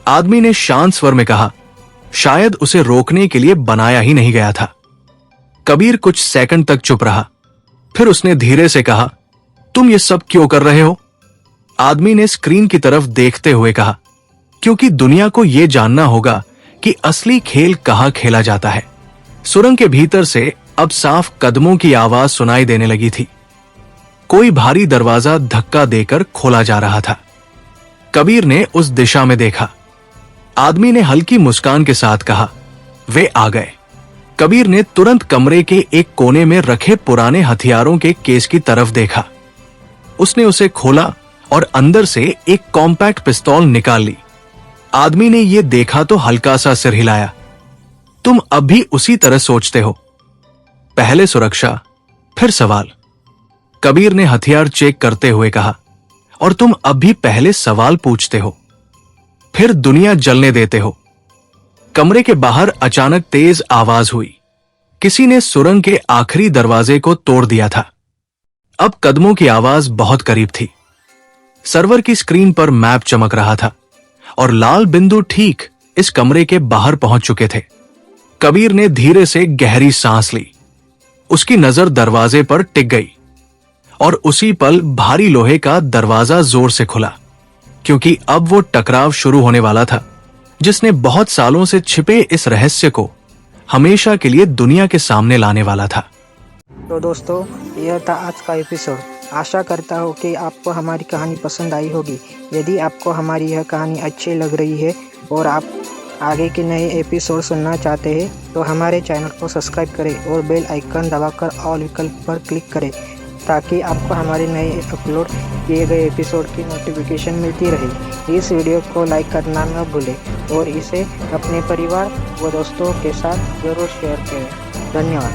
आदमी ने शांत स्वर में कहा, शायद उसे रोकने के लिए बनाया ही नहीं गया था। कबीर कुछ सेकंड तक चुप रहा। फिर उसने धीरे से कहा, तुम ये सब क्यों कर रहे हो? आदमी ने स्क्रीन की तरफ देखते हुए कहा, क्योंकि दुनिया को यह जानना होगा कि असली खेल कहां खेला जाता है। सुरंग के भीतर से अब साफ कदमों की आवाज सुनाई देने लगी थी। कोई भारी दरवाजा धक्का देकर खोला जा रहा था। कबीर ने उस दिशा में देखा। आदमी ने हल्की मुस्कान के साथ कहा, वे आ गए। कबीर ने तुरंत कमरे के एक कोने में रखे पुराने हथियारों के केस की तरफ देखा। उसने उसे खोला और अंदर से एक कॉम्पैक्ट पिस्तौल निकाल ली। आदमी ने यह देखा तो हल्का सा सिर हिलाया। तुम अब भी उसी तरह सोचते हो? पहले सुरक्षा, फिर सवाल। कबीर ने हथियार चेक करते हुए कहा, और तुम अब भी पहले सवाल पूछते हो, फिर दुनिया जलने देते हो। कमरे के बाहर अचानक तेज आवाज हुई। किसी ने सुरंग के आखिरी दरवाजे को तोड़ दिया था। अब कदमों की आवाज बहुत करीब थी। सर्वर की स्क्रीन पर मैप चमक रहा था और लाल बिंदु ठीक इस कमरे के बाहर पहुंच चुके थे। कबीर ने धीरे से गहरी सांस ली। उसकी नजर दरवाजे पर टिक गई और उसी पल भारी लोहे का दरवाजा जोर से खुला, क्योंकि अब वो टकराव शुरू होने वाला था जिसने बहुत सालों से छिपे इस रहस्य को हमेशा के लिए दुनिया के सामने लाने वाला था। तो दोस्तों, यह था आज का एपिसोड। आशा करता हूँ कि आपको हमारी कहानी पसंद आई होगी। यदि आपको हमारी यह कहानी अच्छी लग रही है और आप आगे के नए एपिसोड सुनना चाहते हैं तो हमारे चैनल को सब्सक्राइब करें और बेल आइकन दबाकर ऑल विकल्प पर क्लिक करें, ताकि आपको हमारे नए अपलोड किए गए एपिसोड की नोटिफिकेशन मिलती रहे। इस वीडियो को लाइक करना न भूलें और इसे अपने परिवार व दोस्तों के साथ ज़रूर शेयर करें। धन्यवाद।